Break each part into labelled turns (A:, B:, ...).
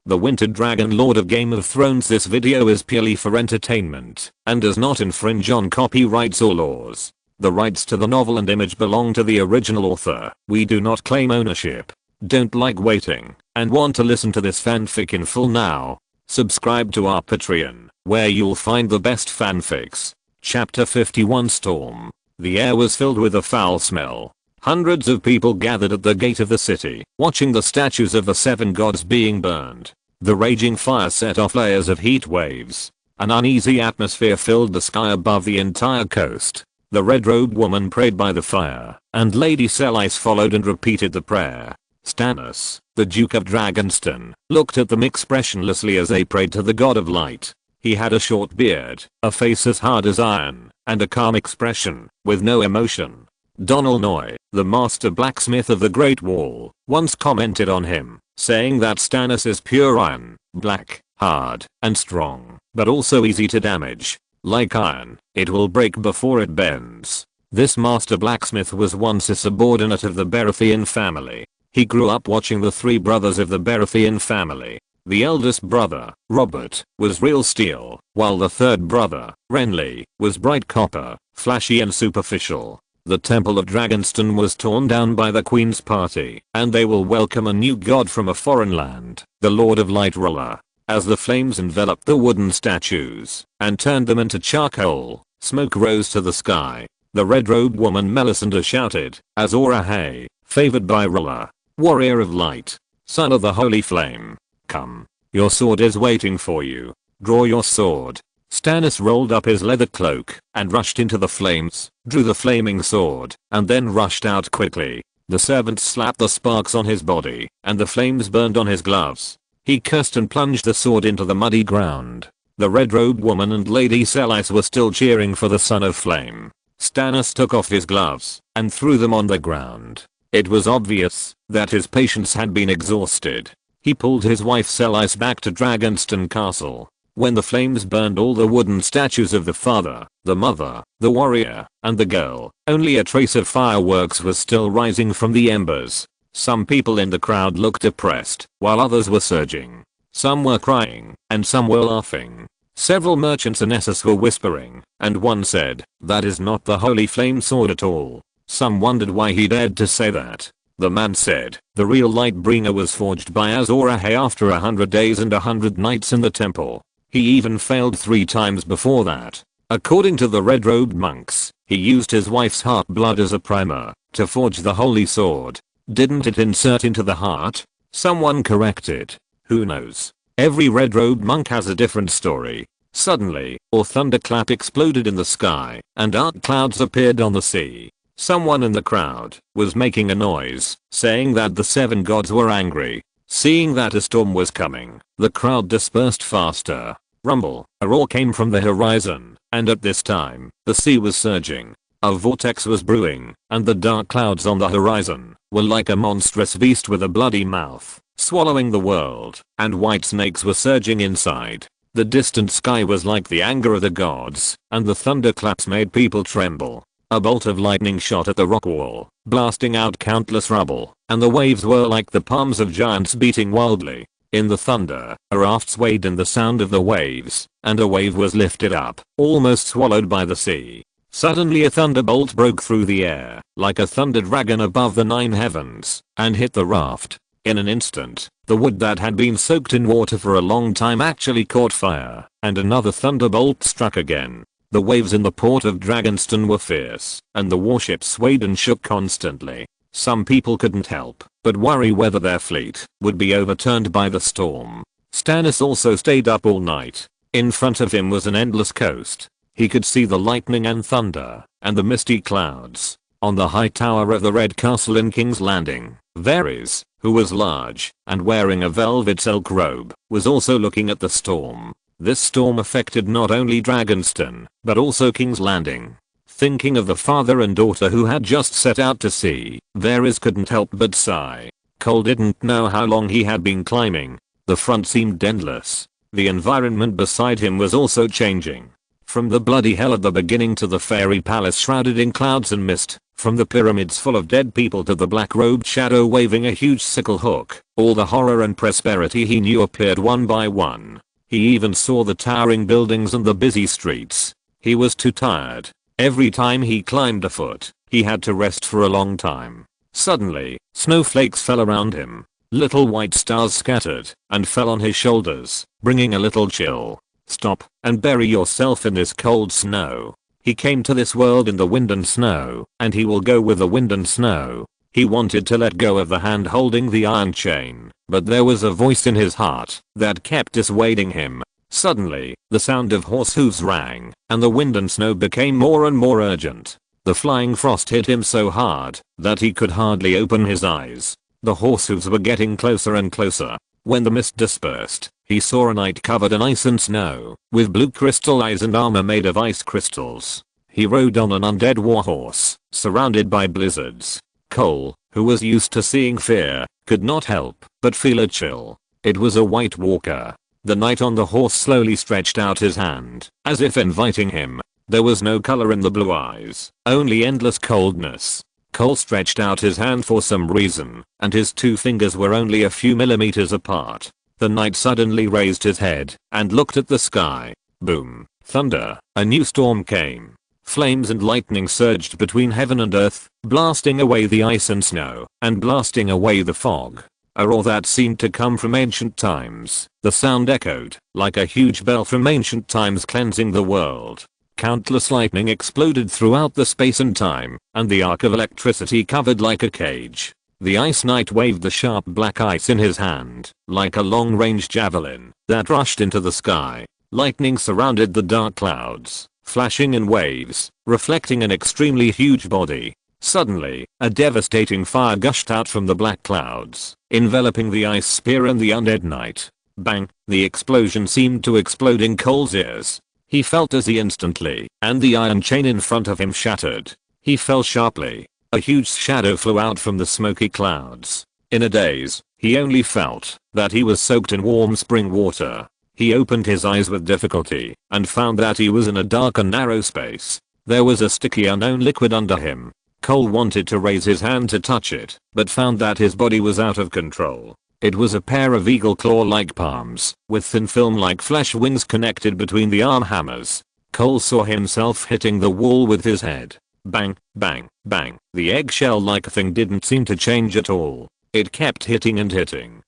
A: the Winter Dragon Lord of Game of Thrones. This video is purely for entertainment and does not infringe on copyrights or laws. The rights to the novel and image belong to the original author. We do not claim ownership. Don't like waiting and want to listen to this fanfic in full now? Subscribe to our Patreon, where you'll find the best fanfics. Chapter 51 Storm. The air was filled with a foul smell. Hundreds of people gathered at the gate of the city, watching the statues of the 7 gods being burned. The raging fire set off layers of heat waves. An uneasy atmosphere filled the sky above the entire coast. The red-robed woman prayed by the fire, and Lady Selise followed and repeated the prayer. Stannis, the Duke of Dragonstone, looked at them expressionlessly as they prayed to the god of light. He had a short beard, a face as hard as iron, and a calm expression, with no emotion. Donal Noy, the master blacksmith of the Great Wall, once commented on him, saying that Stannis is pure iron, black, hard, and strong, but also easy to damage. Like iron, it will break before it bends. This master blacksmith was once a subordinate of the Baratheon family. He grew up watching the 3 brothers of the Baratheon family. The eldest brother, Robert, was real steel, while the 3rd brother, Renly, was bright copper, flashy and superficial. The Temple of Dragonstone was torn down by the Queen's party, and they will welcome a new god from a foreign land, the Lord of Light Ruler. As the flames enveloped the wooden statues and turned them into charcoal, smoke rose to the sky. The red-robed woman Melisandre shouted, Azor Ahai, favored by Ruler, warrior of light, son of the holy flame, come. Your sword is waiting for you. Draw your sword. Stannis rolled up his leather cloak and rushed into the flames, drew the flaming sword, and then rushed out quickly. The servants slapped the sparks on his body, and the flames burned on his gloves. He cursed and plunged the sword into the muddy ground. The red-robed woman and Lady Selise were still cheering for the Son of Flame. Stannis took off his gloves and threw them on the ground. It was obvious that his patience had been exhausted. He pulled his wife Selise back to Dragonstone Castle. When the flames burned all the wooden statues of the father, the mother, the warrior, and the girl, only a trace of fireworks was still rising from the embers. Some people in the crowd looked depressed, while others were surging. Some were crying, and some were laughing. Several merchants in Essos were whispering, and one said, that is not the holy flame sword at all. Some wondered why he dared to say that. The man said, the real Lightbringer was forged by Azor Ahai after 100 days and 100 nights in the temple. He even failed 3 times before that. According to the red-robed monks, he used his wife's heart blood as a primer to forge the holy sword. Didn't it insert into the heart? Someone corrected. Who knows? Every red-robed monk has a different story. Suddenly, a thunderclap exploded in the sky, and dark clouds appeared on the sea. Someone in the crowd was making a noise, saying that the 7 gods were angry. Seeing that a storm was coming, the crowd dispersed faster. Rumble, a roar came from the horizon, and at this time, the sea was surging. A vortex was brewing, and the dark clouds on the horizon were like a monstrous beast with a bloody mouth, swallowing the world, and white snakes were surging inside. The distant sky was like the anger of the gods, and the thunderclaps made people tremble. A bolt of lightning shot at the rock wall, blasting out countless rubble, and the waves were like the palms of giants beating wildly. In the thunder, a raft swayed in the sound of the waves, and a wave was lifted up, almost swallowed by the sea. Suddenly a thunderbolt broke through the air, like a thunder dragon above the 9 heavens, and hit the raft. In an instant, the wood that had been soaked in water for a long time actually caught fire, and another thunderbolt struck again. The waves in the port of Dragonstone were fierce, and the warship swayed and shook constantly. Some people couldn't help but worry whether their fleet would be overturned by the storm. Stannis also stayed up all night. In front of him was an endless coast. He could see the lightning and thunder, and the misty clouds. On the high tower of the Red Castle in King's Landing, Varys, who was large and wearing a velvet silk robe, was also looking at the storm. This storm affected not only Dragonstone, but also King's Landing. Thinking of the father and daughter who had just set out to sea, Varys couldn't help but sigh. Cole didn't know how long he had been climbing. The front seemed endless. The environment beside him was also changing. From the bloody hell at the beginning to the fairy palace shrouded in clouds and mist, From the pyramids full of dead people to the black-robed shadow waving a huge sickle hook, all the horror and prosperity he knew appeared one by one. He even saw the towering buildings and the busy streets. He was too tired. Every time he climbed a foot, he had to rest for a long time. Suddenly, snowflakes fell around him. Little white stars scattered and fell on his shoulders, bringing a little chill. Stop and bury yourself in this cold snow. He came to this world in the wind and snow, and he will go with the wind and snow. He wanted to let go of the hand holding the iron chain, but there was a voice in his heart that kept dissuading him. Suddenly, the sound of horse hooves rang, and the wind and snow became more and more urgent. The flying frost hit him so hard that he could hardly open his eyes. The horse hooves were getting closer and closer. When the mist dispersed, he saw a knight covered in ice and snow, with blue crystal eyes and armor made of ice crystals. He rode on an undead warhorse, surrounded by blizzards. Cole, who was used to seeing fear, could not help but feel a chill. It was a White Walker. The knight on the horse slowly stretched out his hand, as if inviting him. There was no color in the blue eyes, only endless coldness. Cole stretched out his hand for some reason, and his two fingers were only a few millimeters apart. The knight suddenly raised his head and looked at the sky. Boom, thunder, a new storm came. Flames and lightning surged between heaven and earth, blasting away the ice and snow, and blasting away the fog. A roar that seemed to come from ancient times. The sound echoed like a huge bell from ancient times cleansing the world. Countless lightning exploded throughout the space and time, and the arc of electricity covered like a cage. The Ice Knight waved the sharp black ice in his hand, like a long-range javelin that rushed into the sky. Lightning surrounded the dark clouds, flashing in waves, reflecting an extremely huge body. Suddenly, a devastating fire gushed out from the black clouds, enveloping the ice spear and the undead knight. Bang! The explosion seemed to explode in Cole's ears. He felt dizzy instantly, and the iron chain in front of him shattered. He fell sharply. A huge shadow flew out from the smoky clouds. In a daze, he only felt that he was soaked in warm spring water. He opened his eyes with difficulty, and found that he was in a dark and narrow space. There was a sticky unknown liquid under him. Cole wanted to raise his hand to touch it, but found that his body was out of control. It was a pair of eagle claw-like palms, with thin film-like flesh wings connected between the arm hammers. Cole saw himself hitting the wall with his head. Bang, bang, bang. The eggshell-like thing didn't seem to change at all. It kept hitting,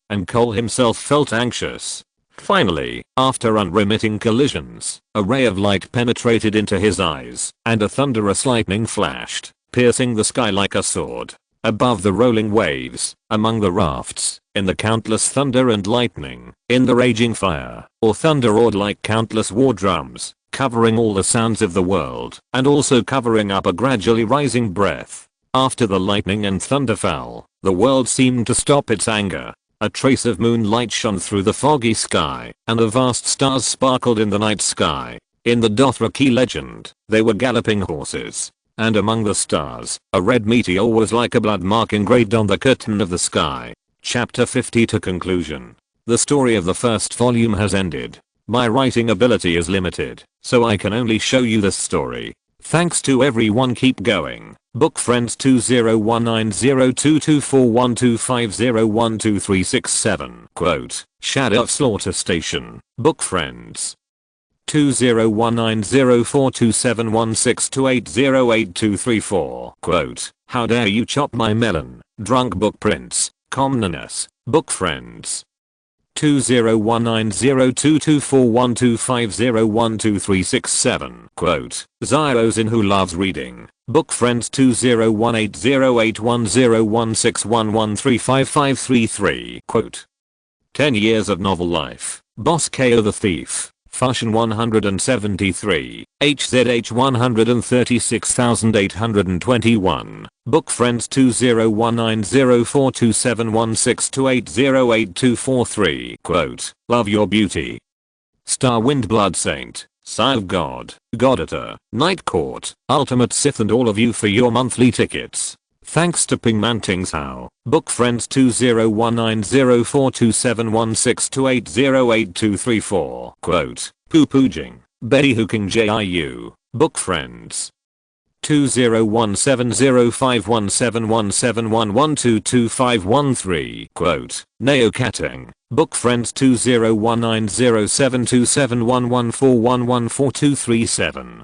A: and Cole himself felt anxious. Finally, after unremitting collisions, a ray of light penetrated into his eyes, and a thunderous lightning flashed, piercing the sky like a sword. Above the rolling waves, among the rafts, in the countless thunder and lightning, in the raging fire, or thunder roared like countless war drums, covering all the sounds of the world, and also covering up a gradually rising breath. After the lightning and thunder fell, the world seemed to stop its anger. A trace of moonlight shone through the foggy sky, and the vast stars sparkled in the night sky. In the Dothraki legend, they were galloping horses. And among the stars, a red meteor was like a blood mark engraved on the curtain of the sky. Chapter 50 to conclusion. The story of the first volume has ended. My writing ability is limited, so I can only show you this story. Thanks to everyone, keep going. Book friends 2019022412501237. Quote, Shadow of Slaughter Station. Book friends 201904271628082334. Quote, How dare you chop my melon, drunk book prince, Comnenus. Book friends 2019022412501237. Quote, Xylozin who loves reading. Book friends 201808101611355533. Quote, 10 years of novel life. Boss KO the thief. Fushion 173, HZH 136821. Book friends 201904271628088243. Quote, Love your beauty. Starwind Blood Saint, Sigh of God, Godditor, Night Court, Ultimate Sith and all of you for your monthly tickets. Thanks to Ping Mantings How. Book friends 201904271628088234. Quote, Poo Poojing, Betty Hooking JIU. Book friends 201705171711222513. Quote, Neocatting. Book Friends 20190727114114214237.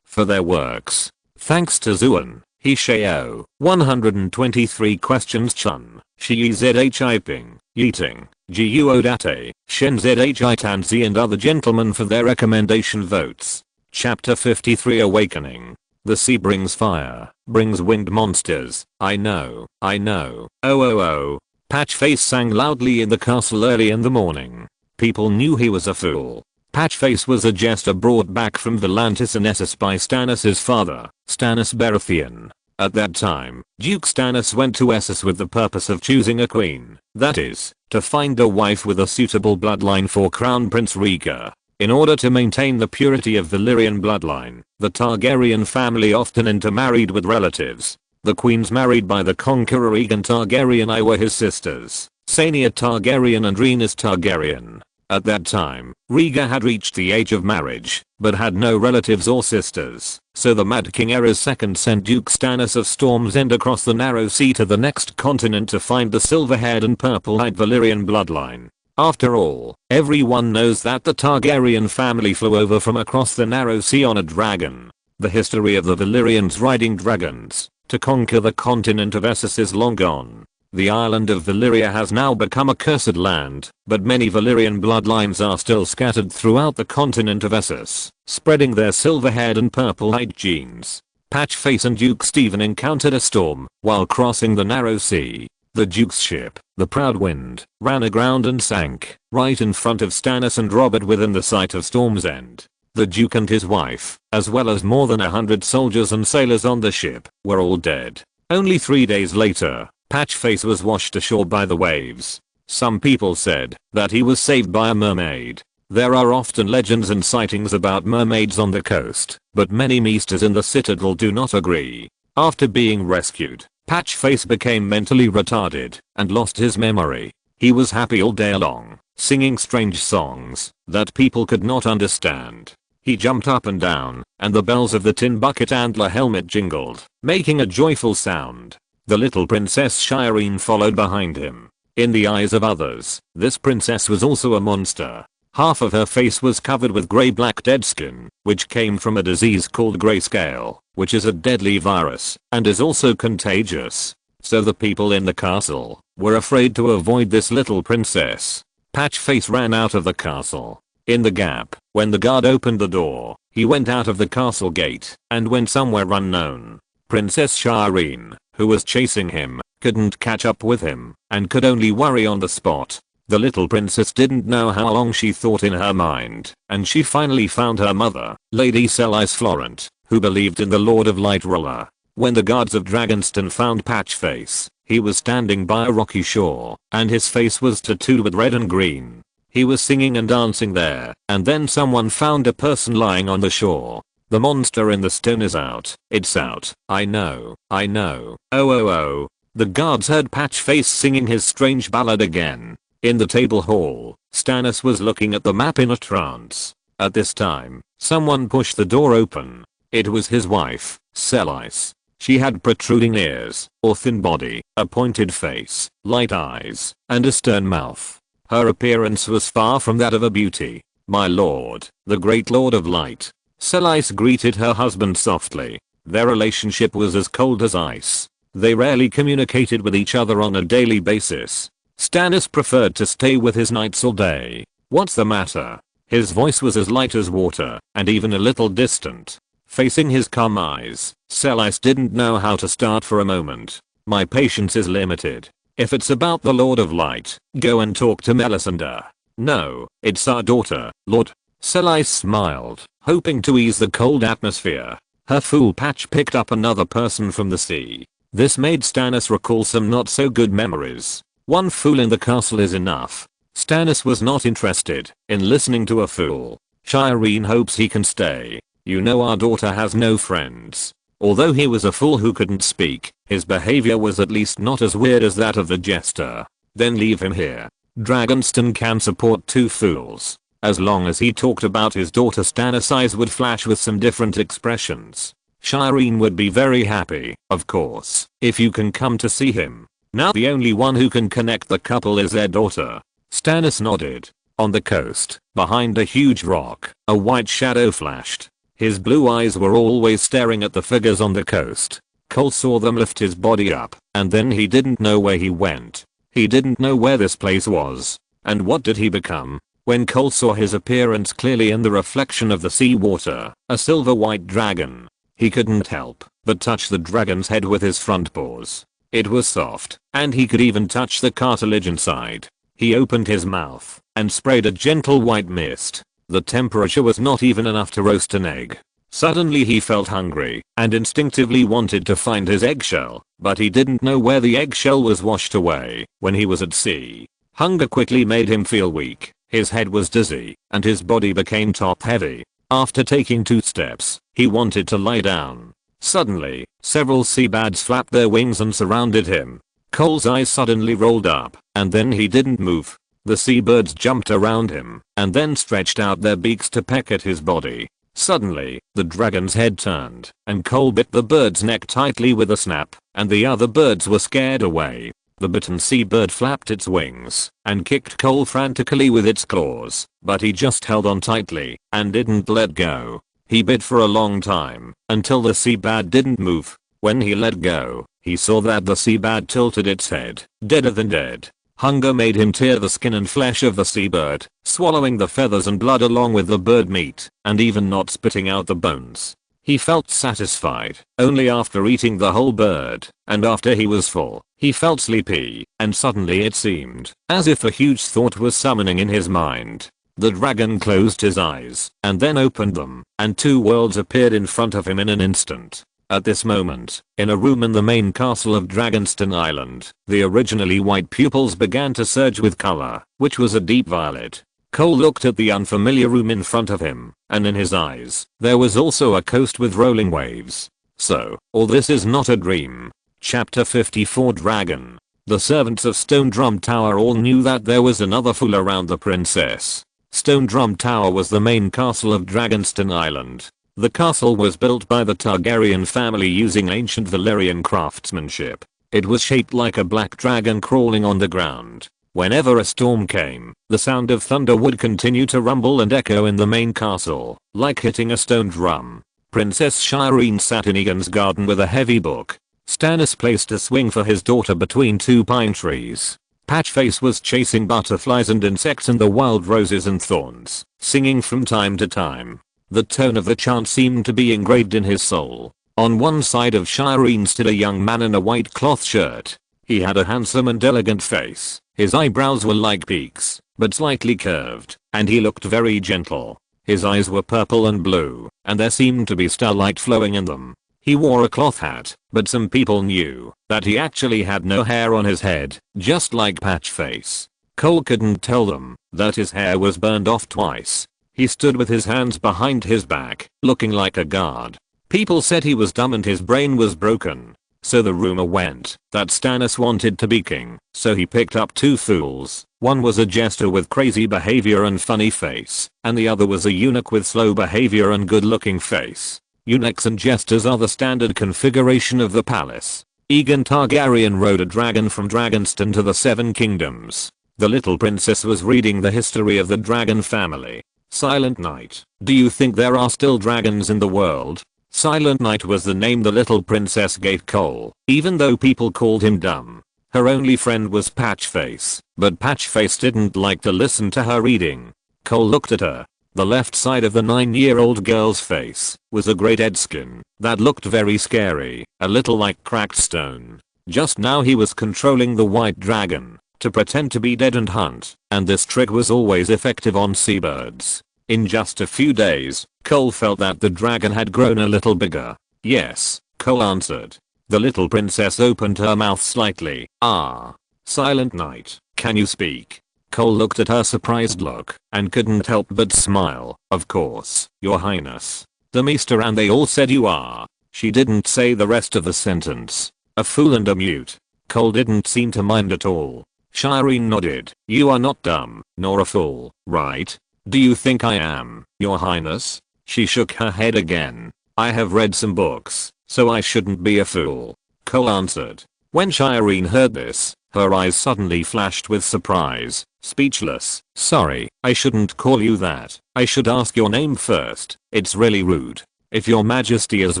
A: For their works. Thanks to Zuan, Hisheo, 123 questions Chun, Shi Zhi Ping, Yiting, Guo Date, Shen Zhi Tanzi and other gentlemen for their recommendation votes. Chapter 53 Awakening. The sea brings fire, brings winged monsters, I know. Oh oh oh. Patchface sang loudly in the castle early in the morning. People knew he was a fool. Patchface was a jester brought back from Volantis and Essos by Stannis' father, Stannis Baratheon. At that time, Duke Stannis went to Essos with the purpose of choosing a queen, that is, to find a wife with a suitable bloodline for Crown Prince Rhaegar. In order to maintain the purity of Valyrian bloodline, the Targaryen family often intermarried with relatives. The queens married by the conqueror Aegon Targaryen I were his sisters, Saenia Targaryen and Rhaenys Targaryen. At that time, Rhaegar had reached the age of marriage, but had no relatives or sisters, so the Mad King Aerys II sent Duke Stannis of Storm's End across the narrow sea to the next continent to find the silver-haired and purple-eyed Valyrian bloodline. After all, everyone knows that the Targaryen family flew over from across the narrow sea on a dragon. The history of the Valyrians riding dragons to conquer the continent of Essos is long gone. The island of Valyria has now become a cursed land, but many Valyrian bloodlines are still scattered throughout the continent of Essos, spreading their silver-haired and purple-eyed genes. Patchface and Duke Stephen encountered a storm while crossing the narrow sea. The Duke's ship, the Proud Wind, ran aground and sank right in front of Stannis and Robert within the sight of Storm's End. The Duke and his wife, as well as more than 100 soldiers and sailors on the ship, were all dead. Only 3 days later, Patchface was washed ashore by the waves. Some people said that he was saved by a mermaid. There are often legends and sightings about mermaids on the coast, but many Meesters in the Citadel do not agree. After being rescued, Patchface became mentally retarded and lost his memory. He was happy all day long, singing strange songs that people could not understand. He jumped up and down, and the bells of the tin bucket antler helmet jingled, making a joyful sound. The little Princess Shireen followed behind him. In the eyes of others, this princess was also a monster. Half of her face was covered with grey-black dead skin, which came from a disease called grayscale, which is a deadly virus, and is also contagious. So the people in the castle were afraid to avoid this little princess. Patchface ran out of the castle. In the gap, when the guard opened the door, he went out of the castle gate and went somewhere unknown. Princess Shireen, who was chasing him, couldn't catch up with him, and could only worry on the spot. The little princess didn't know how long she thought in her mind, and she finally found her mother, Lady Selise Florent, who believed in the Lord of Light Ruler. When the guards of Dragonstone found Patchface, he was standing by a rocky shore, and his face was tattooed with red and green. He was singing and dancing there, and then someone found a person lying on the shore. The monster in the stone is out. It's out. I know. Oh oh oh. The guards heard Patchface singing his strange ballad again. In the table hall, Stannis was looking at the map in a trance. At this time, someone pushed the door open. It was his wife, Selise. She had protruding ears, or thin body, a pointed face, light eyes, and a stern mouth. Her appearance was far from that of a beauty. My lord, the great lord of light. Selise greeted her husband softly. Their relationship was as cold as ice. They rarely communicated with each other on a daily basis. Stannis preferred to stay with his knights all day. What's the matter? His voice was as light as water, and even a little distant. Facing his calm eyes, Selise didn't know how to start for a moment. My patience is limited. If it's about the Lord of Light, go and talk to Melisandre. No, it's our daughter, Lord. Selise smiled, hoping to ease the cold atmosphere. Her fool Patch picked up another person from the sea. This made Stannis recall some not so good memories. One fool in the castle is enough. Stannis was not interested in listening to a fool. Shireen hopes he can stay. You know our daughter has no friends. Although he was a fool who couldn't speak, his behavior was at least not as weird as that of the jester. Then leave him here. Dragonstone can support two fools. As long as he talked about his daughter, Stannis' eyes would flash with some different expressions. Shireen would be very happy, of course, if you can come to see him. Now the only one who can connect the couple is their daughter. Stannis nodded. On the coast, behind a huge rock, a white shadow flashed. His blue eyes were always staring at the figures on the coast. Cole saw them lift his body up, and then he didn't know where he went. He didn't know where this place was. And what did he become? When Cole saw his appearance clearly in the reflection of the sea water, a silver white dragon, he couldn't help but touch the dragon's head with his front paws. It was soft, and he could even touch the cartilage inside. He opened his mouth and sprayed a gentle white mist. The temperature was not even enough to roast an egg. Suddenly he felt hungry and instinctively wanted to find his eggshell, but he didn't know where the eggshell was washed away when he was at sea. Hunger quickly made him feel weak. His head was dizzy and his body became top heavy. After taking 2 steps, he wanted to lie down. Suddenly, several seabirds flapped their wings and surrounded him. Cole's eyes suddenly rolled up, and then he didn't move. The seabirds jumped around him, and then stretched out their beaks to peck at his body. Suddenly, the dragon's head turned, and Cole bit the bird's neck tightly with a snap, and the other birds were scared away. The bitten seabird flapped its wings, and kicked Cole frantically with its claws, but he just held on tightly, and didn't let go. He bit for a long time, until the seabird didn't move. When he let go, he saw that the seabird tilted its head, deader than dead. Hunger made him tear the skin and flesh of the seabird, swallowing the feathers and blood along with the bird meat, and even not spitting out the bones. He felt satisfied only after eating the whole bird, and after he was full, he felt sleepy, and suddenly it seemed as if a huge thought was summoning in his mind. The dragon closed his eyes, and then opened them, and 2 worlds appeared in front of him in an instant. At this moment, in a room in the main castle of Dragonstone Island, the originally white pupils began to surge with color, which was a deep violet. Cole looked at the unfamiliar room in front of him, and in his eyes, there was also a coast with rolling waves. So, all this is not a dream. Chapter 54 Dragon. The servants of Stone Drum Tower all knew that there was another fool around the princess. Stone Drum Tower was the main castle of Dragonstone Island. The castle was built by the Targaryen family using ancient Valyrian craftsmanship. It was shaped like a black dragon crawling on the ground. Whenever a storm came, the sound of thunder would continue to rumble and echo in the main castle, like hitting a stone drum. Princess Shireen sat in Aegon's garden with a heavy book. Stannis placed a swing for his daughter between 2 pine trees. Patchface was chasing butterflies and insects and the wild roses and thorns, singing from time to time. The tone of the chant seemed to be engraved in his soul. On one side of Shireen stood a young man in a white cloth shirt. He had a handsome and elegant face. His eyebrows were like peaks, but slightly curved, and he looked very gentle. His eyes were purple and blue, and there seemed to be starlight flowing in them. He wore a cloth hat, but some people knew that he actually had no hair on his head, just like Patchface. Cole couldn't tell them that his hair was burned off twice. He stood with his hands behind his back, looking like a guard. People said he was dumb and his brain was broken. So the rumor went that Stannis wanted to be king, so he picked up 2 fools. One was a jester with crazy behavior and funny face, and the other was a eunuch with slow behavior and good looking face. Eunuchs and jesters are the standard configuration of the palace. Aegon Targaryen rode a dragon from Dragonstone to the 7 kingdoms. The little princess was reading the history of the dragon family. Silent Night. Do you think there are still dragons in the world? Silent Night was the name the little princess gave Cole, even though people called him dumb. Her only friend was Patchface, but Patchface didn't like to listen to her reading. Cole looked at her. The left side of the 9-year-old girl's face was a great dead skin that looked very scary, a little like cracked stone. Just now he was controlling the white dragon to pretend to be dead and hunt, and this trick was always effective on seabirds. In just a few days, Cole felt that the dragon had grown a little bigger. Yes, Cole answered. The little princess opened her mouth slightly. Ah. Silent Night, can you speak? Cole looked at her surprised look and couldn't help but smile. Of course, your highness. The maester and they all said you are. She didn't say the rest of the sentence. A fool and a mute. Cole didn't seem to mind at all. Shireen nodded. You are not dumb, nor a fool, right? Do you think I am, your highness? She shook her head again. I have read some books, so I shouldn't be a fool, Cole answered. When Shireen heard this, her eyes suddenly flashed with surprise, speechless. Sorry, I shouldn't call you that. I should ask your name first. It's really rude. If your majesty is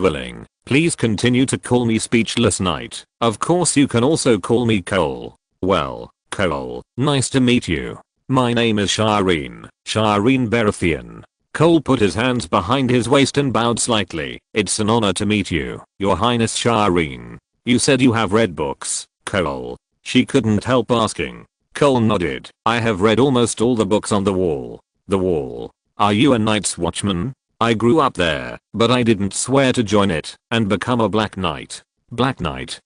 A: willing, please continue to call me Speechless Knight. Of course you can also call me Cole. Well, Cole, nice to meet you. My name is Shireen Baratheon. Cole put his hands behind his waist and bowed slightly. It's an honor to meet you, Your Highness Shireen. You said you have read books, Cole. She couldn't help asking. Cole nodded. I have read almost all the books on the wall. The wall? Are you a Night's Watchman? I grew up there, but I didn't swear to join it and become a Black Knight. Black Knight,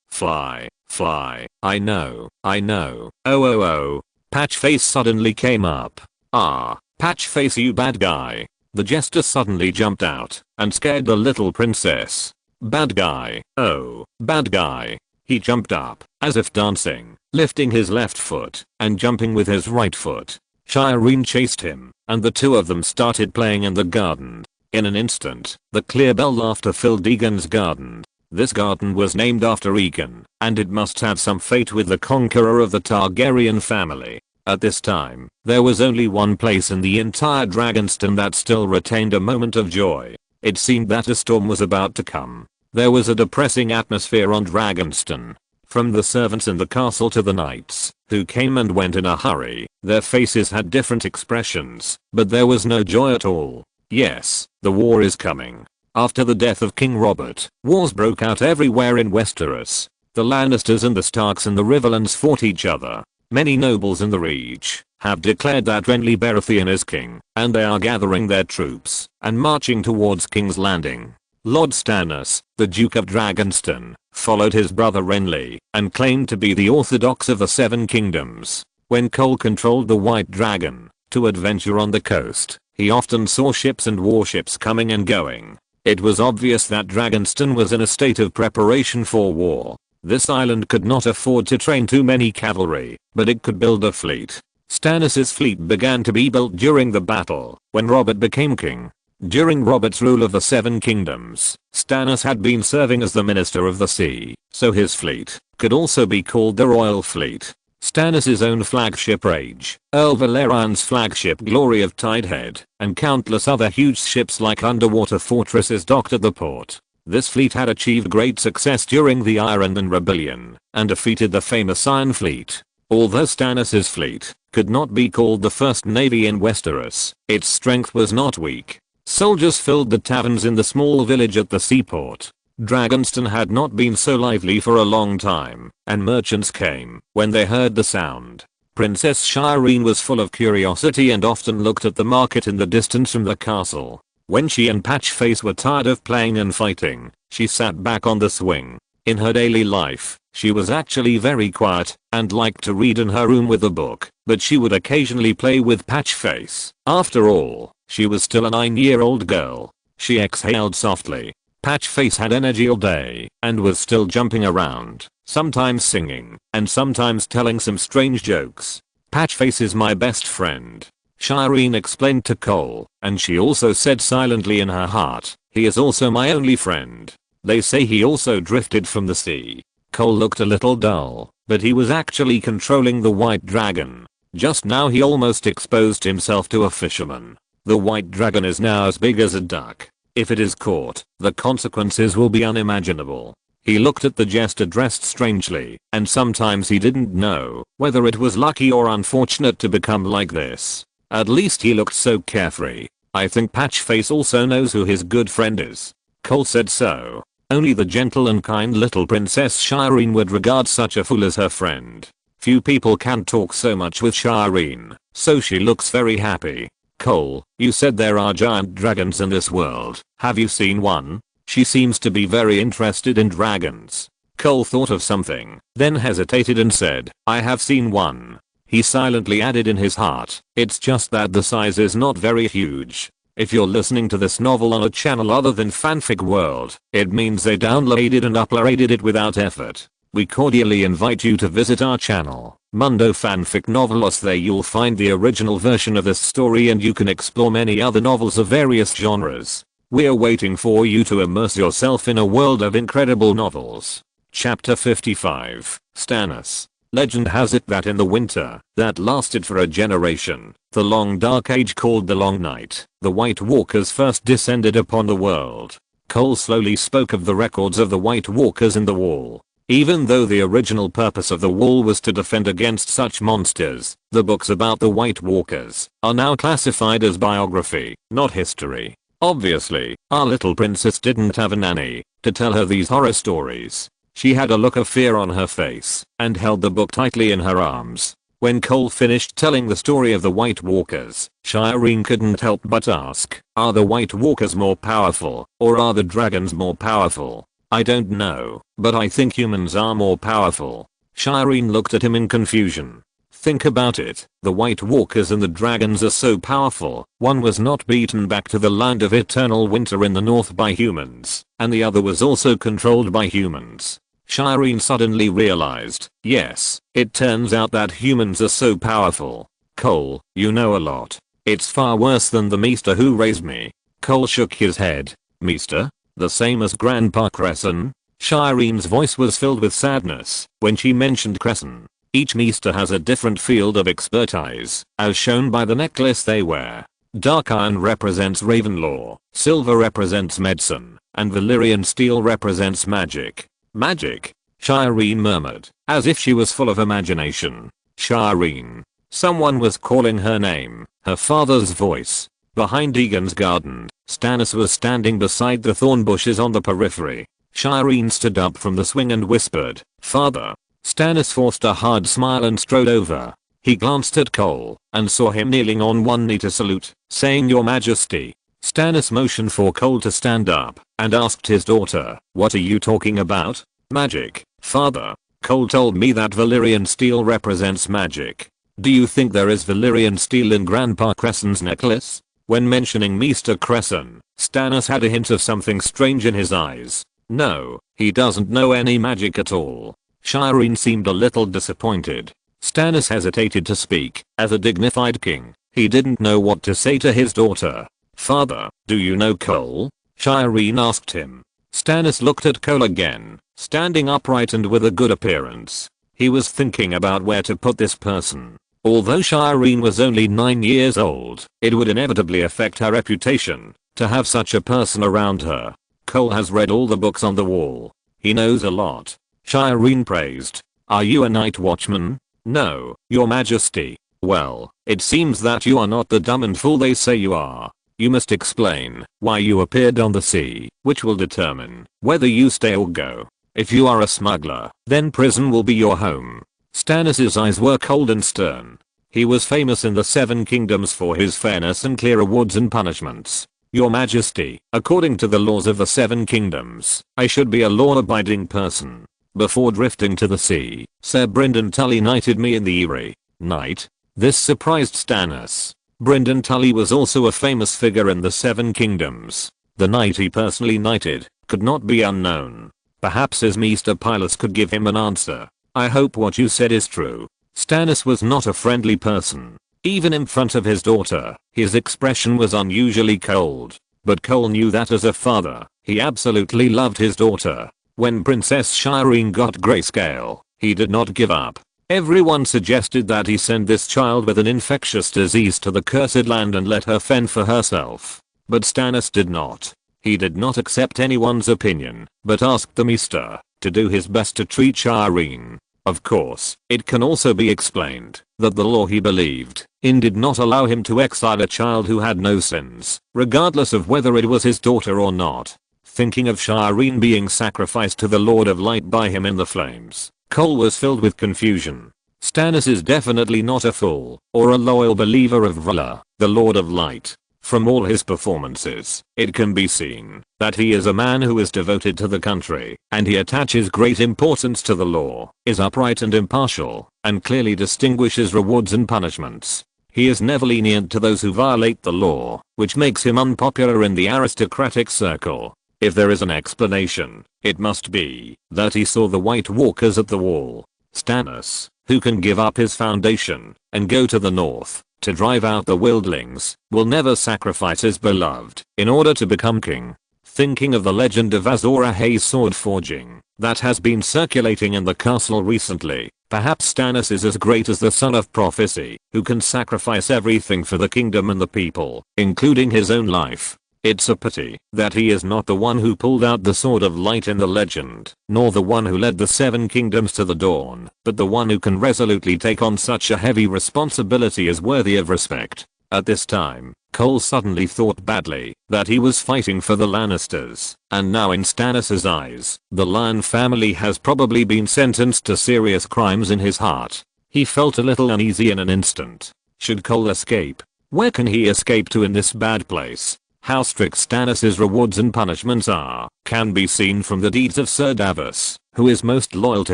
A: fly. I know. Oh. Patchface suddenly came up. Ah, Patchface, you bad guy. The jester suddenly jumped out and scared the little princess. Bad guy. Oh, bad guy. He jumped up, as if dancing, lifting his left foot and jumping with his right foot. Shireen chased him, and the two of them started playing in the garden. In an instant, the clear bell laughter filled Aegon's garden. This garden was named after Aegon, and it must have some fate with the conqueror of the Targaryen family. At this time, there was only one place in the entire Dragonstone that still retained a moment of joy. It seemed that a storm was about to come. There was a depressing atmosphere on Dragonstone. From the servants in the castle to the knights, who came and went in a hurry, their faces had different expressions, but there was no joy at all. Yes, the war is coming. After the death of King Robert, wars broke out everywhere in Westeros. The Lannisters and the Starks and the Riverlands fought each other. Many nobles in the Reach have declared that Renly Baratheon is king, and they are gathering their troops and marching towards King's Landing. Lord Stannis, the Duke of Dragonstone, followed his brother Renly and claimed to be the Orthodox of the Seven Kingdoms. When Cole controlled the White Dragon to adventure on the coast, he often saw ships and warships coming and going. It was obvious that Dragonstone was in a state of preparation for war. This island could not afford to train too many cavalry, but it could build a fleet. Stannis' fleet began to be built during the battle, when Robert became king. During Robert's rule of the Seven Kingdoms, Stannis had been serving as the Minister of the Sea, so his fleet could also be called the Royal Fleet. Stannis' own flagship Rage, Earl Valerion's flagship Glory of Tidehead, and countless other huge ships like underwater fortresses docked at the port. This fleet had achieved great success during the Iron Man Rebellion, and defeated the famous Iron Fleet. Although Stannis' fleet could not be called the first navy in Westeros, its strength was not weak. Soldiers filled the taverns in the small village at the seaport. Dragonstone had not been so lively for a long time, and merchants came when they heard the sound. Princess Shireen was full of curiosity and often looked at the market in the distance from the castle. When she and Patchface were tired of playing and fighting, she sat back on the swing. In her daily life, she was actually very quiet and liked to read in her room with a book, but she would occasionally play with Patchface. After all, she was still a 9-year-old girl. She exhaled softly. Patchface had energy all day and was still jumping around, sometimes singing and sometimes telling some strange jokes. Patchface is my best friend, Shireen explained to Cole, and she also said silently in her heart, he is also my only friend. They say he also drifted from the sea. Cole looked a little dull, but he was actually controlling the White Dragon. Just now he almost exposed himself to a fisherman. The White Dragon is now as big as a duck. If it is caught, the consequences will be unimaginable. He looked at the jester dressed strangely, and sometimes he didn't know whether it was lucky or unfortunate to become like this. At least he looked so carefree. I think Patchface also knows who his good friend is. Cole said so. Only the gentle and kind little Princess Shireen would regard such a fool as her friend. Few people can talk so much with Shireen, so she looks very happy. Cole, you said there are giant dragons in this world. Have you seen one? She seems to be very interested in dragons. Cole thought of something, then hesitated and said, I have seen one. He silently added in his heart, it's just that the size is not very huge. If you're listening to this novel on a channel other than Fanfic World, it means they downloaded and uploaded it without effort. We cordially invite you to visit our channel, Mundo Fanfic Novelos. There you'll find the original version of this story and you can explore many other novels of various genres. We're waiting for you to immerse yourself in a world of incredible novels. Chapter 55, Stannis. Legend has it that in the winter that lasted for a generation, the long dark age called the Long Night, the White Walkers first descended upon the world. Cole slowly spoke of the records of the White Walkers in the Wall. Even though the original purpose of the Wall was to defend against such monsters, the books about the White Walkers are now classified as biography, not history. Obviously, our little princess didn't have a nanny to tell her these horror stories. She had a look of fear on her face and held the book tightly in her arms. When Cole finished telling the story of the White Walkers, Shireen couldn't help but ask, are the White Walkers more powerful, or are the dragons more powerful? I don't know, but I think humans are more powerful. Shireen looked at him in confusion. Think about it, the White Walkers and the dragons are so powerful, one was not beaten back to the land of eternal winter in the north by humans, and the other was also controlled by humans. Shireen suddenly realized, yes, it turns out that humans are so powerful. Cole, you know a lot. It's far worse than the Maester who raised me. Cole shook his head. Maester? The same as Grandpa Cresson? Shireen's voice was filled with sadness when she mentioned Cresson. Each Maester has a different field of expertise, as shown by the necklace they wear. Dark iron represents Ravenlaw, silver represents medicine, and Valyrian steel represents magic. Magic? Shireen murmured, as if she was full of imagination. Shireen. Someone was calling her name, her father's voice. Behind Aegon's garden, Stannis was standing beside the thorn bushes on the periphery. Shireen stood up from the swing and whispered, "Father." Stannis forced a hard smile and strode over. He glanced at Cole and saw him kneeling on one knee to salute, saying, "Your Majesty." Stannis motioned for Cole to stand up and asked his daughter, "What are you talking about?" "Magic, father. Cole told me that Valyrian steel represents magic. Do you think there is Valyrian steel in Grandpa Cresson's necklace?" When mentioning Maester Cresson, Stannis had a hint of something strange in his eyes. No, he doesn't know any magic at all. Shireen seemed a little disappointed. Stannis hesitated to speak. As a dignified king, he didn't know what to say to his daughter. "Father, do you know Cole?" Shireen asked him. Stannis looked at Cole again, standing upright and with a good appearance. He was thinking about where to put this person. Although Shireen was only 9 years old, it would inevitably affect her reputation to have such a person around her. Cole has read all the books on the Wall. He knows a lot. Shireen praised. "Are you a night watchman?" "No, your majesty." "Well, it seems that you are not the dumb and fool they say you are. You must explain why you appeared on the sea, which will determine whether you stay or go. If you are a smuggler, then prison will be your home." Stannis' eyes were cold and stern. He was famous in the Seven Kingdoms for his fairness and clear rewards and punishments. "Your Majesty, according to the laws of the Seven Kingdoms, I should be a law-abiding person. Before drifting to the sea, Sir Brynden Tully knighted me in the Eyrie." "Knight?" This surprised Stannis. Brynden Tully was also a famous figure in the Seven Kingdoms. The knight he personally knighted could not be unknown. Perhaps his Maester Pylus could give him an answer. "I hope what you said is true." Stannis was not a friendly person. Even in front of his daughter, his expression was unusually cold. But Cole knew that as a father, he absolutely loved his daughter. When Princess Shireen got grayscale, he did not give up. Everyone suggested that he send this child with an infectious disease to the cursed land and let her fend for herself. But Stannis did not. He did not accept anyone's opinion, but asked the Maester to do his best to treat Shireen. Of course, it can also be explained that the law he believed in did not allow him to exile a child who had no sins, regardless of whether it was his daughter or not. Thinking of Shireen being sacrificed to the Lord of Light by him in the flames, Cole was filled with confusion. Stannis is definitely not a fool or a loyal believer of R'hllor, the Lord of Light. From all his performances, it can be seen that he is a man who is devoted to the country, and he attaches great importance to the law, is upright and impartial, and clearly distinguishes rewards and punishments. He is never lenient to those who violate the law, which makes him unpopular in the aristocratic circle. If there is an explanation, it must be that he saw the White Walkers at the Wall. Stannis, who can give up his foundation and go to the north, to drive out the wildlings, will never sacrifice his beloved in order to become king. Thinking of the legend of Azor Ahai's sword forging that has been circulating in the castle recently, perhaps Stannis is as great as the son of prophecy, who can sacrifice everything for the kingdom and the people, including his own life. It's a pity that he is not the one who pulled out the sword of light in the legend, nor the one who led the seven kingdoms to the dawn, but the one who can resolutely take on such a heavy responsibility is worthy of respect. At this time, Cole suddenly thought badly that he was fighting for the Lannisters, and now in Stannis' eyes, the Lion family has probably been sentenced to serious crimes in his heart. He felt a little uneasy in an instant. Should Cole escape? Where can he escape to in this bad place? How strict Stannis' rewards and punishments are can be seen from the deeds of Sir Davos, who is most loyal to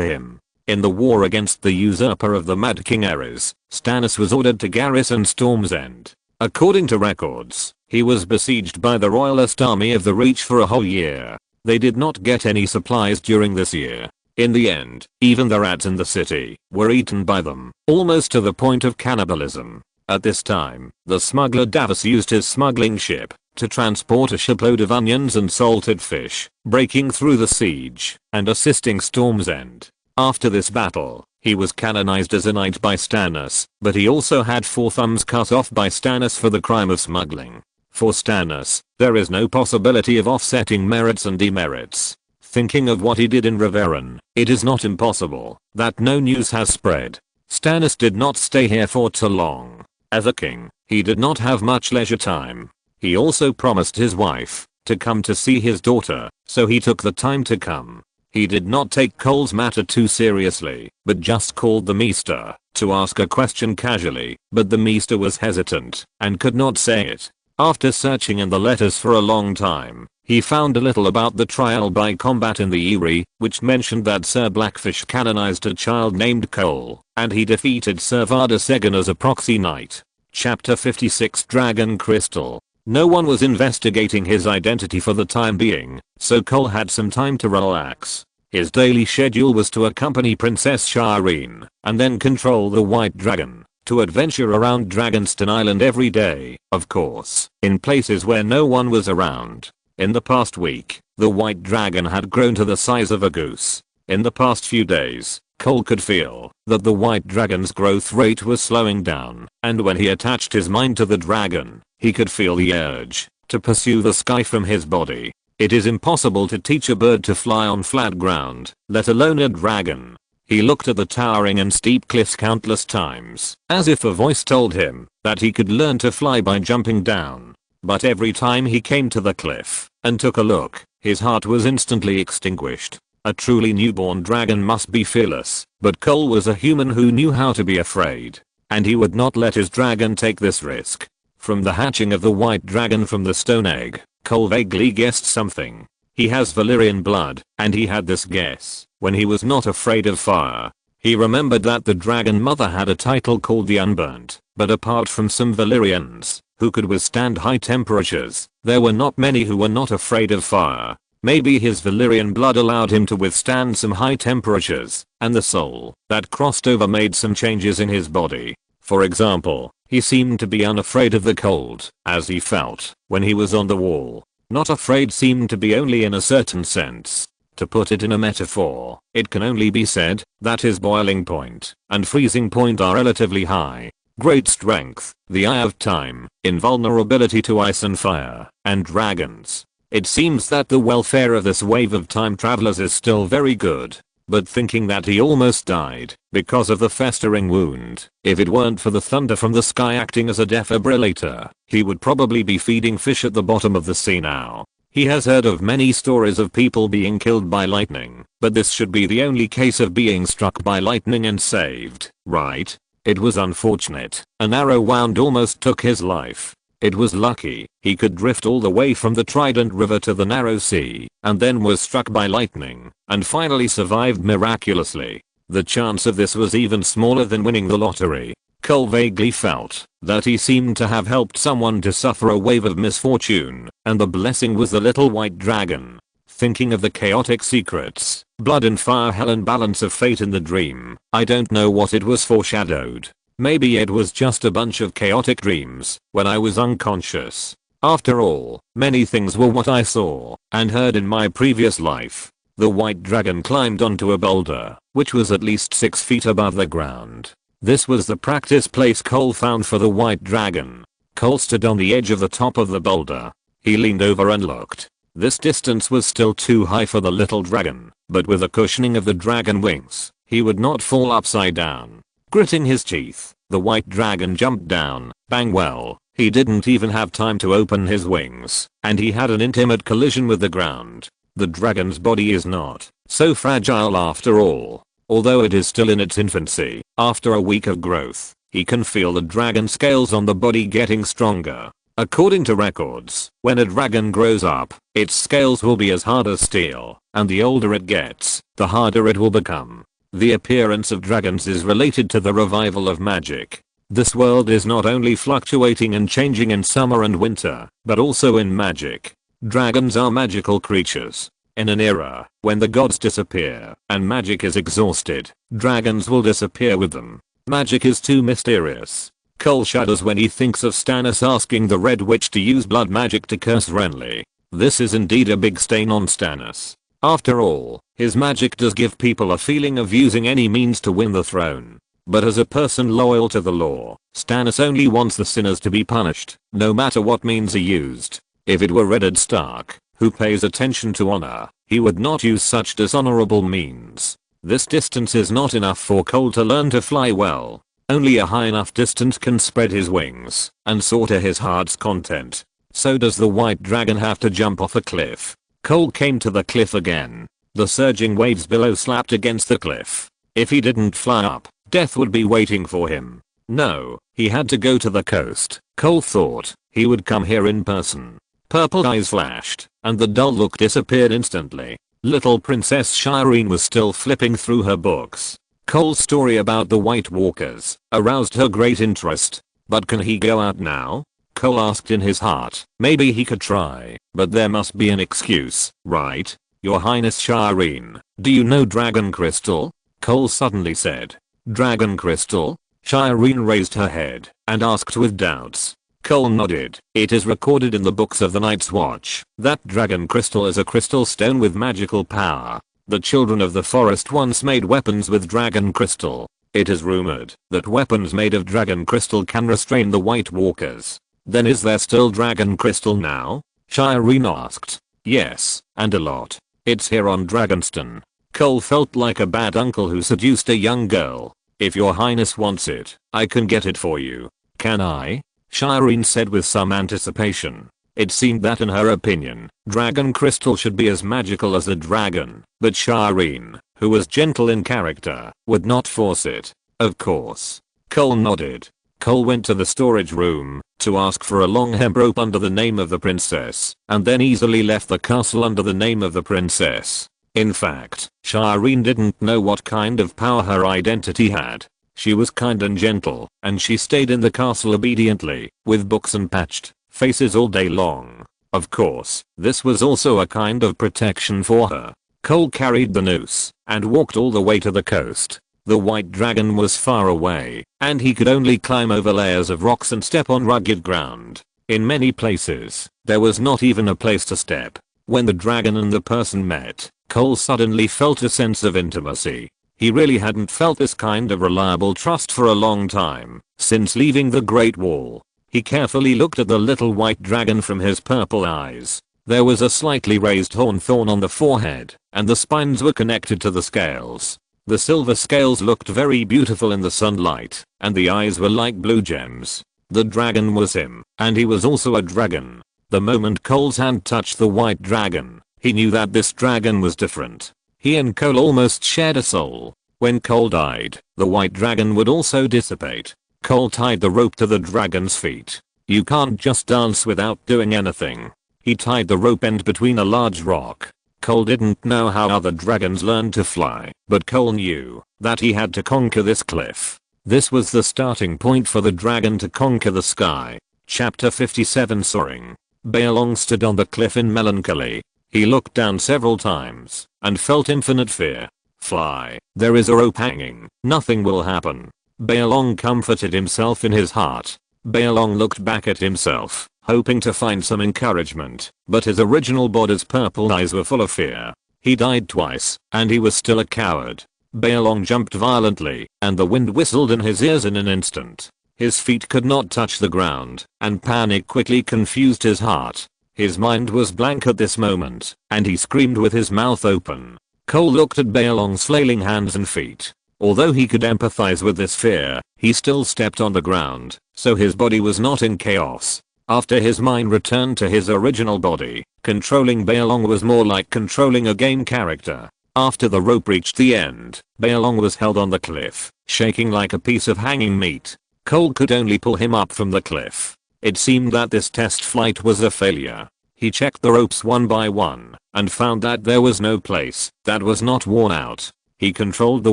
A: him. In the war against the usurper of the Mad King Aerys, Stannis was ordered to garrison Storm's End. According to records, he was besieged by the royalist army of the Reach for a whole year. They did not get any supplies during this year. In the end, even the rats in the city were eaten by them, almost to the point of cannibalism. At this time, the smuggler Davos used his smuggling ship to transport a shipload of onions and salted fish, breaking through the siege and assisting Storm's End. After this battle, he was canonized as a knight by Stannis, but he also had 4 thumbs cut off by Stannis for the crime of smuggling. For Stannis, there is no possibility of offsetting merits and demerits. Thinking of what he did in Riverrun, it is not impossible that no news has spread. Stannis did not stay here for too long. As a king, he did not have much leisure time. He also promised his wife to come to see his daughter, so he took the time to come. He did not take Cole's matter too seriously, but just called the Maester to ask a question casually, but the Maester was hesitant and could not say it. After searching in the letters for a long time, he found a little about the trial by combat in the Eyrie, which mentioned that Sir Blackfish canonized a child named Cole, and he defeated Sir Varys Aegon as a proxy knight. Chapter 56 Dragon Crystal. No one was investigating his identity for the time being, so Cole had some time to relax. His daily schedule was to accompany Princess Shireen, and then control the White Dragon, to adventure around Dragonstone Island every day, of course, in places where no one was around. In the past week, the White Dragon had grown to the size of a goose. In the past few days, Cole could feel that the White Dragon's growth rate was slowing down, and when he attached his mind to the dragon, he could feel the urge to pursue the sky from his body. It is impossible to teach a bird to fly on flat ground, let alone a dragon. He looked at the towering and steep cliffs countless times, as if a voice told him that he could learn to fly by jumping down. But every time he came to the cliff and took a look, his heart was instantly extinguished. A truly newborn dragon must be fearless, but Cole was a human who knew how to be afraid, and he would not let his dragon take this risk. From the hatching of the White Dragon from the stone egg, Cole vaguely guessed something. He has Valyrian blood, and he had this guess when he was not afraid of fire. He remembered that the dragon mother had a title called the Unburnt, but apart from some Valyrians who could withstand high temperatures, there were not many who were not afraid of fire. Maybe his Valyrian blood allowed him to withstand some high temperatures, and the soul that crossed over made some changes in his body. For example, he seemed to be unafraid of the cold, as he felt when he was on the wall. Not afraid seemed to be only in a certain sense. To put it in a metaphor, it can only be said that his boiling point and freezing point are relatively high. Great strength, the eye of time, invulnerability to ice and fire, and dragons. It seems that the welfare of this wave of time travelers is still very good. But thinking that he almost died because of the festering wound, if it weren't for the thunder from the sky acting as a defibrillator, he would probably be feeding fish at the bottom of the sea now. He has heard of many stories of people being killed by lightning, but this should be the only case of being struck by lightning and saved, right? It was unfortunate. An arrow wound almost took his life. It was lucky he could drift all the way from the Trident River to the narrow sea, and then was struck by lightning, and finally survived miraculously. The chance of this was even smaller than winning the lottery. Cole vaguely felt that he seemed to have helped someone to suffer a wave of misfortune, and the blessing was the little white dragon. Thinking of the chaotic secrets, blood and fire, hell and balance of fate in the dream, I don't know what it was foreshadowed. Maybe it was just a bunch of chaotic dreams when I was unconscious. After all, many things were what I saw and heard in my previous life. The white dragon climbed onto a boulder, which was at least 6 feet above the ground. This was the practice place Cole found for the white dragon. Cole stood on the edge of the top of the boulder. He leaned over and looked. This distance was still too high for the little dragon, but with the cushioning of the dragon wings, he would not fall upside down. Gritting his teeth, the white dragon jumped down. Bang! Well, he didn't even have time to open his wings, and he had an intimate collision with the ground. The dragon's body is not so fragile after all. Although it is still in its infancy, after a week of growth, he can feel the dragon scales on the body getting stronger. According to records, when a dragon grows up, its scales will be as hard as steel, and the older it gets, the harder it will become. The appearance of dragons is related to the revival of magic. This world is not only fluctuating and changing in summer and winter, but also in magic. Dragons are magical creatures. In an era when the gods disappear and magic is exhausted, dragons will disappear with them. Magic is too mysterious. Cole shudders when he thinks of Stannis asking the Red Witch to use blood magic to curse Renly. This is indeed a big stain on Stannis. After all, his magic does give people a feeling of using any means to win the throne. But as a person loyal to the law, Stannis only wants the sinners to be punished, no matter what means are used. If it were Eddard Stark, who pays attention to honor, he would not use such dishonorable means. This distance is not enough for Cole to learn to fly well. Only a high enough distance can spread his wings and soar to his heart's content. So does the white dragon have to jump off a cliff. Cole came to the cliff again. The surging waves below slapped against the cliff. If he didn't fly up, death would be waiting for him. No, he had to go to the coast. Cole thought he would come here in person. Purple eyes flashed, and the dull look disappeared instantly. Little Princess Shireen was still flipping through her books. Cole's story about the White Walkers aroused her great interest. But can he go out now? Cole asked in his heart. Maybe he could try, but there must be an excuse, right? Your Highness Shireen, do you know Dragon Crystal? Cole suddenly said. Dragon Crystal? Shireen raised her head and asked with doubts. Cole nodded. It is recorded in the books of the Night's Watch that Dragon Crystal is a crystal stone with magical power. The children of the forest once made weapons with Dragon Crystal. It is rumored that weapons made of Dragon Crystal can restrain the White Walkers. Then is there still Dragon Crystal now? Shireen asked. Yes, and a lot. It's here on Dragonstone. Cole felt like a bad uncle who seduced a young girl. If your highness wants it, I can get it for you. Can I? Shireen said with some anticipation. It seemed that in her opinion, Dragon Crystal should be as magical as a dragon, but Shireen, who was gentle in character, would not force it. Of course. Cole nodded. Cole went to the storage room to ask for a long hemp rope under the name of the princess, and then easily left the castle under the name of the princess. In fact, Shireen didn't know what kind of power her identity had. She was kind and gentle, and she stayed in the castle obediently, with books and patched faces all day long. Of course, this was also a kind of protection for her. Cole carried the noose and walked all the way to the coast. The white dragon was far away, and he could only climb over layers of rocks and step on rugged ground. In many places, there was not even a place to step. When the dragon and the person met, Cole suddenly felt a sense of intimacy. He really hadn't felt this kind of reliable trust for a long time, since leaving the Great Wall. He carefully looked at the little white dragon from his purple eyes. There was a slightly raised horn thorn on the forehead, and the spines were connected to the scales. The silver scales looked very beautiful in the sunlight, and the eyes were like blue gems. The dragon was him, and he was also a dragon. The moment Cole's hand touched the white dragon, he knew that this dragon was different. He and Cole almost shared a soul. When Cole died, the white dragon would also dissipate. Cole tied the rope to the dragon's feet. You can't just dance without doing anything. He tied the rope end between a large rock. Cole didn't know how other dragons learned to fly, but Cole knew that he had to conquer this cliff. This was the starting point for the dragon to conquer the sky. Chapter 57 Soaring. Balong stood on the cliff in melancholy. He looked down several times and felt infinite fear. Fly. There is a rope hanging. Nothing will happen. Baelong comforted himself in his heart. Baelong looked back at himself, hoping to find some encouragement, but his original body's purple eyes were full of fear. He died twice, and he was still a coward. Baelong jumped violently, and the wind whistled in his ears in an instant. His feet could not touch the ground, and panic quickly confused his heart. His mind was blank at this moment, and he screamed with his mouth open. Cole looked at Baelong's flailing hands and feet. Although he could empathize with this fear, he still stepped on the ground, so his body was not in chaos. After his mind returned to his original body, controlling Baelong was more like controlling a game character. After the rope reached the end, Baelong was held on the cliff, shaking like a piece of hanging meat. Cole could only pull him up from the cliff. It seemed that this test flight was a failure. He checked the ropes one by one, and found that there was no place that was not worn out. He controlled the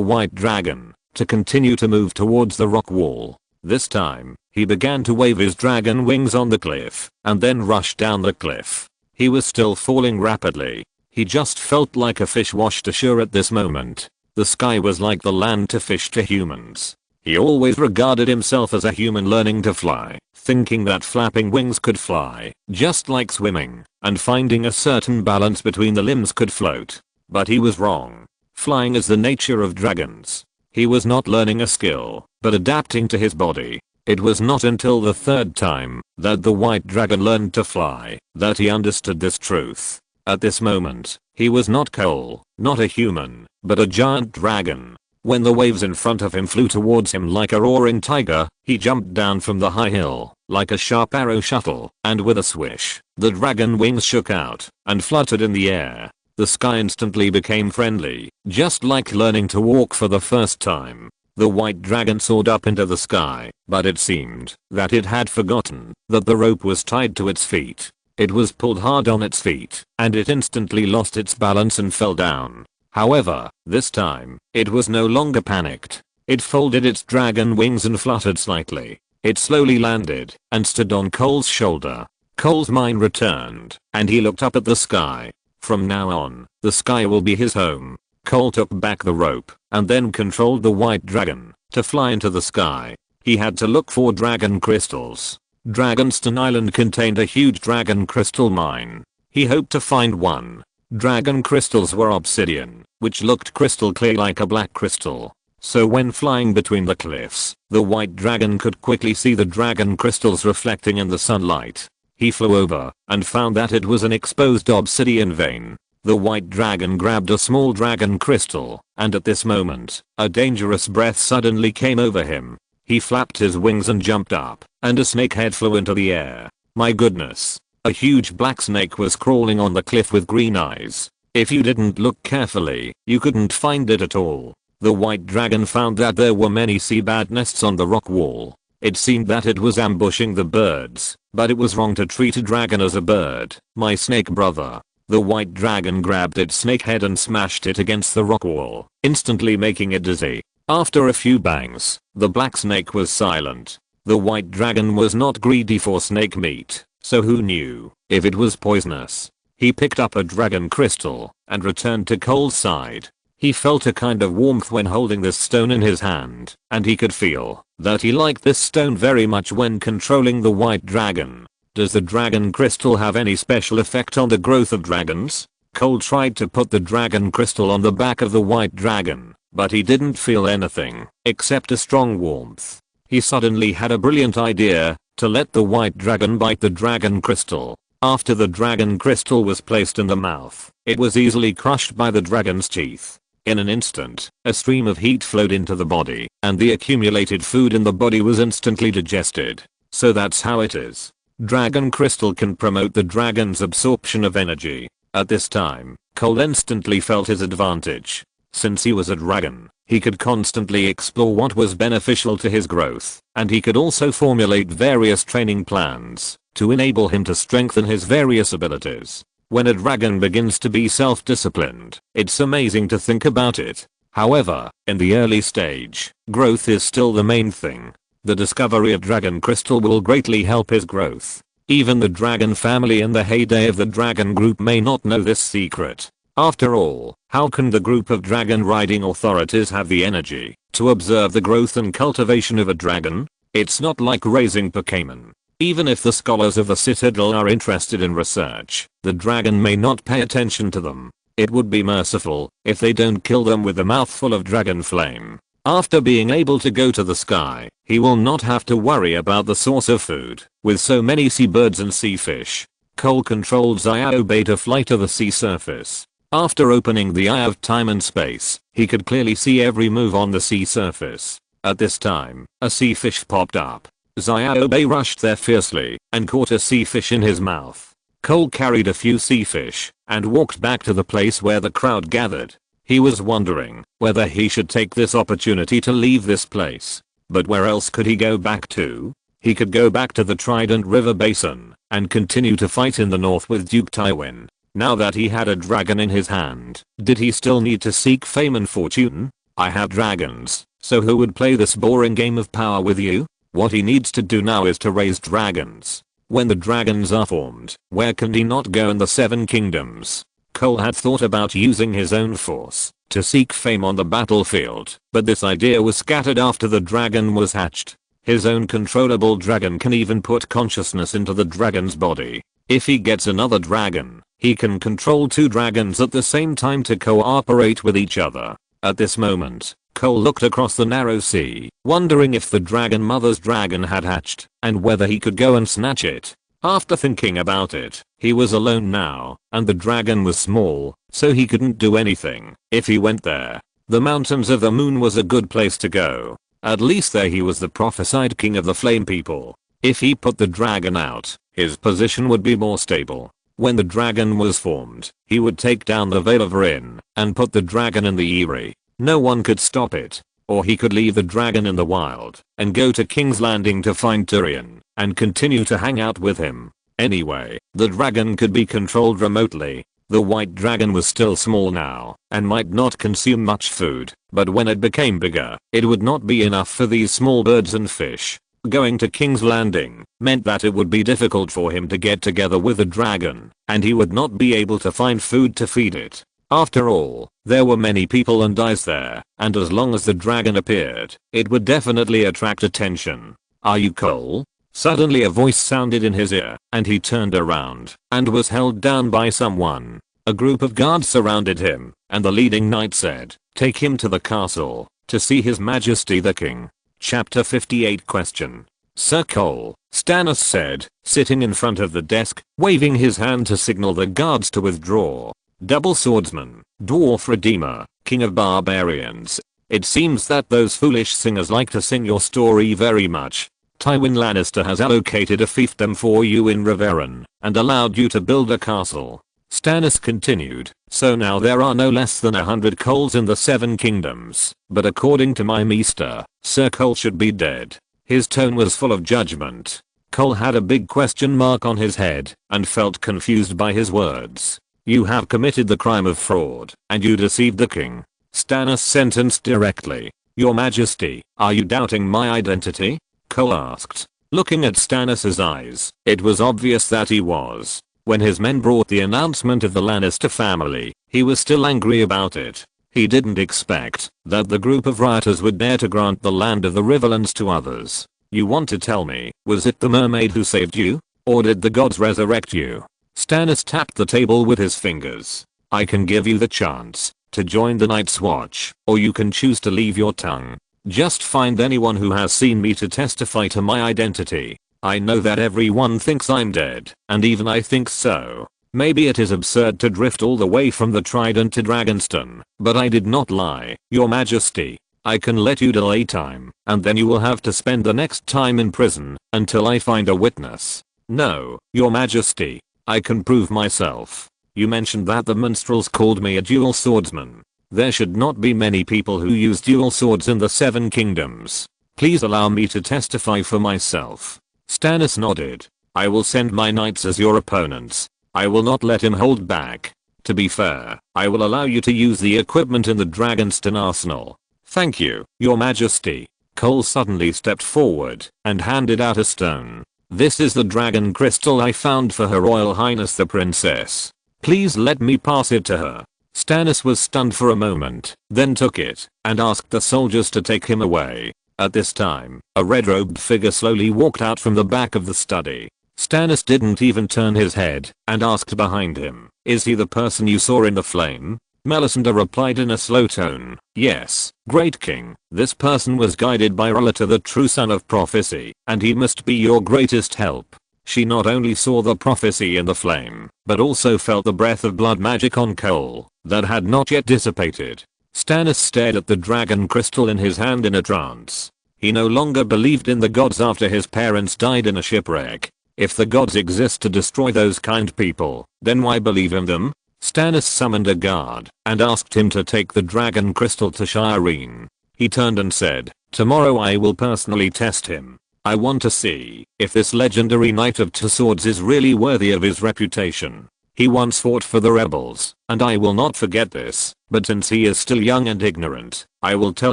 A: white dragon to continue to move towards the rock wall. This time, he began to wave his dragon wings on the cliff, and then rushed down the cliff. He was still falling rapidly. He just felt like a fish washed ashore at this moment. The sky was like the land to fish to humans. He always regarded himself as a human learning to fly, thinking that flapping wings could fly, just like swimming, and finding a certain balance between the limbs could float. But he was wrong. Flying is the nature of dragons. He was not learning a skill, but adapting to his body. It was not until the third time that the white dragon learned to fly that he understood this truth. At this moment, he was not Cole, not a human, but a giant dragon. When the waves in front of him flew towards him like a roaring tiger, he jumped down from the high hill, like a sharp arrow shuttle, and with a swish, the dragon wings shook out and fluttered in the air. The sky instantly became friendly, just like learning to walk for the first time. The white dragon soared up into the sky, but it seemed that it had forgotten that the rope was tied to its feet. It was pulled hard on its feet, and it instantly lost its balance and fell down. However, this time, it was no longer panicked. It folded its dragon wings and fluttered slightly. It slowly landed and stood on Cole's shoulder. Cole's mind returned, and he looked up at the sky. From now on, the sky will be his home. Cole took back the rope, and then controlled the white dragon to fly into the sky. He had to look for dragon crystals. Dragonstone Island contained a huge dragon crystal mine. He hoped to find one. Dragon crystals were obsidian, which looked crystal clear like a black crystal. So when flying between the cliffs, the white dragon could quickly see the dragon crystals reflecting in the sunlight. He flew over and found that it was an exposed obsidian vein. The white dragon grabbed a small dragon crystal, and at this moment, a dangerous breath suddenly came over him. He flapped his wings and jumped up, and a snake head flew into the air. My goodness. A huge black snake was crawling on the cliff with green eyes. If you didn't look carefully, you couldn't find it at all. The white dragon found that there were many sea bat nests on the rock wall. It seemed that it was ambushing the birds, but it was wrong to treat a dragon as a bird. My snake brother. The white dragon grabbed its snake head and smashed it against the rock wall, instantly making it dizzy. After a few bangs, the black snake was silent. The white dragon was not greedy for snake meat, so who knew if it was poisonous. He picked up a dragon crystal and returned to Cole's side. He felt a kind of warmth when holding this stone in his hand, and he could feel that he liked this stone very much when controlling the white dragon. Does the dragon crystal have any special effect on the growth of dragons? Cole tried to put the dragon crystal on the back of the white dragon, but he didn't feel anything except a strong warmth. He suddenly had a brilliant idea to let the white dragon bite the dragon crystal. After the dragon crystal was placed in the mouth, it was easily crushed by the dragon's teeth. In an instant, a stream of heat flowed into the body, and the accumulated food in the body was instantly digested. So that's how it is. Dragon crystal can promote the dragon's absorption of energy. At this time, Cole instantly felt his advantage. Since he was a dragon, he could constantly explore what was beneficial to his growth, and he could also formulate various training plans to enable him to strengthen his various abilities. When a dragon begins to be self-disciplined, it's amazing to think about it. However, in the early stage, growth is still the main thing. The discovery of Dragon Crystal will greatly help his growth. Even the dragon family in the heyday of the dragon group may not know this secret. After all, how can the group of dragon riding authorities have the energy to observe the growth and cultivation of a dragon? It's not like raising Pokémon. Even if the scholars of the Citadel are interested in research, the dragon may not pay attention to them. It would be merciful if they don't kill them with a mouthful of dragon flame. After being able to go to the sky, he will not have to worry about the source of food. With so many seabirds and sea fish, Cole controlled Xiaobei to fly to the sea surface. After opening the eye of time and space, he could clearly see every move on the sea surface. At this time, a sea fish popped up. Xiaobei rushed there fiercely and caught a sea fish in his mouth. Cole carried a few sea fish and walked back to the place where the crowd gathered. He was wondering whether he should take this opportunity to leave this place. But where else could he go back to? He could go back to the Trident River Basin and continue to fight in the north with Duke Tywin. Now that he had a dragon in his hand, did he still need to seek fame and fortune? I have dragons, so who would play this boring game of power with you? What he needs to do now is to raise dragons. When the dragons are formed, where can he not go in the Seven Kingdoms? Cole had thought about using his own force to seek fame on the battlefield, but this idea was scattered after the dragon was hatched. His own controllable dragon can even put consciousness into the dragon's body. If he gets another dragon, he can control two dragons at the same time to cooperate with each other. At this moment, Cole looked across the narrow sea, wondering if the dragon mother's dragon had hatched, and whether he could go and snatch it. After thinking about it, he was alone now, and the dragon was small, so he couldn't do anything. If he went there, the Mountains of the Moon was a good place to go. At least there he was the prophesied king of the flame people. If he put the dragon out, his position would be more stable. When the dragon was formed, he would take down the Vale of Rin and put the dragon in the Eyrie. No one could stop it. Or he could leave the dragon in the wild and go to King's Landing to find Tyrion and continue to hang out with him. Anyway, the dragon could be controlled remotely. The white dragon was still small now and might not consume much food, but when it became bigger, it would not be enough for these small birds and fish. Going to King's Landing meant that it would be difficult for him to get together with the dragon, and he would not be able to find food to feed it. After all, there were many people and eyes there, and as long as the dragon appeared, it would definitely attract attention. "Are you Cole?" Suddenly a voice sounded in his ear, and he turned around and was held down by someone. A group of guards surrounded him, and the leading knight said, "Take him to the castle, to see His Majesty the King." Chapter 58 Question. "Sir Cole," Stannis said, sitting in front of the desk, waving his hand to signal the guards to withdraw. "Double swordsman, dwarf redeemer, king of barbarians. It seems that those foolish singers like to sing your story very much. Tywin Lannister has allocated a fiefdom for you in Riverrun and allowed you to build a castle." Stannis continued, "So now there are no less than 100 Coles in the Seven Kingdoms, but according to my maester, Sir Cole should be dead." His tone was full of judgment. Cole had a big question mark on his head and felt confused by his words. "You have committed the crime of fraud, and you deceived the king." Stannis sentenced directly. "Your Majesty, are you doubting my identity?" Cole asked. Looking at Stannis' eyes, it was obvious that he was. When his men brought the announcement of the Lannister family, he was still angry about it. He didn't expect that the group of rioters would dare to grant the land of the Riverlands to others. "You want to tell me, was it the mermaid who saved you? Or did the gods resurrect you?" Stannis tapped the table with his fingers. "I can give you the chance to join the Night's Watch, or you can choose to leave your tongue. Just find anyone who has seen me to testify to my identity. I know that everyone thinks I'm dead, and even I think so. Maybe it is absurd to drift all the way from the Trident to Dragonstone, but I did not lie, Your Majesty. I can let you delay time, and then you will have to spend the next time in prison until I find a witness." "No, Your Majesty. I can prove myself. You mentioned that the minstrels called me a dual swordsman. There should not be many people who use dual swords in the Seven Kingdoms. Please allow me to testify for myself." Stannis nodded. "I will send my knights as your opponents. I will not let him hold back. To be fair, I will allow you to use the equipment in the Dragonstone arsenal." "Thank you, Your Majesty." Cole suddenly stepped forward and handed out a stone. "This is the dragon crystal I found for Her Royal Highness the Princess. Please let me pass it to her." Stannis was stunned for a moment, then took it, and asked the soldiers to take him away. At this time, a red-robed figure slowly walked out from the back of the study. Stannis didn't even turn his head, and asked behind him, "Is he the person you saw in the flame?" Melisandre replied in a slow tone, "Yes, great king. This person was guided by Rhaegar, the true son of prophecy, and he must be your greatest help." She not only saw the prophecy in the flame, but also felt the breath of blood magic on Cole, that had not yet dissipated. Stannis stared at the dragon crystal in his hand in a trance. He no longer believed in the gods after his parents died in a shipwreck. If the gods exist to destroy those kind people, then why believe in them? Stannis summoned a guard and asked him to take the dragon crystal to Shireen. He turned and said, "Tomorrow I will personally test him. I want to see if this legendary Knight of Two Swords is really worthy of his reputation. He once fought for the rebels, and I will not forget this, but since he is still young and ignorant, I will tell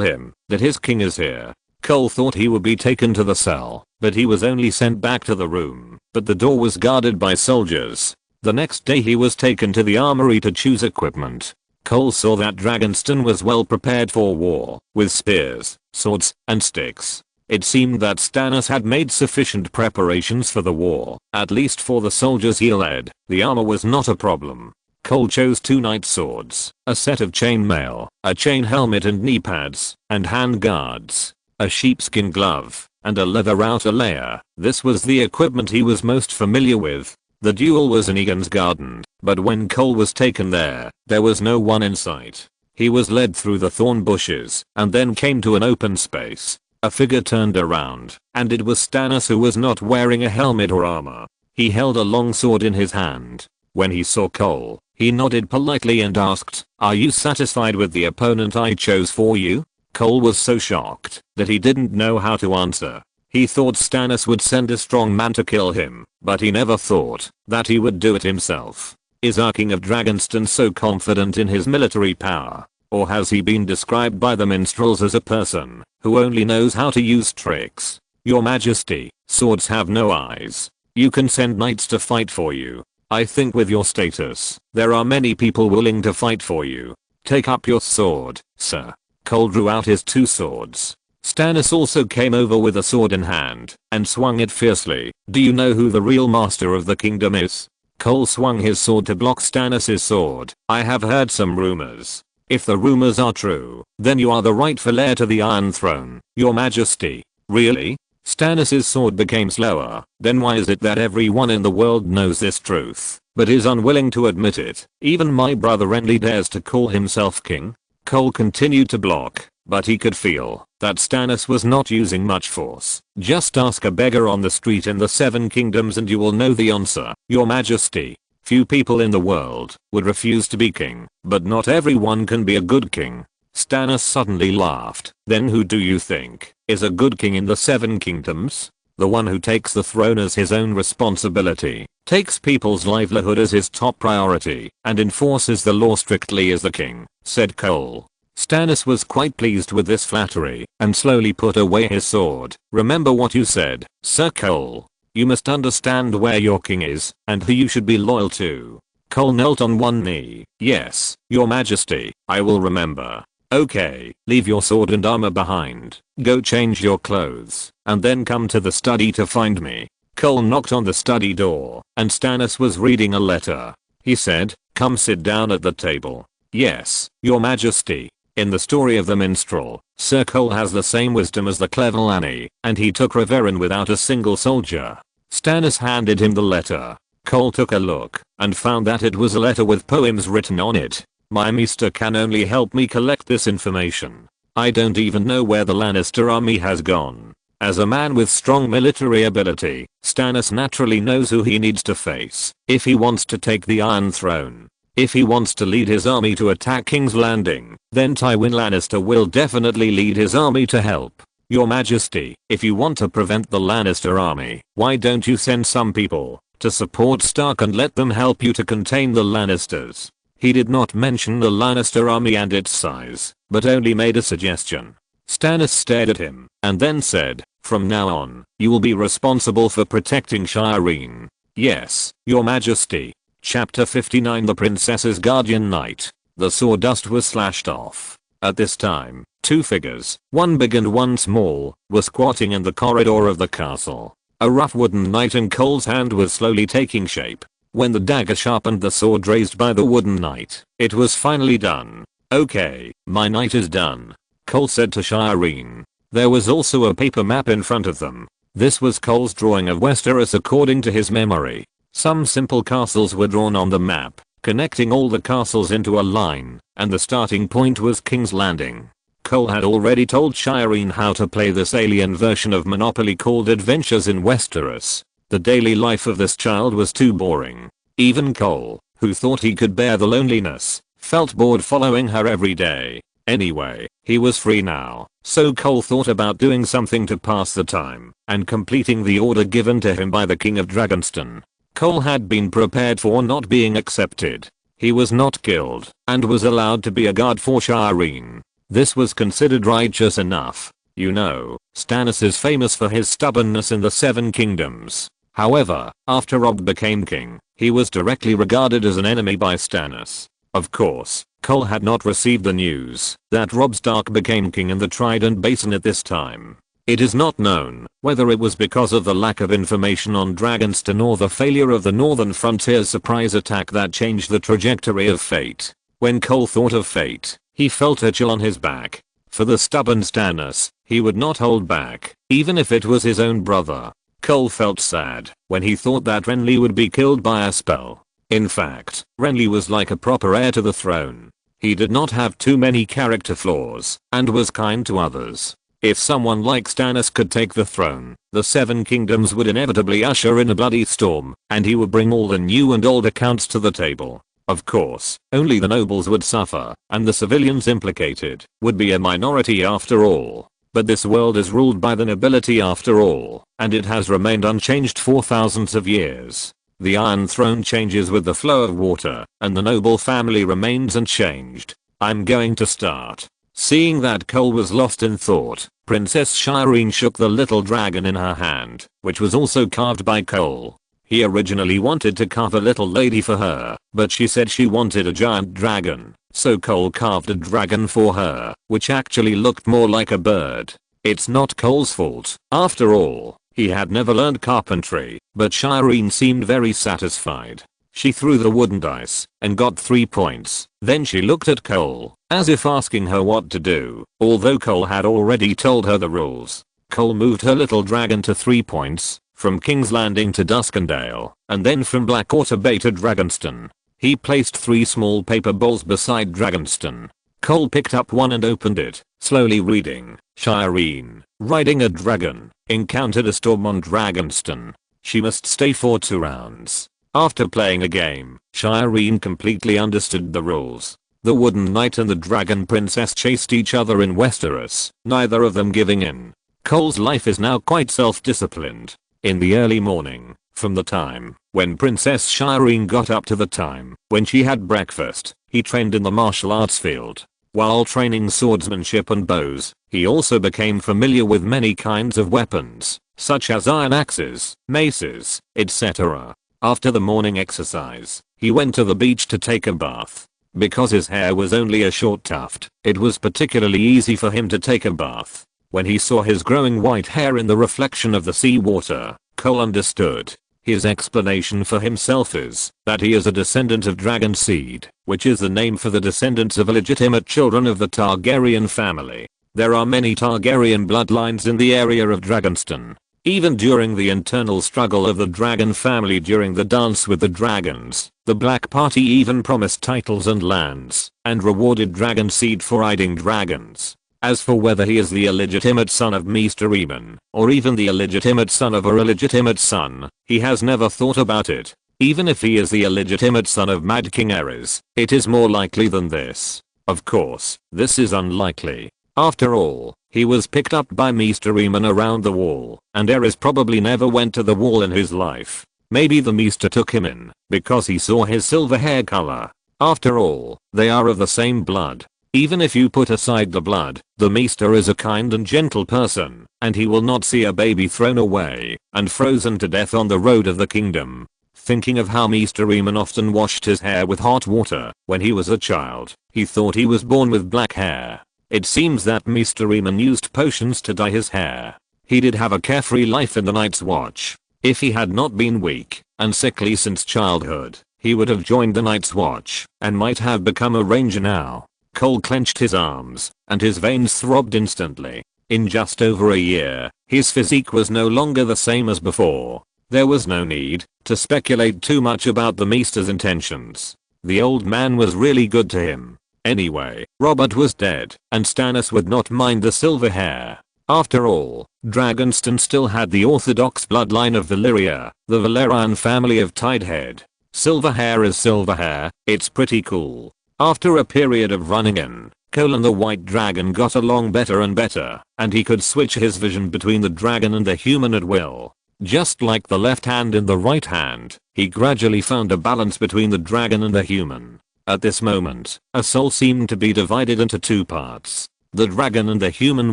A: him that his king is here." Cole thought he would be taken to the cell, but he was only sent back to the room, but the door was guarded by soldiers. The next day he was taken to the armory to choose equipment. Cole saw that Dragonstone was well prepared for war, with spears, swords, and sticks. It seemed that Stannis had made sufficient preparations for the war, at least for the soldiers he led. The armor was not a problem. Cole chose 2 knight swords, a set of chainmail, a chain helmet and knee pads, and hand guards, a sheepskin glove, and a leather outer layer. This was the equipment he was most familiar with. The duel was in Aegon's garden, but when Cole was taken there was no one in sight. He was led through the thorn bushes, and then came to an open space. A figure turned around, and it was Stannis, who was not wearing a helmet or armor. He held a long sword in his hand. When he saw Cole, he nodded politely and asked, "Are you satisfied with the opponent I chose for you?" Cole was so shocked that he didn't know how to answer. He thought Stannis would send a strong man to kill him, but he never thought that he would do it himself. Is our King of Dragonstone so confident in his military power? Or has he been described by the minstrels as a person who only knows how to use tricks? Your Majesty, swords have no eyes. You can send knights to fight for you. I think with your status, there are many people willing to fight for you. Take up your sword, sir. Cole drew out his 2 swords. Stannis also came over with a sword in hand and swung it fiercely. "Do you know who the real master of the kingdom is?" Cole swung his sword to block Stannis' sword. "I have heard some rumors. If the rumors are true, then you are the rightful heir to the Iron Throne, your Majesty." "Really?" Stannis' sword became slower. "Then why is it that everyone in the world knows this truth, but is unwilling to admit it? Even my brother Renly dares to call himself king?" Cole continued to block, but he could feel that Stannis was not using much force. "Just ask a beggar on the street in the 7 kingdoms and you will know the answer, your Majesty. Few people in the world would refuse to be king, but not everyone can be a good king." Stannis suddenly laughed. "Then who do you think is a good king in the 7 kingdoms? The one who takes the throne as his own responsibility, takes people's livelihood as his top priority, and enforces the law strictly as the king," said Cole. Stannis was quite pleased with this flattery, and slowly put away his sword. "Remember what you said, Sir Cole. You must understand where your king is, and who you should be loyal to." Cole knelt on one knee. "Yes, your Majesty, I will remember." "Okay, leave your sword and armor behind. Go change your clothes, and then come to the study to find me." Cole knocked on the study door, and Stannis was reading a letter. He said, "Come sit down at the table." "Yes, your Majesty." In the story of the minstrel, Sir Cole has the same wisdom as the clever Lanny, and he took Reverin without a single soldier. Stannis handed him the letter. Cole took a look and found that it was a letter with poems written on it. "My maester can only help me collect this information. I don't even know where the Lannister army has gone." As a man with strong military ability, Stannis naturally knows who he needs to face if he wants to take the Iron Throne. If he wants to lead his army to attack King's Landing, then Tywin Lannister will definitely lead his army to help. "Your Majesty, if you want to prevent the Lannister army, why don't you send some people to support Stark and let them help you to contain the Lannisters?" He did not mention the Lannister army and its size, but only made a suggestion. Stannis stared at him, and then said, "From now on, you will be responsible for protecting Shireen." "Yes, your Majesty." Chapter 59 The Princess's Guardian Knight. The sawdust was slashed off. At this time, two figures, one big and one small, were squatting in the corridor of the castle. A rough wooden knight in Cole's hand was slowly taking shape. When the dagger sharpened the sword raised by the wooden knight, it was finally done. "Okay, my knight is done," Cole said to Shireen. There was also a paper map in front of them. This was Cole's drawing of Westeros according to his memory. Some simple castles were drawn on the map, connecting all the castles into a line, and the starting point was King's Landing. Cole had already told Shireen how to play this alien version of Monopoly called Adventures in Westeros. The daily life of this child was too boring. Even Cole, who thought he could bear the loneliness, felt bored following her every day. Anyway, he was free now, so Cole thought about doing something to pass the time, and completing the order given to him by the King of Dragonstone. Cole had been prepared for not being accepted. He was not killed, and was allowed to be a guard for Shireen. This was considered righteous enough. You know, Stannis is famous for his stubbornness in the Seven Kingdoms. However, after Robb became king, he was directly regarded as an enemy by Stannis. Of course, Cole had not received the news that Robb Stark became king in the Trident Basin at this time. It is not known whether it was because of the lack of information on Dragonstone or the failure of the Northern Frontier's surprise attack that changed the trajectory of fate. When Cole thought of fate, he felt a chill on his back. For the stubborn Stannis, he would not hold back, even if it was his own brother. Cole felt sad when he thought that Renly would be killed by a spell. In fact, Renly was like a proper heir to the throne. He did not have too many character flaws, and was kind to others. If someone like Stannis could take the throne, the Seven Kingdoms would inevitably usher in a bloody storm, and he would bring all the new and old accounts to the table. Of course, only the nobles would suffer, and the civilians implicated would be a minority after all. But this world is ruled by the nobility after all, and it has remained unchanged for thousands of years. The Iron Throne changes with the flow of water, and the noble family remains unchanged. I'm going to start. Seeing that Cole was lost in thought, Princess Shireen shook the little dragon in her hand, which was also carved by Cole. He originally wanted to carve a little lady for her, but she said she wanted a giant dragon, so Cole carved a dragon for her, which actually looked more like a bird. It's not Cole's fault, after all. He had never learned carpentry, but Shireen seemed very satisfied. She threw the wooden dice and got 3 points. Then she looked at Cole, as if asking her what to do, although Cole had already told her the rules. Cole moved her little dragon to 3 points, from King's Landing to Duskendale, and then from Blackwater Bay to Dragonstone. He placed 3 small paper bowls beside Dragonstone. Cole picked up one and opened it, slowly reading. Shireen, riding a dragon, encountered a storm on Dragonstone. She must stay for 2 rounds. After playing a game, Shireen completely understood the rules. The Wooden Knight and the Dragon Princess chased each other in Westeros, neither of them giving in. Cole's life is now quite self-disciplined. In the early morning, from the time when Princess Shireen got up to the time when she had breakfast, he trained in the martial arts field. While training swordsmanship and bows, he also became familiar with many kinds of weapons, such as iron axes, maces, etc. After the morning exercise, he went to the beach to take a bath. Because his hair was only a short tuft, it was particularly easy for him to take a bath. When he saw his growing white hair in the reflection of the sea water, Cole understood. His explanation for himself is that he is a descendant of dragon seed, which is the name for the descendants of illegitimate children of the Targaryen family. There are many Targaryen bloodlines in the area of Dragonstone. Even during the internal struggle of the dragon family during the Dance with the Dragons, the Black Party even promised titles and lands, and rewarded dragon seed for riding dragons. As for whether he is the illegitimate son of Maester Aemon, or even the illegitimate son of a illegitimate son, he has never thought about it. Even if he is the illegitimate son of Mad King Aerys, it is more likely than this. Of course, this is unlikely. After all, he was picked up by Maester Aemon around the wall, and Aerys probably never went to the wall in his life. Maybe the Maester took him in, because he saw his silver hair color. After all, they are of the same blood. Even if you put aside the blood, the Maester is a kind and gentle person, and he will not see a baby thrown away and frozen to death on the road of the kingdom. thinking of how Mr. Eamon often washed his hair with hot water when he was a child. He thought he was born with black hair. It seems that Mr. Eamon used potions to dye his hair. He did have a carefree life in the Night's Watch. If he had not been weak and sickly since childhood, he would have joined the Night's Watch and might have become a ranger now. Cole clenched his arms, and his veins throbbed instantly. In just over a year, his physique was no longer the same as before. There was no need to speculate too much about the Maester's intentions. The old man was really good to him. Anyway, Robert was dead, and Stannis would not mind the silver hair. After all, Dragonstone still had the orthodox bloodline of Valyria, the Valerian family of Tidehead. Silver hair is silver hair, it's pretty cool. After a period of running in, Cole and the White Dragon got along better and better, and he could switch his vision between the dragon and the human at will. Just like the left hand and the right hand, he gradually found a balance between the dragon and the human. At this moment, a soul seemed to be divided into two parts. The dragon and the human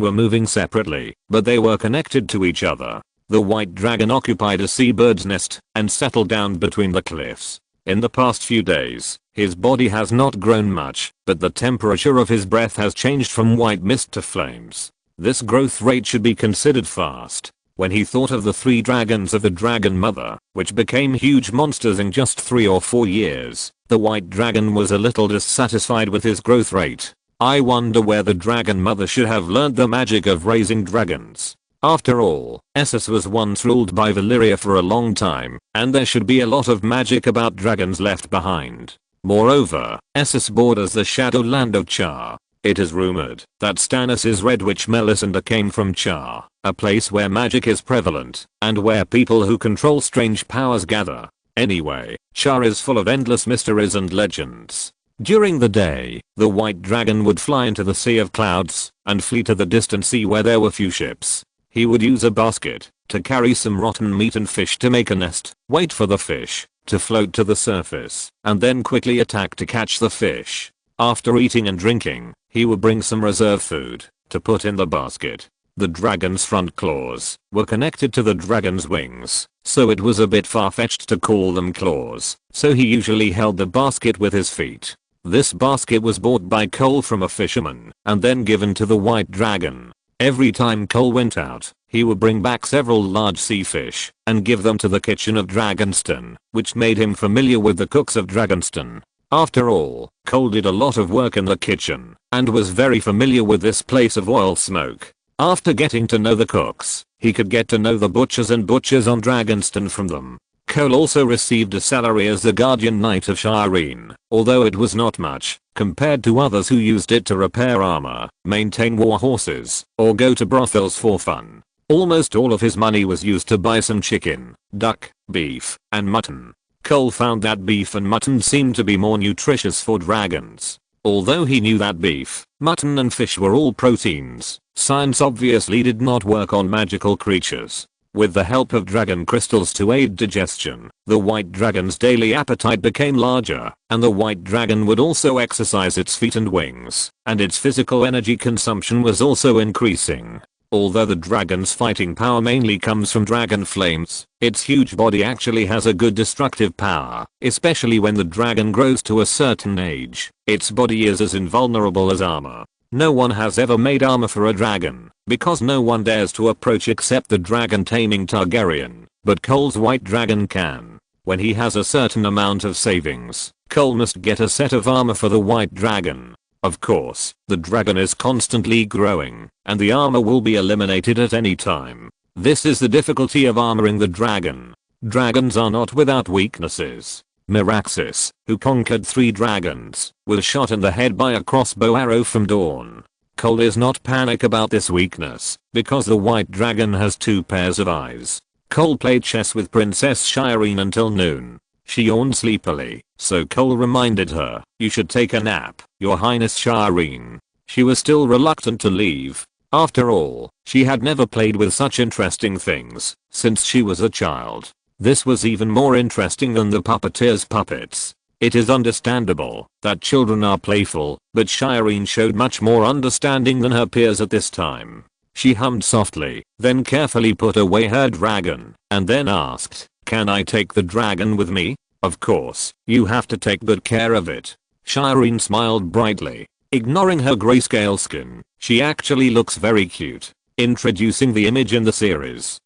A: were moving separately, but they were connected to each other. The White Dragon occupied a seabird's nest and settled down between the cliffs. In the past few days, his body has not grown much, but the temperature of his breath has changed from white mist to flames. This growth rate should be considered fast. When he thought of the 3 dragons of the Dragon Mother, which became huge monsters in just 3 or 4 years, the White Dragon was a little dissatisfied with his growth rate. I wonder where the Dragon Mother should have learned the magic of raising dragons. After all, Essos was once ruled by Valyria for a long time, and there should be a lot of magic about dragons left behind. Moreover, Essos borders the Shadowland of Char. It is rumored that Stannis' Red Witch Melisandre came from Char, a place where magic is prevalent, and where people who control strange powers gather. Anyway, Char is full of endless mysteries and legends. During the day, the White Dragon would fly into the Sea of Clouds and flee to the distant sea where there were few ships. He would use a basket to carry some rotten meat and fish to make a nest, wait for the fish to float to the surface, and then quickly attack to catch the fish. After eating and drinking, he would bring some reserve food to put in the basket. The dragon's front claws were connected to the dragon's wings, so it was a bit far-fetched to call them claws, so he usually held the basket with his feet. This basket was bought by Cole from a fisherman and then given to the White Dragon. Every time Cole went out, he would bring back several large sea fish and give them to the kitchen of Dragonstone, which made him familiar with the cooks of Dragonstone. After all, Cole did a lot of work in the kitchen and was very familiar with this place of oil smoke. After getting to know the cooks, he could get to know the butchers and butchers on Dragonstone from them. Cole also received a salary as the Guardian Knight of Shireen, although it was not much compared to others who used it to repair armor, maintain war horses, or go to brothels for fun. Almost all of his money was used to buy some chicken, duck, beef, and mutton. Cole found that beef and mutton seemed to be more nutritious for dragons. Although he knew that beef, mutton and fish were all proteins, science obviously did not work on magical creatures. With the help of dragon crystals to aid digestion, the White Dragon's daily appetite became larger, and the White Dragon would also exercise its feet and wings, and its physical energy consumption was also increasing. Although the dragon's fighting power mainly comes from dragon flames, its huge body actually has a good destructive power, especially when the dragon grows to a certain age. Its body is as invulnerable as armor. No one has ever made armor for a dragon, because no one dares to approach except the dragon-taming Targaryen, but Cole's White Dragon can. When he has a certain amount of savings, Cole must get a set of armor for the White Dragon. Of course, the dragon is constantly growing, and the armor will be eliminated at any time. This is the difficulty of armoring the dragon. Dragons are not without weaknesses. Meraxes, who conquered 3 dragons, was shot in the head by a crossbow arrow from Dawn. Cole is not panic about this weakness, because the White Dragon has 2 pairs of eyes. Cole played chess with Princess Shireen until noon. She yawned sleepily, so Cole reminded her, "You should take a nap, Your Highness Shireen." She was still reluctant to leave. After all, she had never played with such interesting things since she was a child. This was even more interesting than the puppeteer's puppets. It is understandable that children are playful, but Shireen showed much more understanding than her peers at this time. She hummed softly, then carefully put away her dragon, and then asked, Can I take the dragon with me? Of course, you have to take good care of it. Shireen smiled brightly. Ignoring her grayscale skin, she actually looks very cute. Introducing the image in the series.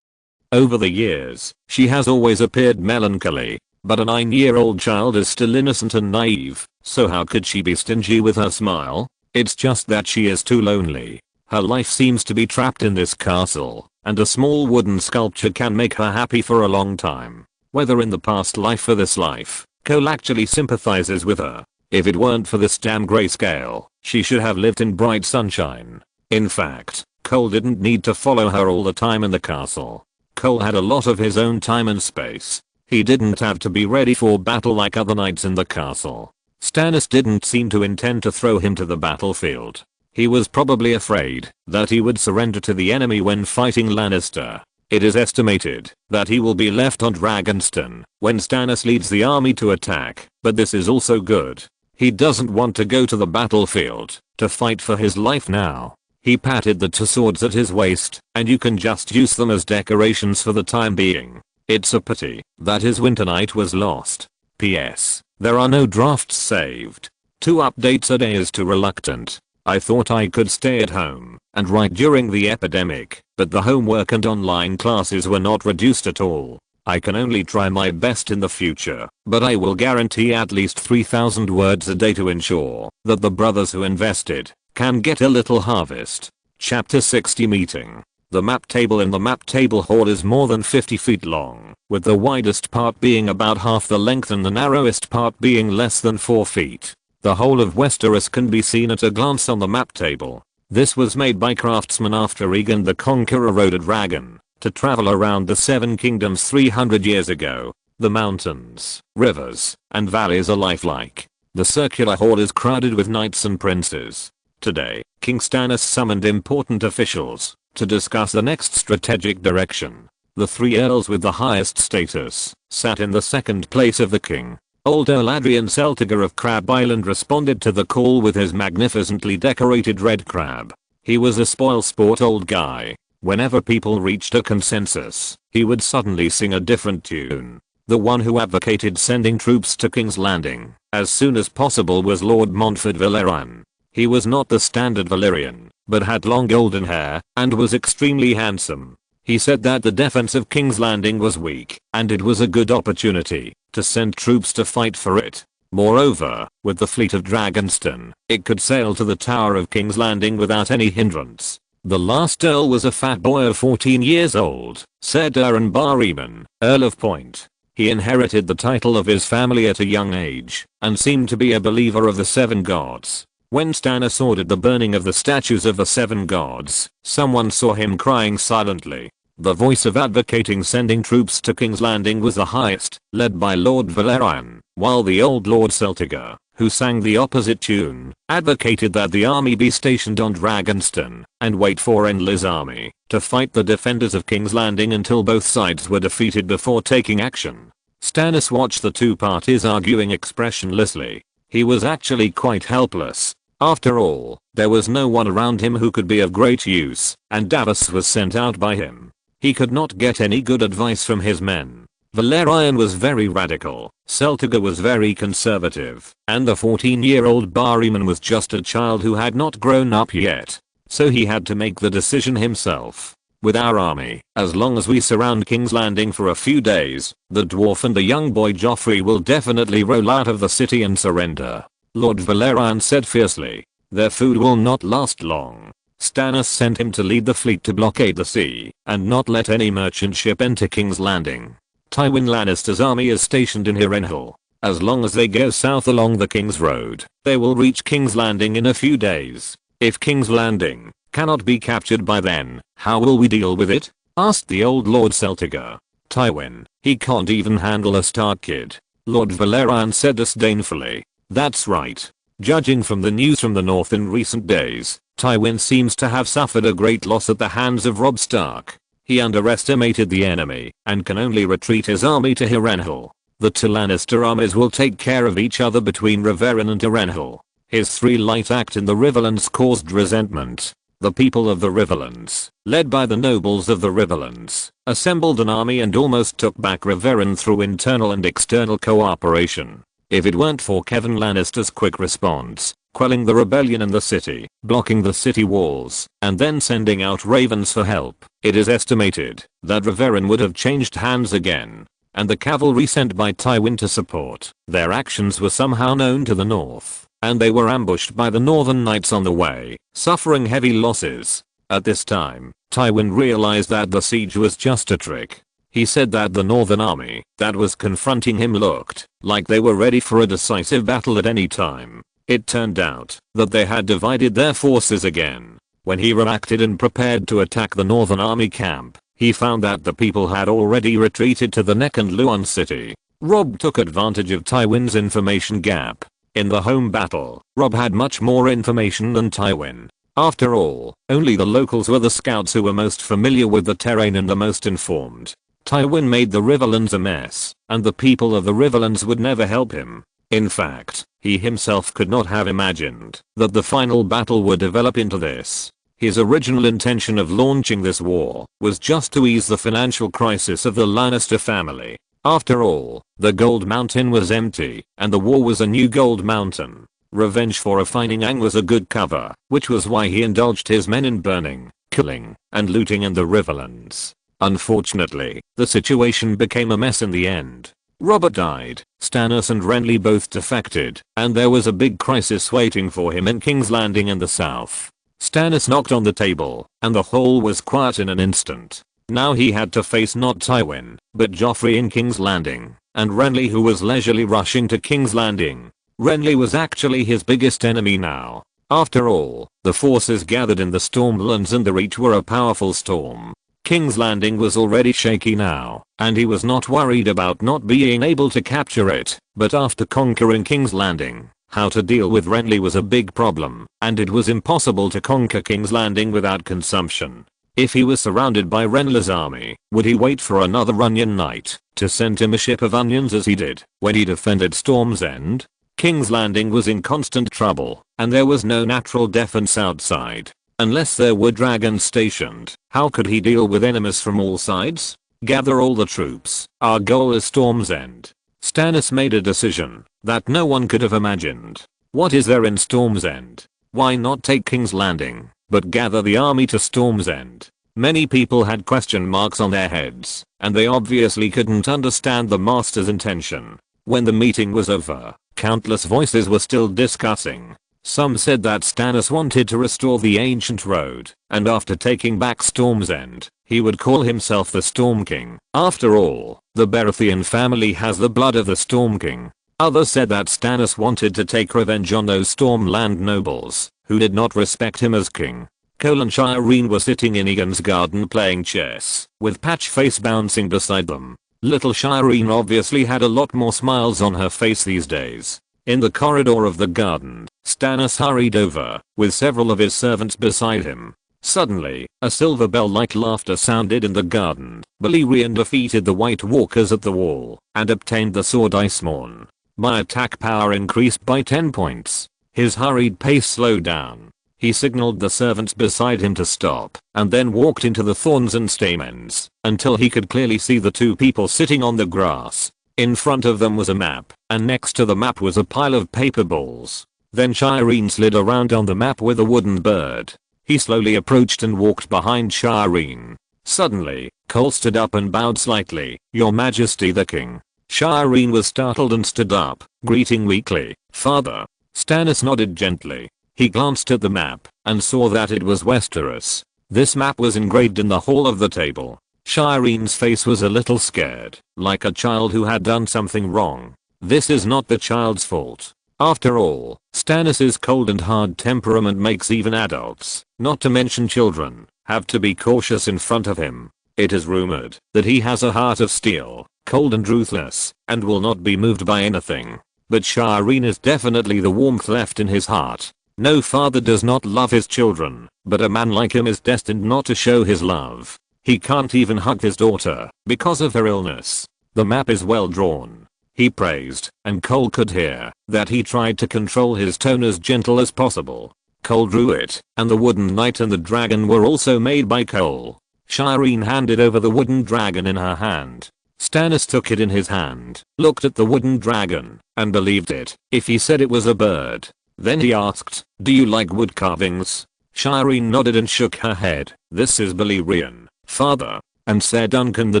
A: Over the years, she has always appeared melancholy, but a 9-year-old child is still innocent and naive, so how could she be stingy with her smile? It's just that she is too lonely. Her life seems to be trapped in this castle, and a small wooden sculpture can make her happy for a long time. Whether in the past life or this life, Cole actually sympathizes with her. If it weren't for this damn grayscale, she should have lived in bright sunshine. In fact, Cole didn't need to follow her all the time in the castle. Cole had a lot of his own time and space. He didn't have to be ready for battle like other knights in the castle. Stannis didn't seem to intend to throw him to the battlefield. He was probably afraid that he would surrender to the enemy when fighting Lannister. It is estimated that he will be left on Dragonstone when Stannis leads the army to attack, but this is also good. He doesn't want to go to the battlefield to fight for his life now. He patted the two swords at his waist, and you can just use them as decorations for the time being. It's a pity that his winter night was lost. P.S. There are no drafts saved. 2 updates a day is too reluctant. I thought I could stay at home and write during the epidemic, but the homework and online classes were not reduced at all. I can only try my best in the future, but I will guarantee at least 3,000 words a day to ensure that the brothers who invested can get a little harvest. Chapter 60 Meeting. The map table in the map table hall is more than 50 feet long, with the widest part being about half the length and the narrowest part being less than 4 feet. The whole of Westeros can be seen at a glance on the map table. This was made by craftsmen after Aegon the Conqueror rode a dragon to travel around the 7 kingdoms 300 years ago. The mountains, rivers, and valleys are lifelike. The circular hall is crowded with knights and princes. Today, King Stannis summoned important officials to discuss the next strategic direction. The 3 earls with the highest status sat in the second place of the king. Old Earl Adrian Celtiger of Crab Island responded to the call with his magnificently decorated red crab. He was a spoilsport old guy. Whenever people reached a consensus, he would suddenly sing a different tune. The one who advocated sending troops to King's Landing as soon as possible was Lord Montfort Valerian. He was not the standard Valyrian, but had long golden hair and was extremely handsome. He said that the defense of King's Landing was weak, and it was a good opportunity to send troops to fight for it. Moreover, with the fleet of Dragonstone, it could sail to the Tower of King's Landing without any hindrance. The last earl was a fat boy of 14 years old, Ser Duran Barryman, Earl of Point. He inherited the title of his family at a young age, and seemed to be a believer of the 7 gods. When Stannis ordered the burning of the statues of the 7 gods, someone saw him crying silently. The voice of advocating sending troops to King's Landing was the highest, led by Lord Valerian, while the old Lord Celtiger, who sang the opposite tune, advocated that the army be stationed on Dragonstone and wait for Endless army to fight the defenders of King's Landing until both sides were defeated before taking action. Stannis watched the 2 parties arguing expressionlessly. He was actually quite helpless. After all, there was no one around him who could be of great use, and Davos was sent out by him. He could not get any good advice from his men. Valerian was very radical, Celtiger was very conservative, and the 14-year-old Barryman was just a child who had not grown up yet. So he had to make the decision himself. With our army, as long as we surround King's Landing for a few days, the dwarf and the young boy Joffrey will definitely roll out of the city and surrender. Lord Valerian said fiercely. Their food will not last long. Stannis sent him to lead the fleet to blockade the sea and not let any merchant ship enter King's Landing. Tywin Lannister's army is stationed in Harrenhal. As long as they go south along the King's Road, they will reach King's Landing in a few days. If King's Landing cannot be captured by then, how will we deal with it? Asked the old Lord Celtiger. Tywin, he can't even handle a Stark kid. Lord Valerian said disdainfully. That's right. Judging from the news from the north in recent days, Tywin seems to have suffered a great loss at the hands of Robb Stark. He underestimated the enemy and can only retreat his army to Harrenhal. The 2 Lannister armies will take care of each other between Riverrun and Harrenhal. His 3 light act in the Riverlands caused resentment. The people of the Riverlands, led by the nobles of the Riverlands, assembled an army and almost took back Riverrun through internal and external cooperation. If it weren't for Kevin Lannister's quick response, quelling the rebellion in the city, blocking the city walls, and then sending out ravens for help, it is estimated that Riverrun would have changed hands again. And the cavalry sent by Tywin to support their actions were somehow known to the north, and they were ambushed by the northern knights on the way, suffering heavy losses. At this time, Tywin realized that the siege was just a trick. He said that the northern army that was confronting him looked like they were ready for a decisive battle at any time. It turned out that they had divided their forces again. When he reacted and prepared to attack the northern army camp, he found that the people had already retreated to the Neck and Luan city. Robb took advantage of Tywin's information gap. In the home battle, Robb had much more information than Tywin. After all, only the locals were the scouts who were most familiar with the terrain and the most informed. Tywin made the Riverlands a mess, and the people of the Riverlands would never help him. In fact, he himself could not have imagined that the final battle would develop into this. His original intention of launching this war was just to ease the financial crisis of the Lannister family. After all, the Gold Mountain was empty, and the war was a new Gold Mountain. Revenge for a fighting Ang was a good cover, which was why he indulged his men in burning, killing, and looting in the Riverlands. Unfortunately, the situation became a mess in the end. Robert died, Stannis and Renly both defected, and there was a big crisis waiting for him in King's Landing in the south. Stannis knocked on the table, and the hall was quiet in an instant. Now he had to face not Tywin, but Joffrey in King's Landing, and Renly, who was leisurely rushing to King's Landing. Renly was actually his biggest enemy now. After all, the forces gathered in the Stormlands and the Reach were a powerful storm. King's Landing was already shaky now, and he was not worried about not being able to capture it, but after conquering King's Landing, how to deal with Renly was a big problem, and it was impossible to conquer King's Landing without consumption. If he was surrounded by Renly's army, would he wait for another Onion Knight to send him a ship of onions as he did when he defended Storm's End? King's Landing was in constant trouble, and there was no natural defense outside. Unless there were dragons stationed, how could he deal with enemies from all sides? Gather all the troops. Our goal is Storm's End. Stannis made a decision that no one could have imagined. What is there in Storm's End? Why not take King's Landing, but gather the army to Storm's End? Many people had question marks on their heads, and they obviously couldn't understand the master's intention. When the meeting was over, countless voices were still discussing. Some said that Stannis wanted to restore the ancient road, and after taking back Storm's End, he would call himself the Storm King. After all, the Baratheon family has the blood of the Storm King. Others said that Stannis wanted to take revenge on those Stormland nobles, who did not respect him as king. Cole and Shireen were sitting in Aegon's garden playing chess, with Patchface bouncing beside them. Little Shireen obviously had a lot more smiles on her face these days. In the corridor of the garden, Stannis hurried over, with several of his servants beside him. Suddenly, a silver bell-like laughter sounded in the garden. Balerion defeated the White Walkers at the wall, and obtained the sword Icemorn. My attack power increased by 10 points. His hurried pace slowed down. He signaled the servants beside him to stop, and then walked into the thorns and stamens, until he could clearly see the two people sitting on the grass. In front of them was a map, and next to the map was a pile of paper balls. Then Shireen slid around on the map with a wooden bird. He slowly approached and walked behind Shireen. Suddenly, Cole stood up and bowed slightly. Your Majesty the King. Shireen was startled and stood up, greeting weakly. Father. Stannis nodded gently. He glanced at the map, and saw that it was Westeros. This map was engraved in the hall of the table. Shireen's face was a little scared, like a child who had done something wrong. This is not the child's fault. After all, Stannis' cold and hard temperament makes even adults, not to mention children, have to be cautious in front of him. It is rumored that he has a heart of steel, cold and ruthless, and will not be moved by anything. But Shireen is definitely the warmth left in his heart. No father does not love his children, but a man like him is destined not to show his love. He can't even hug his daughter, because of her illness. The map is well drawn. He praised, and Cole could hear that he tried to control his tone as gentle as possible. Cole drew it, and the wooden knight and the dragon were also made by Cole. Shireen handed over the wooden dragon in her hand. Stannis took it in his hand, looked at the wooden dragon, and believed it, if he said it was a bird. Then he asked, "Do you like wood carvings?" Shireen nodded and shook her head. "This is Balerion, father," and said Duncan the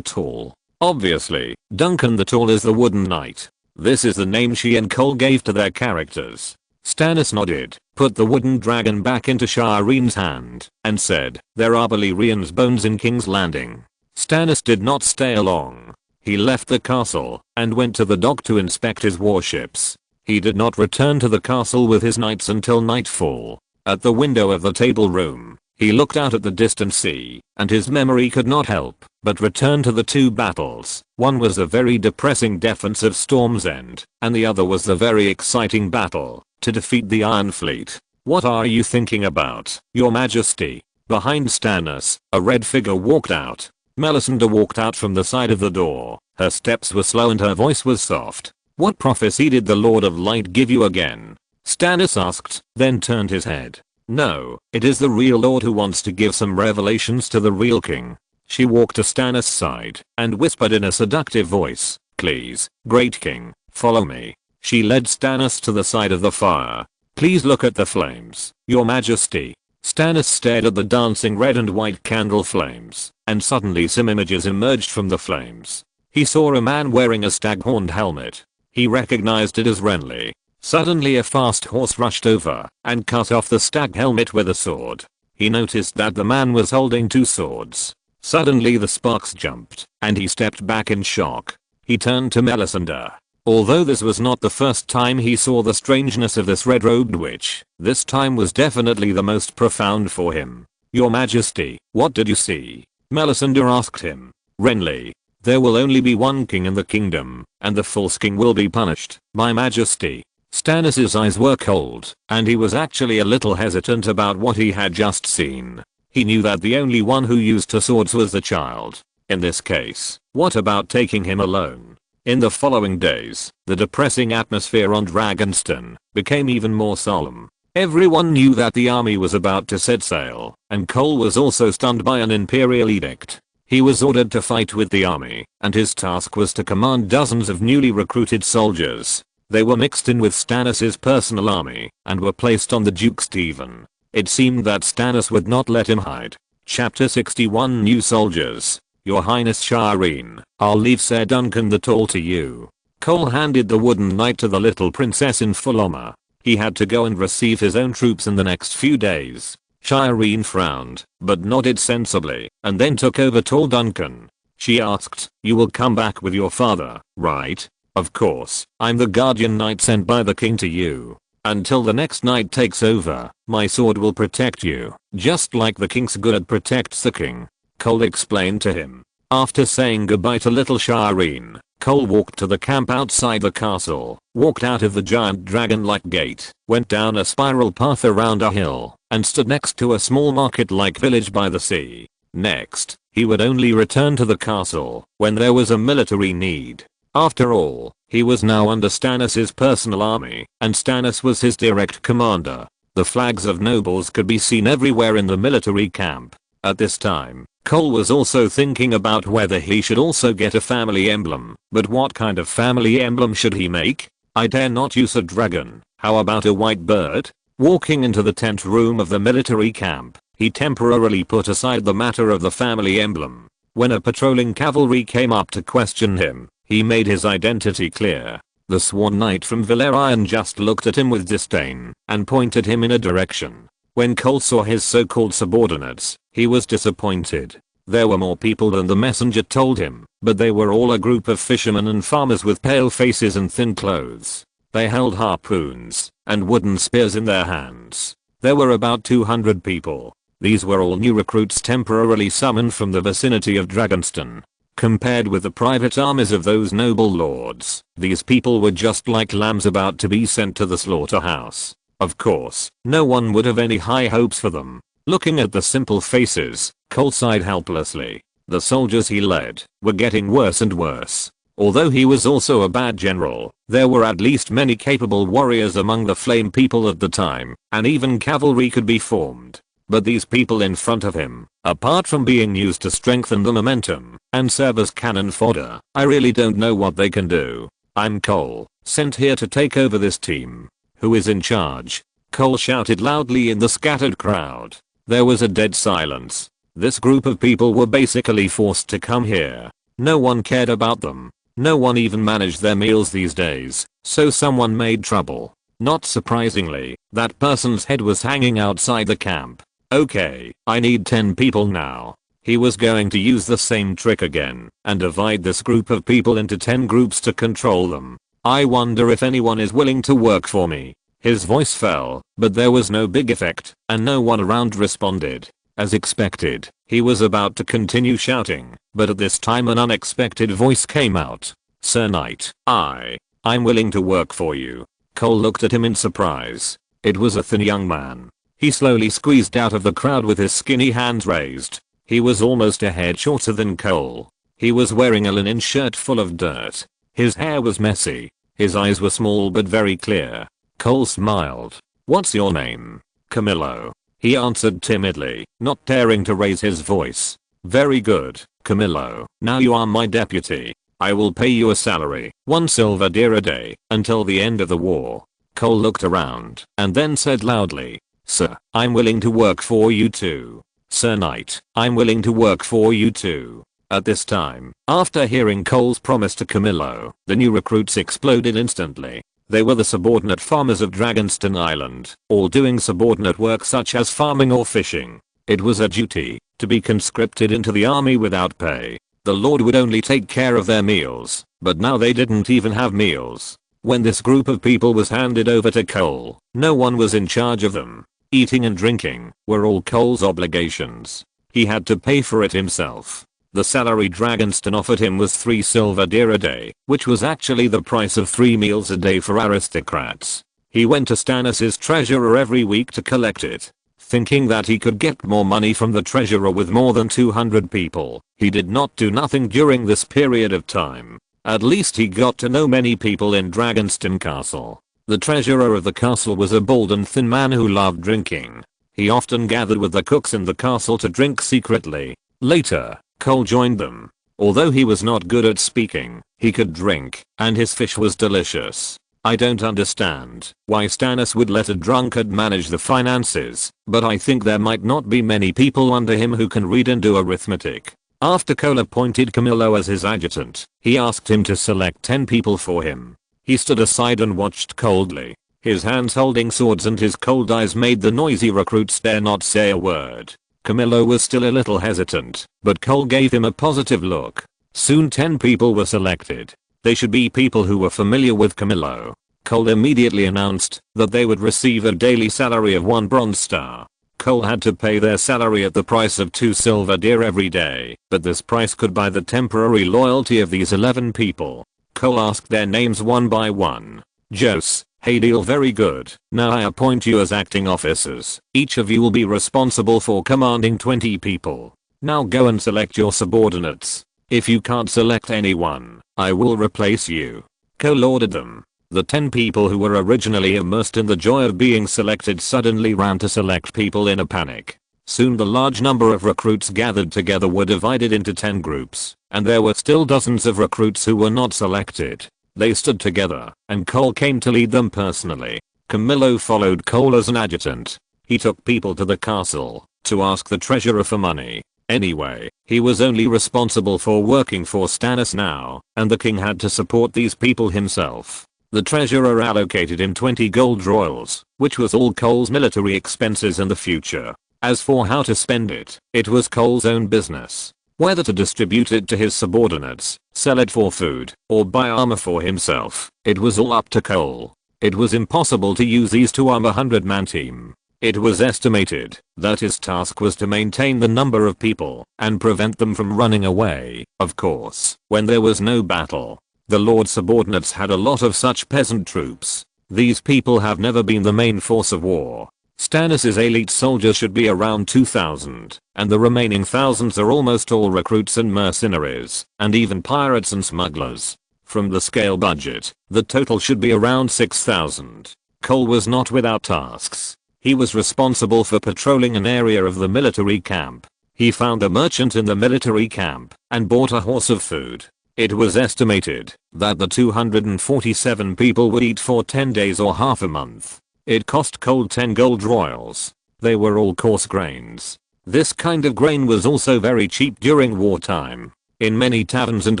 A: Tall. Obviously, Duncan the Tall is the wooden knight. This is the name she and Cole gave to their characters. Stannis nodded, put the wooden dragon back into Shireen's hand, and said, "There are Balerion's bones in King's Landing." Stannis did not stay long. He left the castle, and went to the dock to inspect his warships. He did not return to the castle with his knights until nightfall. At the window of the table room, he looked out at the distant sea, and his memory could not help but return to the two battles. One was the very depressing defense of Storm's End, and the other was the very exciting battle to defeat the Iron Fleet. "What are you thinking about, Your Majesty?" Behind Stannis, a red figure walked out. Melisandre walked out from the side of the door. Her steps were slow and her voice was soft. "What prophecy did the Lord of Light give you again?" Stannis asked, then turned his head. "No, it is the real Lord who wants to give some revelations to the real king." She walked to Stannis' side and whispered in a seductive voice, "Please, great king, follow me." She led Stannis to the side of the fire. "Please look at the flames, Your Majesty." Stannis stared at the dancing red and white candle flames, and suddenly some images emerged from the flames. He saw a man wearing a stag-horned helmet. He recognized it as Renly. Suddenly a fast horse rushed over and cut off the stag helmet with a sword. He noticed that the man was holding two swords. Suddenly the sparks jumped, and he stepped back in shock. He turned to Melisandre. Although this was not the first time he saw the strangeness of this red-robed witch, this time was definitely the most profound for him. "Your Majesty, what did you see?" Melisandre asked him. "Renly. There will only be one king in the kingdom, and the false king will be punished, my Majesty." Stannis' eyes were cold, and he was actually a little hesitant about what he had just seen. He knew that the only one who used her swords was the child. In this case, what about taking him alone? In the following days, the depressing atmosphere on Dragonstone became even more solemn. Everyone knew that the army was about to set sail, and Cole was also stunned by an imperial edict. He was ordered to fight with the army, and his task was to command dozens of newly recruited soldiers. They were mixed in with Stannis' personal army, and were placed on the Duke Stephen. It seemed that Stannis would not let him hide. Chapter 61 New Soldiers. "Your Highness Shireen, I'll leave Sir Duncan the Tall to you." Cole handed the wooden knight to the little princess in full armor. He had to go and receive his own troops in the next few days. Shireen frowned, but nodded sensibly, and then took over tall Duncan. She asked, "You will come back with your father, right?" "Of course, I'm the guardian knight sent by the king to you. Until the next knight takes over, my sword will protect you, just like the king's guard protects the king," Cole explained to him. After saying goodbye to little Shireen, Cole walked to the camp outside the castle, walked out of the giant dragon-like gate, went down a spiral path around a hill, and stood next to a small market-like village by the sea. Next, he would only return to the castle when there was a military need. After all, he was now under Stannis' personal army, and Stannis was his direct commander. The flags of nobles could be seen everywhere in the military camp. At this time, Cole was also thinking about whether he should also get a family emblem, but what kind of family emblem should he make? "I dare not use a dragon, how about a white bird?" Walking into the tent room of the military camp, he temporarily put aside the matter of the family emblem. When a patrolling cavalry came up to question him, he made his identity clear. The sworn knight from Valerian just looked at him with disdain and pointed him in a direction. When Cole saw his so-called subordinates, he was disappointed. There were more people than the messenger told him, but they were all a group of fishermen and farmers with pale faces and thin clothes. They held harpoons and wooden spears in their hands. There were about 200 people. These were all new recruits temporarily summoned from the vicinity of Dragonstone. Compared with the private armies of those noble lords, these people were just like lambs about to be sent to the slaughterhouse. Of course, no one would have any high hopes for them. Looking at the simple faces, Cole sighed helplessly. The soldiers he led were getting worse and worse. Although he was also a bad general, there were at least many capable warriors among the flame people at the time, and even cavalry could be formed. But these people in front of him, apart from being used to strengthen the momentum and serve as cannon fodder, I really don't know what they can do. I'm Cole, sent here to take over this team. Who is in charge? Cole shouted loudly in the scattered crowd. There was a dead silence. This group of people were basically forced to come here. No one cared about them. No one even managed their meals these days, so someone made trouble. Not surprisingly, that person's head was hanging outside the camp. Okay, I need 10 people now. He was going to use the same trick again and divide this group of people into 10 groups to control them. I wonder if anyone is willing to work for me. His voice fell, but there was no big effect, and no one around responded. As expected, he was about to continue shouting, but at this time an unexpected voice came out. Sir Knight, I'm willing to work for you. Cole looked at him in surprise. It was a thin young man. He slowly squeezed out of the crowd with his skinny hands raised. He was almost a head shorter than Cole. He was wearing a linen shirt full of dirt. His hair was messy. His eyes were small but very clear. Cole smiled. What's your name? Camillo. He answered timidly, not daring to raise his voice. Very good, Camillo. Now you are my deputy. I will pay you a salary, 1 silver deer a day, until the end of the war. Cole looked around and then said loudly, Sir, I'm willing to work for you too. Sir Knight, I'm willing to work for you too. At this time, after hearing Cole's promise to Camillo, the new recruits exploded instantly. They were the subordinate farmers of Dragonstone Island, all doing subordinate work such as farming or fishing. It was a duty to be conscripted into the army without pay. The Lord would only take care of their meals, but now they didn't even have meals. When this group of people was handed over to Cole, no one was in charge of them. Eating and drinking were all Cole's obligations. He had to pay for it himself. The salary Dragonstone offered him was 3 silver deer a day, which was actually the price of 3 meals a day for aristocrats. He went to Stannis' treasurer every week to collect it, thinking that he could get more money from the treasurer with more than 200 people. He did not do nothing during this period of time. At least he got to know many people in Dragonstone Castle. The treasurer of the castle was a bald and thin man who loved drinking. He often gathered with the cooks in the castle to drink secretly. Later, Cole joined them. Although he was not good at speaking, he could drink, and his fish was delicious. I don't understand why Stannis would let a drunkard manage the finances, but I think there might not be many people under him who can read and do arithmetic. After Cole appointed Camillo as his adjutant, he asked him to select 10 people for him. He stood aside and watched coldly. His hands holding swords and his cold eyes made the noisy recruits dare not say a word. Camillo was still a little hesitant, but Cole gave him a positive look. Soon 10 people were selected. They should be people who were familiar with Camillo. Cole immediately announced that they would receive a daily salary of 1 bronze star. Cole had to pay their salary at the price of 2 silver deer every day, but this price could buy the temporary loyalty of these 11 people. Cole asked their names one by one. Jose, hey deal, very good. Now I appoint you as acting officers. Each of you will be responsible for commanding 20 people. Now go and select your subordinates. If you can't select anyone, I will replace you. Cole ordered them. The 10 people who were originally immersed in the joy of being selected suddenly ran to select people in a panic. Soon the large number of recruits gathered together were divided into 10 groups, and there were still dozens of recruits who were not selected. They stood together, and Cole came to lead them personally. Camillo followed Cole as an adjutant. He took people to the castle to ask the treasurer for money. Anyway, he was only responsible for working for Stannis now, and the king had to support these people himself. The treasurer allocated him 20 gold royals, which was all Cole's military expenses in the future. As for how to spend it, it was Cole's own business. Whether to distribute it to his subordinates, sell it for food, or buy armor for himself, it was all up to Cole. It was impossible to use these to arm a 100-man team. It was estimated that his task was to maintain the number of people and prevent them from running away. Of course, when there was no battle, the Lord's subordinates had a lot of such peasant troops. These people have never been the main force of war. Stannis' elite soldiers should be around 2,000, and the remaining thousands are almost all recruits and mercenaries, and even pirates and smugglers. From the scale budget, the total should be around 6,000. Cole was not without tasks. He was responsible for patrolling an area of the military camp. He found a merchant in the military camp and bought a horse of food. It was estimated that the 247 people would eat for 10 days or half a month. It cost Cole 10 gold royals. They were all coarse grains. This kind of grain was also very cheap during wartime. In many taverns and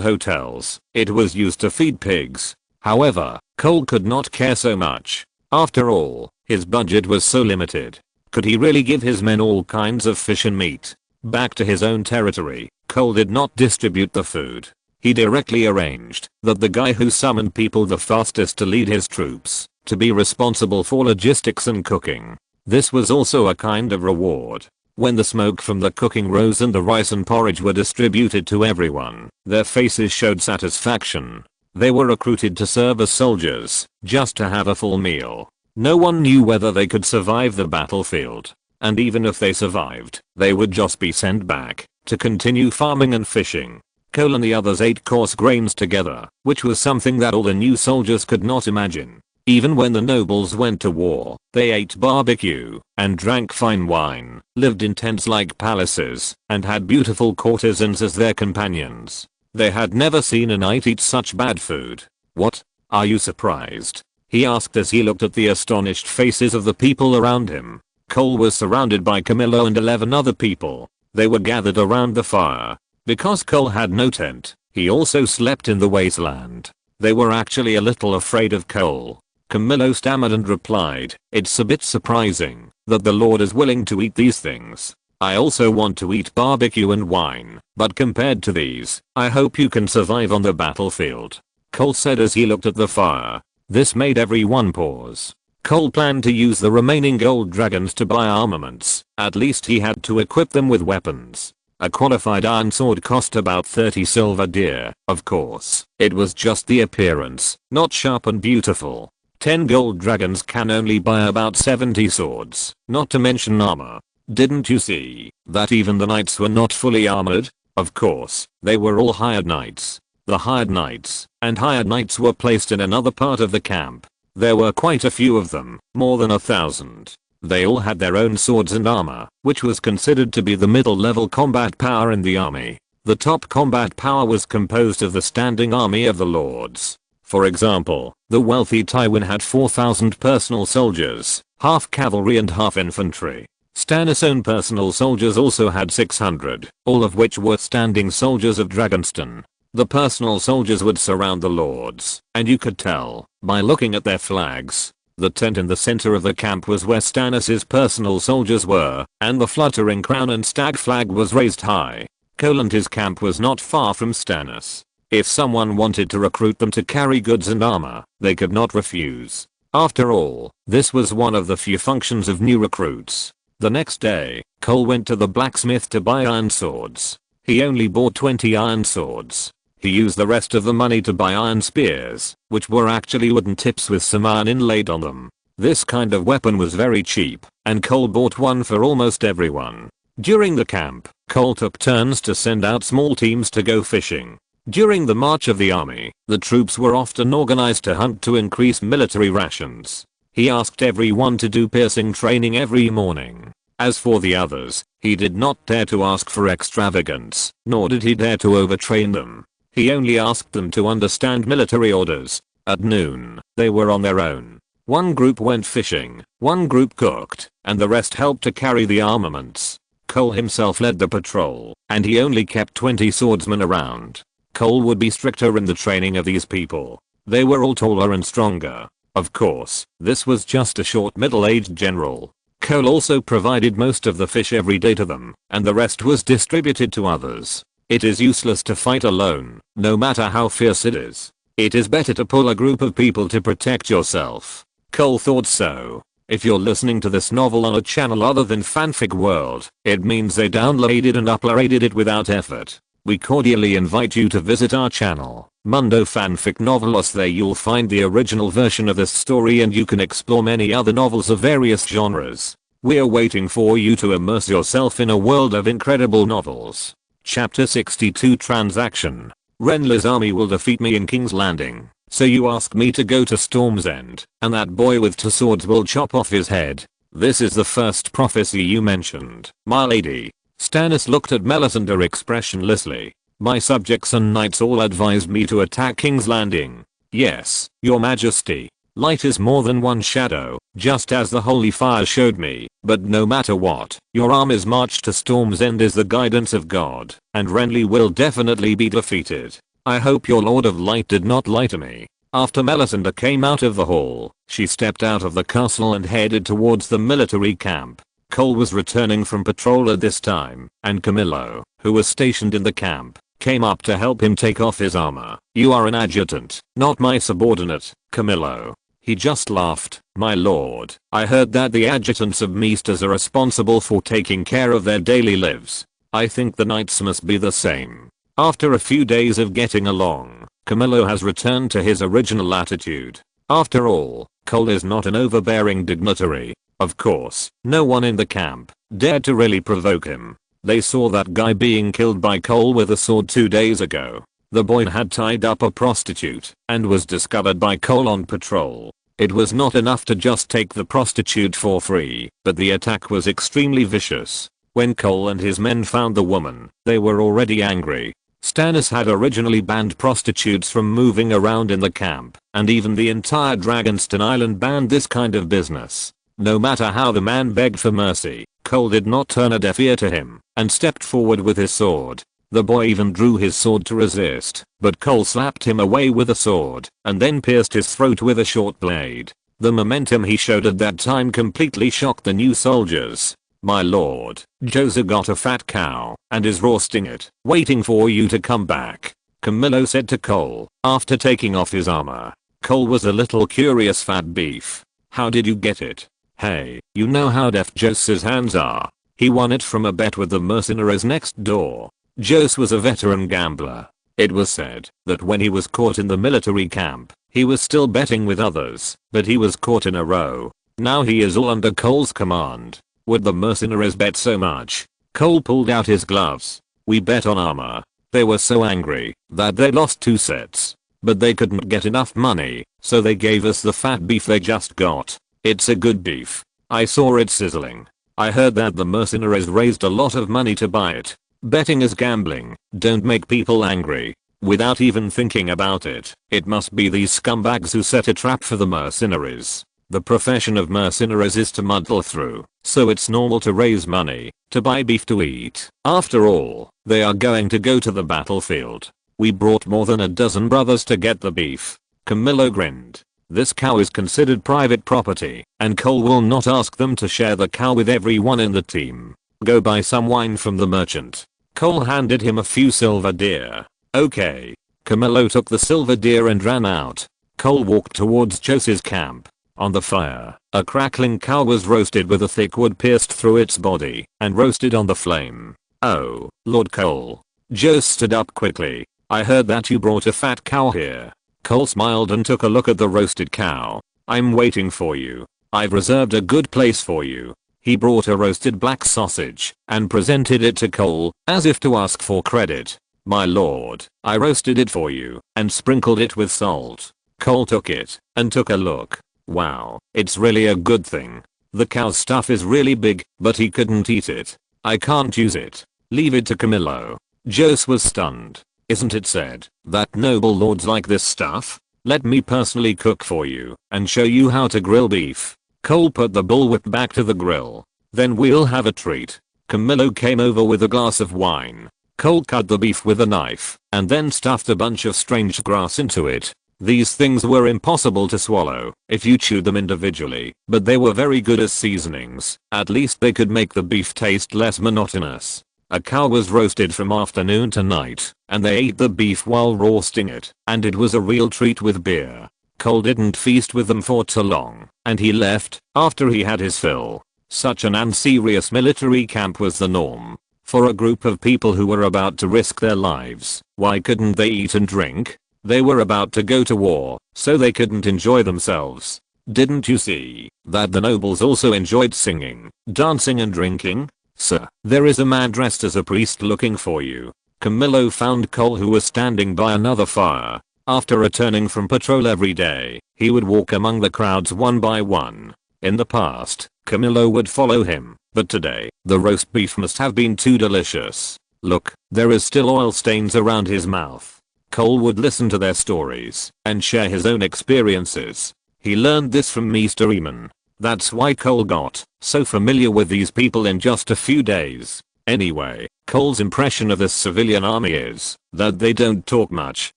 A: hotels, it was used to feed pigs. However, Cole could not care so much. After all, his budget was so limited. Could he really give his men all kinds of fish and meat? Back to his own territory, Cole did not distribute the food. He directly arranged that the guy who summoned people the fastest to lead his troops to be responsible for logistics and cooking. This was also a kind of reward. When the smoke from the cooking rose and the rice and porridge were distributed to everyone, their faces showed satisfaction. They were recruited to serve as soldiers, just to have a full meal. No one knew whether they could survive the battlefield. And even if they survived, they would just be sent back to continue farming and fishing. Cole and the others ate coarse grains together, which was something that all the new soldiers could not imagine. Even when the nobles went to war, they ate barbecue and drank fine wine, lived in tents like palaces, and had beautiful courtesans as their companions. They had never seen a knight eat such bad food. "What? Are you surprised?" he asked as he looked at the astonished faces of the people around him. Cole was surrounded by Camillo and 11 other people. They were gathered around the fire. Because Cole had no tent, he also slept in the wasteland. They were actually a little afraid of Cole. Camillo stammered and replied, "It's a bit surprising that the Lord is willing to eat these things. I also want to eat barbecue and wine, but compared to these, I hope you can survive on the battlefield," Cole said as he looked at the fire. This made everyone pause. Cole planned to use the remaining gold dragons to buy armaments. At least he had to equip them with weapons. A qualified iron sword cost about 30 silver deer. Of course, it was just the appearance, not sharp and beautiful. 10 gold dragons can only buy about 70 swords, not to mention armor. Didn't you see that even the knights were not fully armored? Of course, they were all hired knights. The hired knights and hired knights were placed in another part of the camp. There were quite a few of them, more than 1,000. They all had their own swords and armor, which was considered to be the middle level combat power in the army. The top combat power was composed of the standing army of the lords. For example, the wealthy Tywin had 4,000 personal soldiers, half cavalry and half infantry. Stannis' own personal soldiers also had 600, all of which were standing soldiers of Dragonstone. The personal soldiers would surround the lords, and you could tell by looking at their flags. The tent in the center of the camp was where Stannis' personal soldiers were, and the fluttering crown and stag flag was raised high. Cole and his camp was not far from Stannis. If someone wanted to recruit them to carry goods and armor, they could not refuse. After all, this was one of the few functions of new recruits. The next day, Cole went to the blacksmith to buy iron swords. He only bought 20 iron swords. He used the rest of the money to buy iron spears, which were actually wooden tips with some iron inlaid on them. This kind of weapon was very cheap, and Cole bought one for almost everyone. During the camp, Cole took turns to send out small teams to go fishing. During the march of the army, the troops were often organized to hunt to increase military rations. He asked everyone to do piercing training every morning. As for the others, he did not dare to ask for extravagance, nor did he dare to overtrain them. He only asked them to understand military orders. At noon, they were on their own. One group went fishing, one group cooked, and the rest helped to carry the armaments. Cole himself led the patrol, and he only kept 20 swordsmen around. Cole would be stricter in the training of these people. They were all taller and stronger. Of course, this was just a short middle-aged general. Cole also provided most of the fish every day to them, and the rest was distributed to others. It is useless to fight alone, no matter how fierce it is. It is better to pull a group of people to protect yourself. Cole thought so. If you're listening to this novel on a channel other than Fanfic World, it means they downloaded and uploaded it without effort. We cordially invite you to visit our channel, Mundo Fanfic Novelos. There you'll find the original version of this story and you can explore many other novels of various genres. We're waiting for you to immerse yourself in a world of incredible novels. Chapter 62 Transaction. Renly's army will defeat me in King's Landing. So you ask me to go to Storm's End, and that boy with 2 swords will chop off his head. This is the first prophecy you mentioned, my lady. Stannis looked at Melisandre expressionlessly. My subjects and knights all advised me to attack King's Landing. Yes, your majesty. Light is more than one shadow, just as the holy fire showed me, but no matter what, your army's march to Storm's End is the guidance of God, and Renly will definitely be defeated. I hope your Lord of Light did not lie to me. After Melisandre came out of the hall, she stepped out of the castle and headed towards the military camp. Cole was returning from patrol at this time, and Camillo, who was stationed in the camp, came up to help him take off his armor. You are an adjutant, not my subordinate, Camillo. He just laughed. My lord, I heard that the adjutants of Maesters are responsible for taking care of their daily lives. I think the knights must be the same. After a few days of getting along, Camillo has returned to his original attitude. After all, Cole is not an overbearing dignitary. Of course, no one in the camp dared to really provoke him. They saw that guy being killed by Cole with a sword 2 days ago. The boy had tied up a prostitute and was discovered by Cole on patrol. It was not enough to just take the prostitute for free, but the attack was extremely vicious. When Cole and his men found the woman, they were already angry. Stannis had originally banned prostitutes from moving around in the camp, and even the entire Dragonstone Island banned this kind of business. No matter how the man begged for mercy, Cole did not turn a deaf ear to him, and stepped forward with his sword. The boy even drew his sword to resist, but Cole slapped him away with a sword, and then pierced his throat with a short blade. The momentum he showed at that time completely shocked the new soldiers. My lord, Josa got a fat cow, and is roasting it, waiting for you to come back, Camillo said to Cole, after taking off his armor. Cole was a little curious. Fat beef. How did you get it? Hey, you know how deft Josa's hands are. He won it from a bet with the mercenaries next door. Jose was a veteran gambler. It was said that when he was caught in the military camp, he was still betting with others, but he was caught in a row. Now he is all under Cole's command. Would the mercenaries bet so much? Cole pulled out his gloves. We bet on armor. They were so angry that they lost 2 sets. But they couldn't get enough money, so they gave us the fat beef they just got. It's a good beef. I saw it sizzling. I heard that the mercenaries raised a lot of money to buy it. Betting is gambling. Don't make people angry. Without even thinking about it, it must be these scumbags who set a trap for the mercenaries. The profession of mercenaries is to muddle through, so it's normal to raise money, to buy beef to eat. After all, they are going to go to the battlefield. We brought more than a dozen brothers to get the beef. Camillo grinned. This cow is considered private property, and Cole will not ask them to share the cow with everyone in the team. Go buy some wine from the merchant. Cole handed him a few silver deer. Okay. Camillo took the silver deer and ran out. Cole walked towards Jose's camp. On the fire, a crackling cow was roasted with a thick wood pierced through its body and roasted on the flame. Oh, Lord Cole. Jose stood up quickly. I heard that you brought a fat cow here. Cole smiled and took a look at the roasted cow. I'm waiting for you. I've reserved a good place for you. He brought a roasted black sausage and presented it to Cole, as if to ask for credit. My lord, I roasted it for you and sprinkled it with salt. Cole took it and took a look. Wow, it's really a good thing. The cow's stuff is really big, but he couldn't eat it. I can't use it. Leave it to Camillo. Jose was stunned. Isn't it said that noble lords like this stuff? Let me personally cook for you and show you how to grill beef. Cole put the bullwhip back to the grill. Then we'll have a treat. Camillo came over with a glass of wine. Cole cut the beef with a knife and then stuffed a bunch of strange grass into it. These things were impossible to swallow if you chewed them individually, but they were very good as seasonings. At least they could make the beef taste less monotonous. A cow was roasted from afternoon to night, and they ate the beef while roasting it, and it was a real treat with beer. Cole didn't feast with them for too long, and he left after he had his fill. Such an unserious military camp was the norm. For a group of people who were about to risk their lives, why couldn't they eat and drink? They were about to go to war, so they couldn't enjoy themselves. Didn't you see that the nobles also enjoyed singing, dancing and drinking? Sir, there is a man dressed as a priest looking for you. Camillo found Cole, who was standing by another fire. After returning from patrol every day, he would walk among the crowds one by one. In the past, Camillo would follow him, but today, the roast beef must have been too delicious. Look, there is still oil stains around his mouth. Cole would listen to their stories and share his own experiences. He learned this from Mr. Eamon. That's why Cole got so familiar with these people in just a few days. Anyway, Cole's impression of this civilian army is that they don't talk much,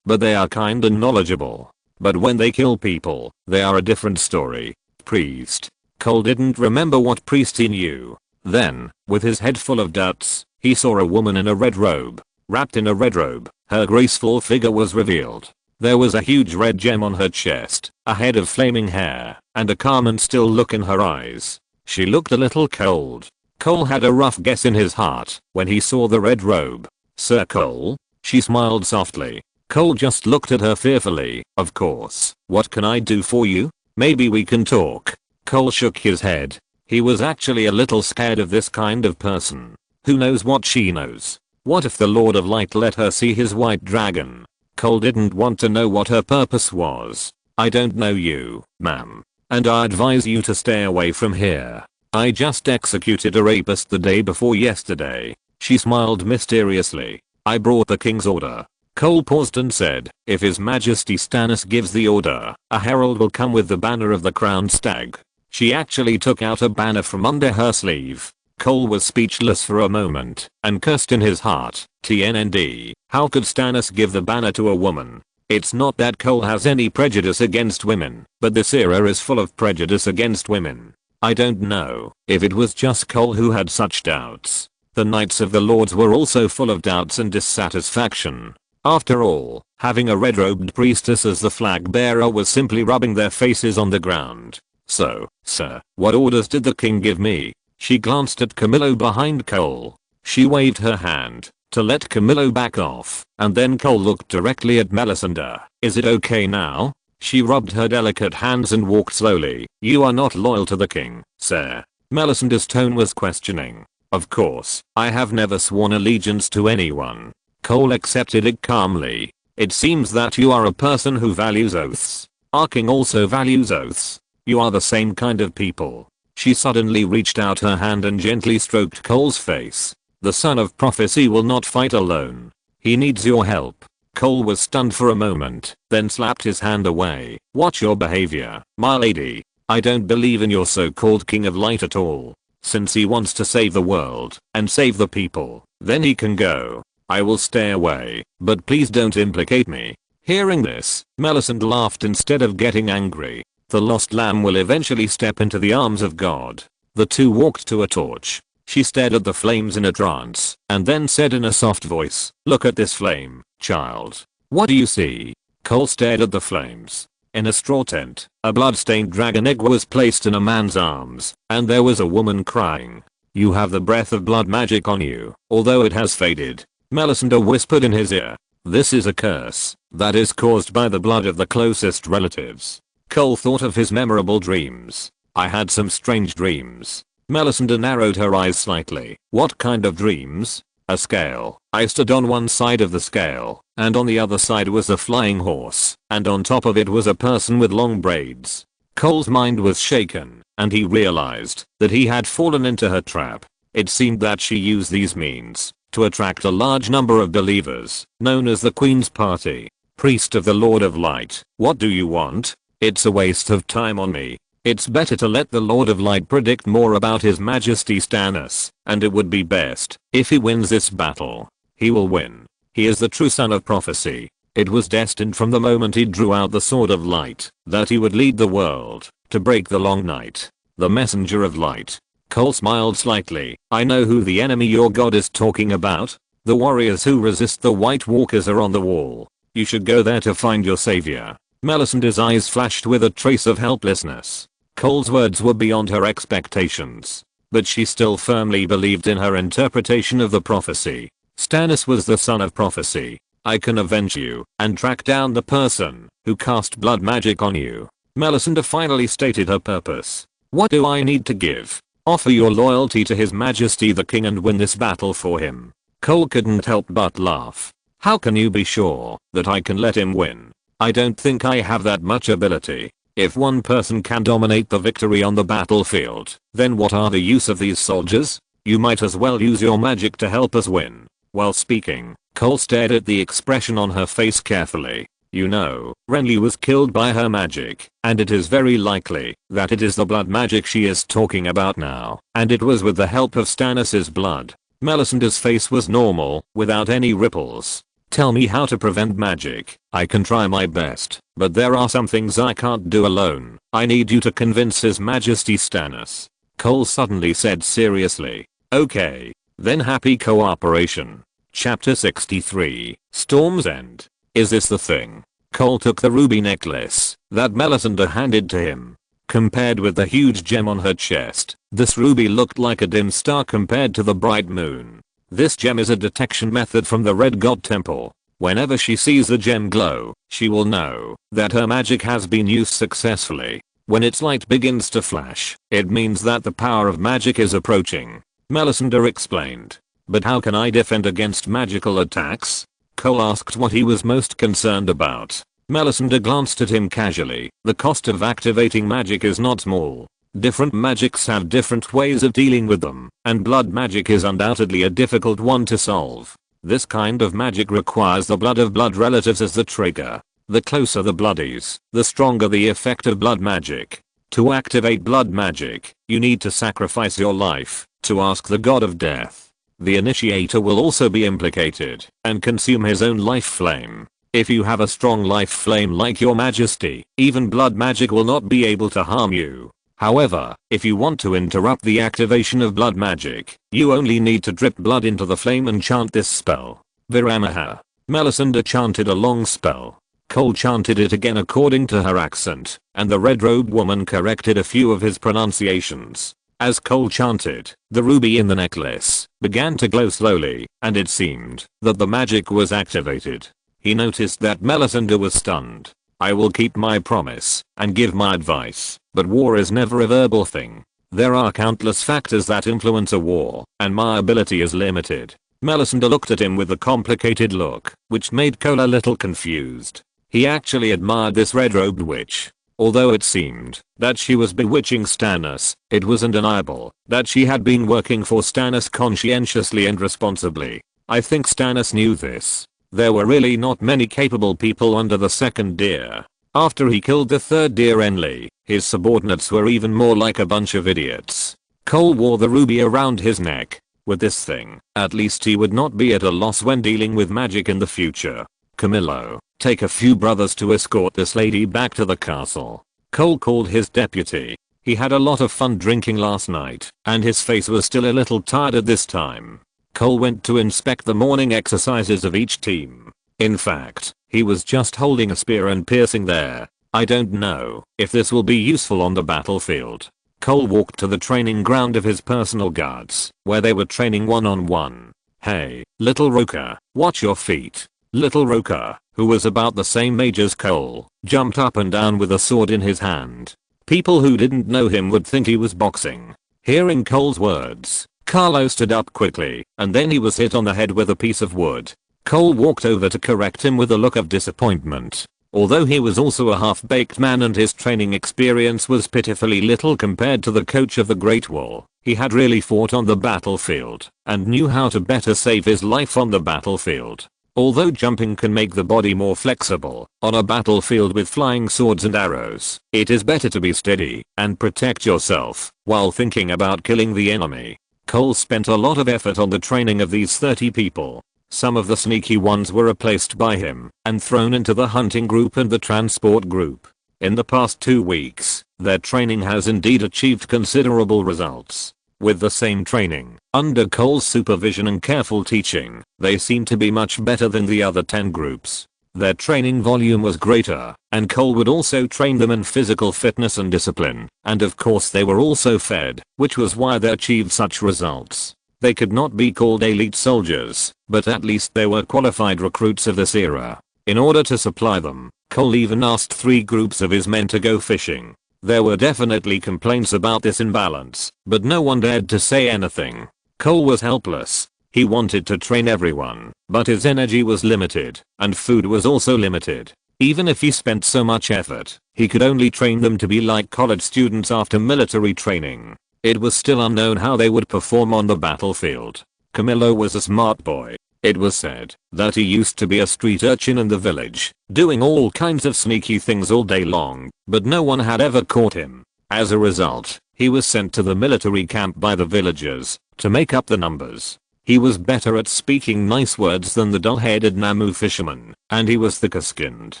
A: but they are kind and knowledgeable. But when they kill people, they are a different story. Priest. Cole didn't remember what priest he knew. Then, with his head full of doubts, he saw a woman in a red robe. Wrapped in a red robe, her graceful figure was revealed. There was a huge red gem on her chest, a head of flaming hair, and a calm and still look in her eyes. She looked a little cold. Cole had a rough guess in his heart when he saw the red robe. "Sir Cole?" She smiled softly. Cole just looked at her fearfully. "Of course. What can I do for you? Maybe we can talk." Cole shook his head. He was actually a little scared of this kind of person. Who knows what she knows? What if the Lord of Light let her see his white dragon? Cole didn't want to know what her purpose was. "I don't know you, ma'am. And I advise you to stay away from here. I just executed a rapist the day before yesterday." She smiled mysteriously. "I brought the king's order." Cole paused and said, "If His Majesty Stannis gives the order, a herald will come with the banner of the crowned stag." She actually took out a banner from under her sleeve. Cole was speechless for a moment and cursed in his heart. TNND, how could Stannis give the banner to a woman? It's not that Cole has any prejudice against women, but this era is full of prejudice against women. I don't know if it was just Cole who had such doubts. The Knights of the Lords were also full of doubts and dissatisfaction. After all, having a red-robed priestess as the flag bearer was simply rubbing their faces on the ground. "So, sir, what orders did the king give me?" She glanced at Camillo behind Cole. She waved her hand to let Camillo back off, and then Cole looked directly at Melisandre. "Is it okay now?" She rubbed her delicate hands and walked slowly. "You are not loyal to the king, sir." Melisandre's tone was questioning. "Of course, I have never sworn allegiance to anyone." Cole accepted it calmly. "It seems that you are a person who values oaths. Our king also values oaths. You are the same kind of people." She suddenly reached out her hand and gently stroked Cole's face. "The son of prophecy will not fight alone. He needs your help." Cole was stunned for a moment, then slapped his hand away. "Watch your behavior, my lady. I don't believe in your so-called king of light at all. Since he wants to save the world and save the people, then he can go. I will stay away, but please don't implicate me." Hearing this, Melisandre laughed instead of getting angry. The lost lamb will eventually step into the arms of God. The two walked to a torch. She stared at the flames in a trance, and then said in a soft voice, "Look at this flame, child. What do you see?" Cole stared at the flames. In a straw tent, a blood-stained dragon egg was placed in a man's arms, and there was a woman crying. "You have the breath of blood magic on you, although it has faded." Melisandre whispered in his ear. "This is a curse that is caused by the blood of the closest relatives." Cole thought of his memorable dreams. "I had some strange dreams." Melisandre narrowed her eyes slightly. "What kind of dreams?" "A scale. I stood on one side of the scale, and on the other side was a flying horse, and on top of it was a person with long braids." Cole's mind was shaken, and he realized that he had fallen into her trap. It seemed that she used these means to attract a large number of believers, known as the Queen's Party. "Priest of the Lord of Light, what do you want?" "It's a waste of time on me. It's better to let the Lord of Light predict more about His Majesty Stannis, and it would be best if he wins this battle. He will win. He is the true son of prophecy. It was destined from the moment he drew out the sword of light that he would lead the world to break the long night. The messenger of light." Cole smiled slightly. "I know who the enemy your god is talking about. The warriors who resist the White Walkers are on the wall. You should go there to find your savior." Melisandre's eyes flashed with a trace of helplessness. Cole's words were beyond her expectations, but she still firmly believed in her interpretation of the prophecy. "Stannis was the son of prophecy. I can avenge you and track down the person who cast blood magic on you." Melisandre finally stated her purpose. "What do I need to give?" "Offer your loyalty to His Majesty the King and win this battle for him." Cole couldn't help but laugh. How can you be sure that I can let him win? I don't think I have that much ability. If one person can dominate the victory on the battlefield, then what are the use of these soldiers? You might as well use your magic to help us win. While speaking, Cole stared at the expression on her face carefully. You know, Renly was killed by her magic, and it is very likely that it is the blood magic she is talking about now, and it was with the help of Stannis's blood. Melisandre's face was normal, without any ripples. Tell me how to prevent magic. I can try my best, but there are some things I can't do alone. I need you to convince His Majesty Stannis. Cole suddenly said seriously. Okay. Then happy cooperation. Chapter 63, Storm's End. Is this the thing? Cole took the ruby necklace that Melisandre handed to him. Compared with the huge gem on her chest, this ruby looked like a dim star compared to the bright moon. This gem is a detection method from the Red God Temple. Whenever she sees the gem glow, she will know that her magic has been used successfully. When its light begins to flash, it means that the power of magic is approaching. Melisandre explained. But how can I defend against magical attacks? Cole asked what he was most concerned about. Melisandre glanced at him casually. The cost of activating magic is not small. Different magics have different ways of dealing with them, and blood magic is undoubtedly a difficult one to solve. This kind of magic requires the blood of blood relatives as the trigger. The closer the bloodies, the stronger the effect of blood magic. To activate blood magic, you need to sacrifice your life to ask the god of death. The initiator will also be implicated and consume his own life flame. If you have a strong life flame like your majesty, even blood magic will not be able to harm you. However, if you want to interrupt the activation of blood magic, you only need to drip blood into the flame and chant this spell. Viramaha. Melisandre chanted a long spell. Cole chanted it again according to her accent, and the red-robed woman corrected a few of his pronunciations. As Cole chanted, the ruby in the necklace began to glow slowly, and it seemed that the magic was activated. He noticed that Melisandre was stunned. I will keep my promise and give my advice, but war is never a verbal thing. There are countless factors that influence a war, and my ability is limited. Melisandre looked at him with a complicated look, which made Cole a little confused. He actually admired this red-robed witch. Although it seemed that she was bewitching Stannis, it was undeniable that she had been working for Stannis conscientiously and responsibly. I think Stannis knew this. There were really not many capable people under the second deer. After he killed the third deer Renly, his subordinates were even more like a bunch of idiots. Cole wore the ruby around his neck. With this thing, at least he would not be at a loss when dealing with magic in the future. Camillo, take a few brothers to escort this lady back to the castle. Cole called his deputy. He had a lot of fun drinking last night, and his face was still a little tired at this time. Cole went to inspect the morning exercises of each team. In fact, he was just holding a spear and piercing there. I don't know if this will be useful on the battlefield. Cole walked to the training ground of his personal guards, where they were training one-on-one. Hey, little Roka, watch your feet. Little Roka, who was about the same age as Cole, jumped up and down with a sword in his hand. People who didn't know him would think he was boxing. Hearing Cole's words, Carlo stood up quickly, and then he was hit on the head with a piece of wood. Cole walked over to correct him with a look of disappointment. Although he was also a half-baked man and his training experience was pitifully little compared to the coach of the Great Wall, he had really fought on the battlefield, and knew how to better save his life on the battlefield. Although jumping can make the body more flexible, on a battlefield with flying swords and arrows, it is better to be steady and protect yourself while thinking about killing the enemy. Cole spent a lot of effort on the training of these 30 people. Some of the sneaky ones were replaced by him and thrown into the hunting group and the transport group. In the past 2 weeks, their training has indeed achieved considerable results. With the same training, under Cole's supervision and careful teaching, they seemed to be much better than the other 10 groups. Their training volume was greater, and Cole would also train them in physical fitness and discipline, and of course they were also fed, which was why they achieved such results. They could not be called elite soldiers, but at least they were qualified recruits of this era. In order to supply them, Cole even asked 3 groups of his men to go fishing. There were definitely complaints about this imbalance, but no one dared to say anything. Cole was helpless. He wanted to train everyone, but his energy was limited, and food was also limited. Even if he spent so much effort, he could only train them to be like college students after military training. It was still unknown how they would perform on the battlefield. Camillo was a smart boy. It was said that he used to be a street urchin in the village, doing all kinds of sneaky things all day long, but no one had ever caught him. As a result, he was sent to the military camp by the villagers to make up the numbers. He was better at speaking nice words than the dull-headed Namu fisherman, and he was thicker skinned.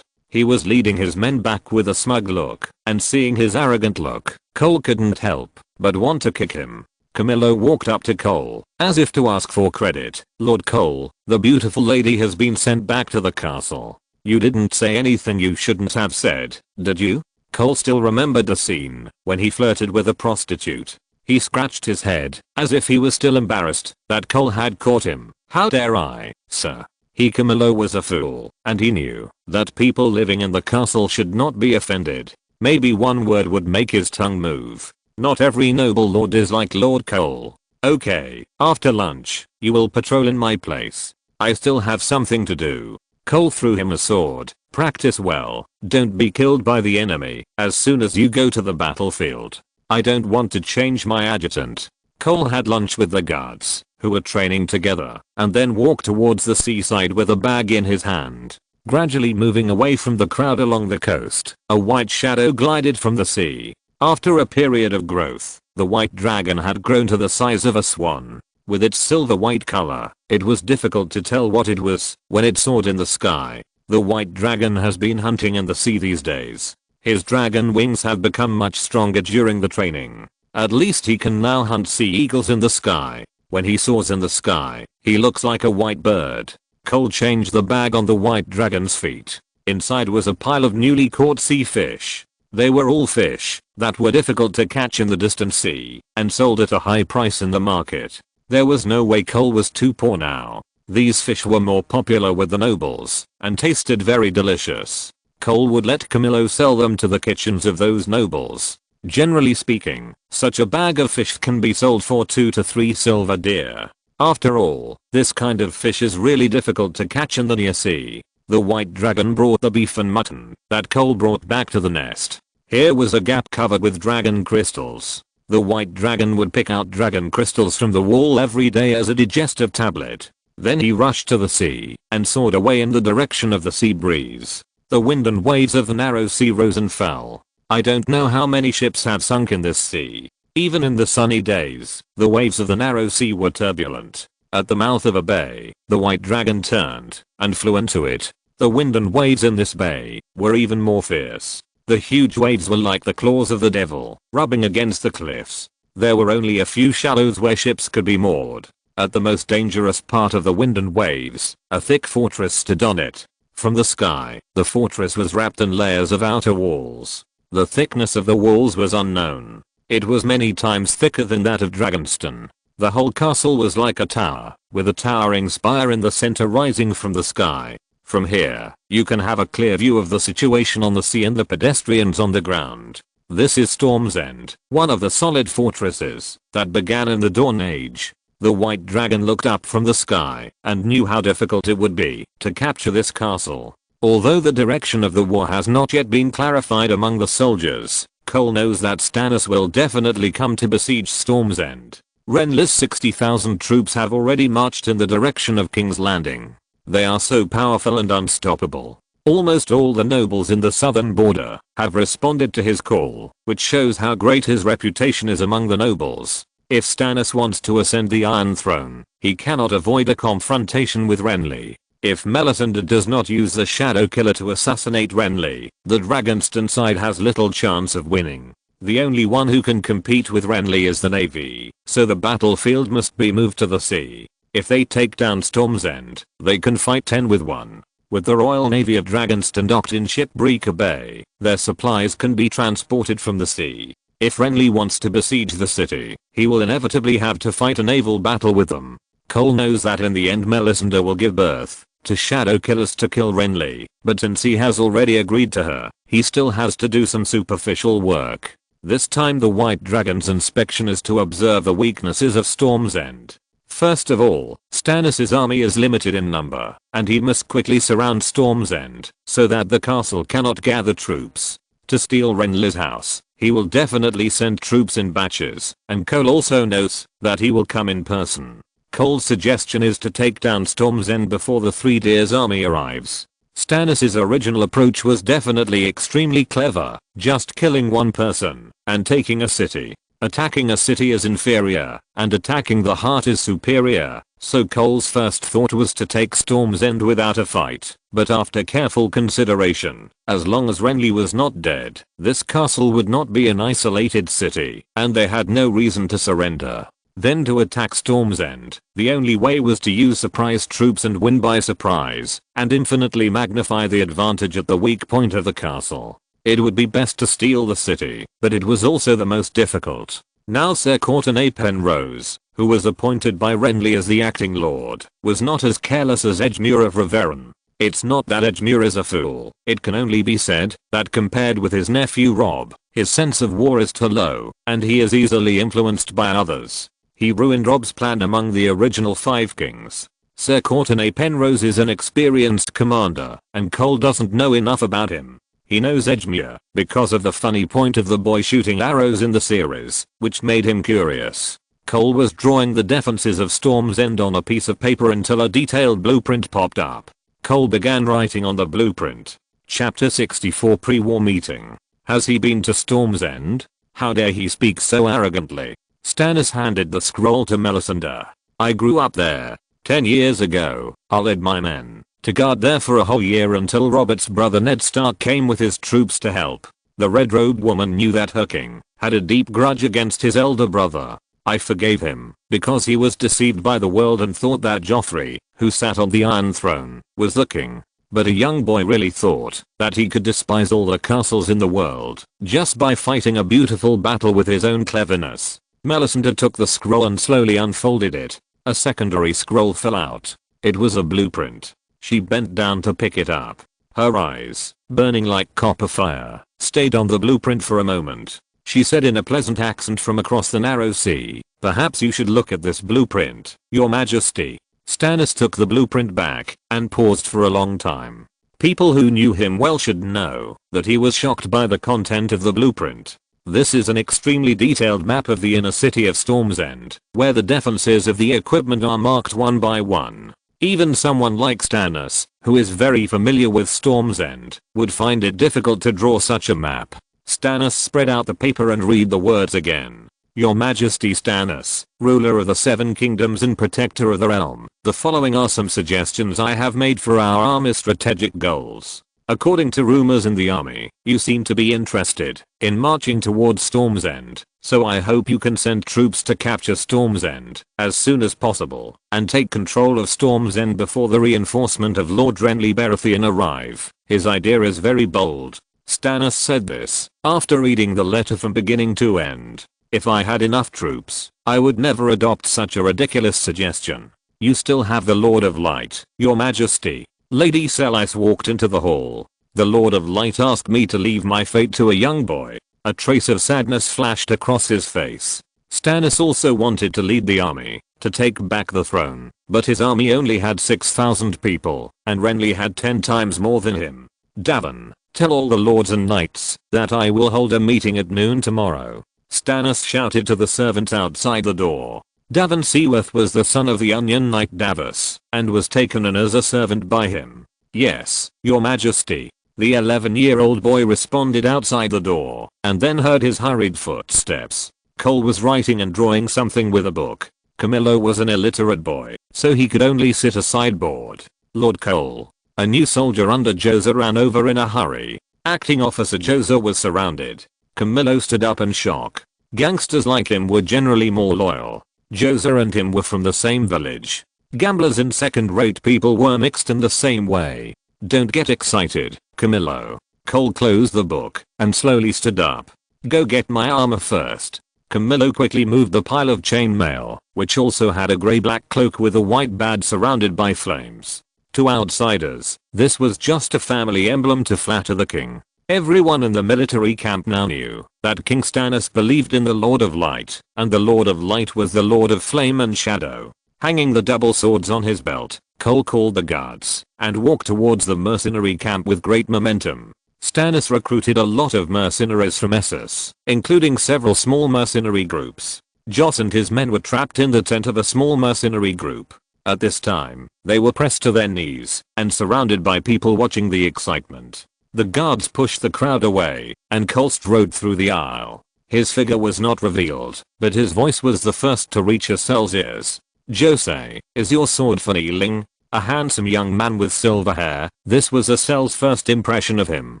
A: He was leading his men back with a smug look, and seeing his arrogant look, Cole couldn't help but want to kick him. Camillo walked up to Cole, as if to ask for credit. "Lord Cole, the beautiful lady has been sent back to the castle. You didn't say anything you shouldn't have said, did you?" Cole still remembered the scene when he flirted with a prostitute. He scratched his head, as if he was still embarrassed that Cole had caught him. "How dare I, sir?" Camillo was a fool, and he knew that people living in the castle should not be offended. Maybe one word would make his tongue move. Not every noble lord is like Lord Cole. "Okay, after lunch, you will patrol in my place. I still have something to do." Cole threw him a sword. "Practice well. Don't be killed by the enemy as soon as you go to the battlefield. I don't want to change my adjutant." Cole had lunch with the guards, who were training together, and then walked towards the seaside with a bag in his hand. Gradually moving away from the crowd along the coast, a white shadow glided from the sea. After a period of growth, the white dragon had grown to the size of a swan. With its silver white color, it was difficult to tell what it was when it soared in the sky. The white dragon has been hunting in the sea these days. His dragon wings have become much stronger during the training. At least he can now hunt sea eagles in the sky. When he soars in the sky, he looks like a white bird. Cole changed the bag on the white dragon's feet. Inside was a pile of newly caught sea fish. They were all fish that were difficult to catch in the distant sea and sold at a high price in the market. There was no way Cole was too poor now. These fish were more popular with the nobles and tasted very delicious. Cole would let Camillo sell them to the kitchens of those nobles. Generally speaking, such a bag of fish can be sold for 2 to 3 silver deer. After all, this kind of fish is really difficult to catch in the near sea. The white dragon brought the beef and mutton that Cole brought back to the nest. Here was a gap covered with dragon crystals. The white dragon would pick out dragon crystals from the wall every day as a digestive tablet. Then he rushed to the sea and soared away in the direction of the sea breeze. The wind and waves of the narrow sea rose and fell. I don't know how many ships have sunk in this sea. Even in the sunny days, the waves of the narrow sea were turbulent. At the mouth of a bay, the white dragon turned and flew into it. The wind and waves in this bay were even more fierce. The huge waves were like the claws of the devil, rubbing against the cliffs. There were only a few shallows where ships could be moored. At the most dangerous part of the wind and waves, a thick fortress stood on it. From the sky, the fortress was wrapped in layers of outer walls. The thickness of the walls was unknown. It was many times thicker than that of Dragonstone. The whole castle was like a tower, with a towering spire in the center rising from the sky. From here, you can have a clear view of the situation on the sea and the pedestrians on the ground. This is Storm's End, one of the solid fortresses that began in the Dawn Age. The white dragon looked up from the sky and knew how difficult it would be to capture this castle. Although the direction of the war has not yet been clarified among the soldiers, Cole knows that Stannis will definitely come to besiege Storm's End. Renly's 60,000 troops have already marched in the direction of King's Landing. They are so powerful and unstoppable. Almost all the nobles in the southern border have responded to his call, which shows how great his reputation is among the nobles. If Stannis wants to ascend the Iron Throne, he cannot avoid a confrontation with Renly. If Melisandre does not use the Shadow Killer to assassinate Renly, the Dragonstone side has little chance of winning. The only one who can compete with Renly is the Navy, so the battlefield must be moved to the sea. If they take down Storm's End, they can fight 10 with 1. With the Royal Navy of Dragonstone docked in Shipbreaker Bay, their supplies can be transported from the sea. If Renly wants to besiege the city, he will inevitably have to fight a naval battle with them. Cole knows that in the end Melisandre will give birth to Shadow Killers to kill Renly, but since he has already agreed to her, he still has to do some superficial work. This time the White Dragon's inspection is to observe the weaknesses of Storm's End. First of all, Stannis' army is limited in number, and he must quickly surround Storm's End, so that the castle cannot gather troops. To steal Renly's house, he will definitely send troops in batches, and Cole also notes that he will come in person. Cole's suggestion is to take down Storm's End before the Three Deers army arrives. Stannis' original approach was definitely extremely clever, just killing one person and taking a city. Attacking a city is inferior, and attacking the heart is superior, so Cole's first thought was to take Storm's End without a fight, but after careful consideration, as long as Renly was not dead, this castle would not be an isolated city, and they had no reason to surrender. Then to attack Storm's End, the only way was to use surprise troops and win by surprise, and infinitely magnify the advantage at the weak point of the castle. It would be best to steal the city, but it was also the most difficult. Now Ser Courtenay Penrose, who was appointed by Renly as the acting lord, was not as careless as Edgemure of Reveron. It's not that Edgemure is a fool, it can only be said that compared with his nephew Robb, his sense of war is too low, and he is easily influenced by others. He ruined Robb's plan among the original 5 kings. Ser Courtenay Penrose is an experienced commander, and Cole doesn't know enough about him. He knows Edgemure because of the funny point of the boy shooting arrows in the series, which made him curious. Cole was drawing the defenses of Storm's End on a piece of paper until a detailed blueprint popped up. Cole began writing on the blueprint. Chapter 64 Pre-war meeting. Has he been to Storm's End? How dare he speak so arrogantly? Stannis handed the scroll to Melisandre. I grew up there. 10 years ago, I led my men to guard there for a whole year until Robert's brother Ned Stark came with his troops to help. The red-robed woman knew that her king had a deep grudge against his elder brother. I forgave him because he was deceived by the world and thought that Joffrey, who sat on the Iron Throne, was the king. But a young boy really thought that he could despise all the castles in the world just by fighting a beautiful battle with his own cleverness. Melisandre took the scroll and slowly unfolded it. A secondary scroll fell out. It was a blueprint. She bent down to pick it up. Her eyes, burning like copper fire, stayed on the blueprint for a moment. She said in a pleasant accent from across the narrow sea, "Perhaps you should look at this blueprint, Your Majesty." Stannis took the blueprint back and paused for a long time. People who knew him well should know that he was shocked by the content of the blueprint. This is an extremely detailed map of the inner city of Storm's End, where the defenses of the equipment are marked one by one. Even someone like Stannis, who is very familiar with Storm's End, would find it difficult to draw such a map. Stannis spread out the paper and read the words again. Your Majesty Stannis, ruler of the 7 kingdoms and protector of the realm, the following are some suggestions I have made for our army's strategic goals. According to rumors in the army, you seem to be interested in marching towards Storm's End, so I hope you can send troops to capture Storm's End as soon as possible and take control of Storm's End before the reinforcement of Lord Renly Baratheon arrive. His idea is very bold. Stannis said this after reading the letter from beginning to end. If I had enough troops, I would never adopt such a ridiculous suggestion. You still have the Lord of Light, Your Majesty. Lady Sellis walked into the hall. The Lord of Light asked me to leave my fate to a young boy. A trace of sadness flashed across his face. Stannis also wanted to lead the army to take back the throne, but his army only had 6,000 people, and Renly had 10 times more than him. Davin, tell all the lords and knights that I will hold a meeting at noon tomorrow. Stannis shouted to the servants outside the door. Davin Seaworth was the son of the Onion Knight Davos, and was taken in as a servant by him. Yes, Your Majesty. The 11-year-old boy responded outside the door, and then heard his hurried footsteps. Cole was writing and drawing something with a book. Camillo was an illiterate boy, so he could only sit a sideboard. Lord Cole. A new soldier under Joza ran over in a hurry. Acting Officer Joza was surrounded. Camillo stood up in shock. Gangsters like him were generally more loyal. Joza and him were from the same village. Gamblers and second-rate people were mixed in the same way. Don't get excited, Camillo. Cole closed the book and slowly stood up. Go get my armor first. Camillo quickly moved the pile of chainmail, which also had a grey-black cloak with a white badge surrounded by flames. To outsiders, this was just a family emblem to flatter the king. Everyone in the military camp now knew that King Stannis believed in the Lord of Light, and the Lord of Light was the Lord of Flame and Shadow. Hanging the double swords on his belt, Cole called the guards and walked towards the mercenary camp with great momentum. Stannis recruited a lot of mercenaries from Essos, including several small mercenary groups. Joss and his men were trapped in the tent of a small mercenary group. At this time, they were pressed to their knees and surrounded by people watching the excitement. The guards pushed the crowd away, and Cole strode through the aisle. His figure was not revealed, but his voice was the first to reach Asel's ears. "Jose, is your sword for kneeling?" A handsome young man with silver hair, this was Asel's first impression of him.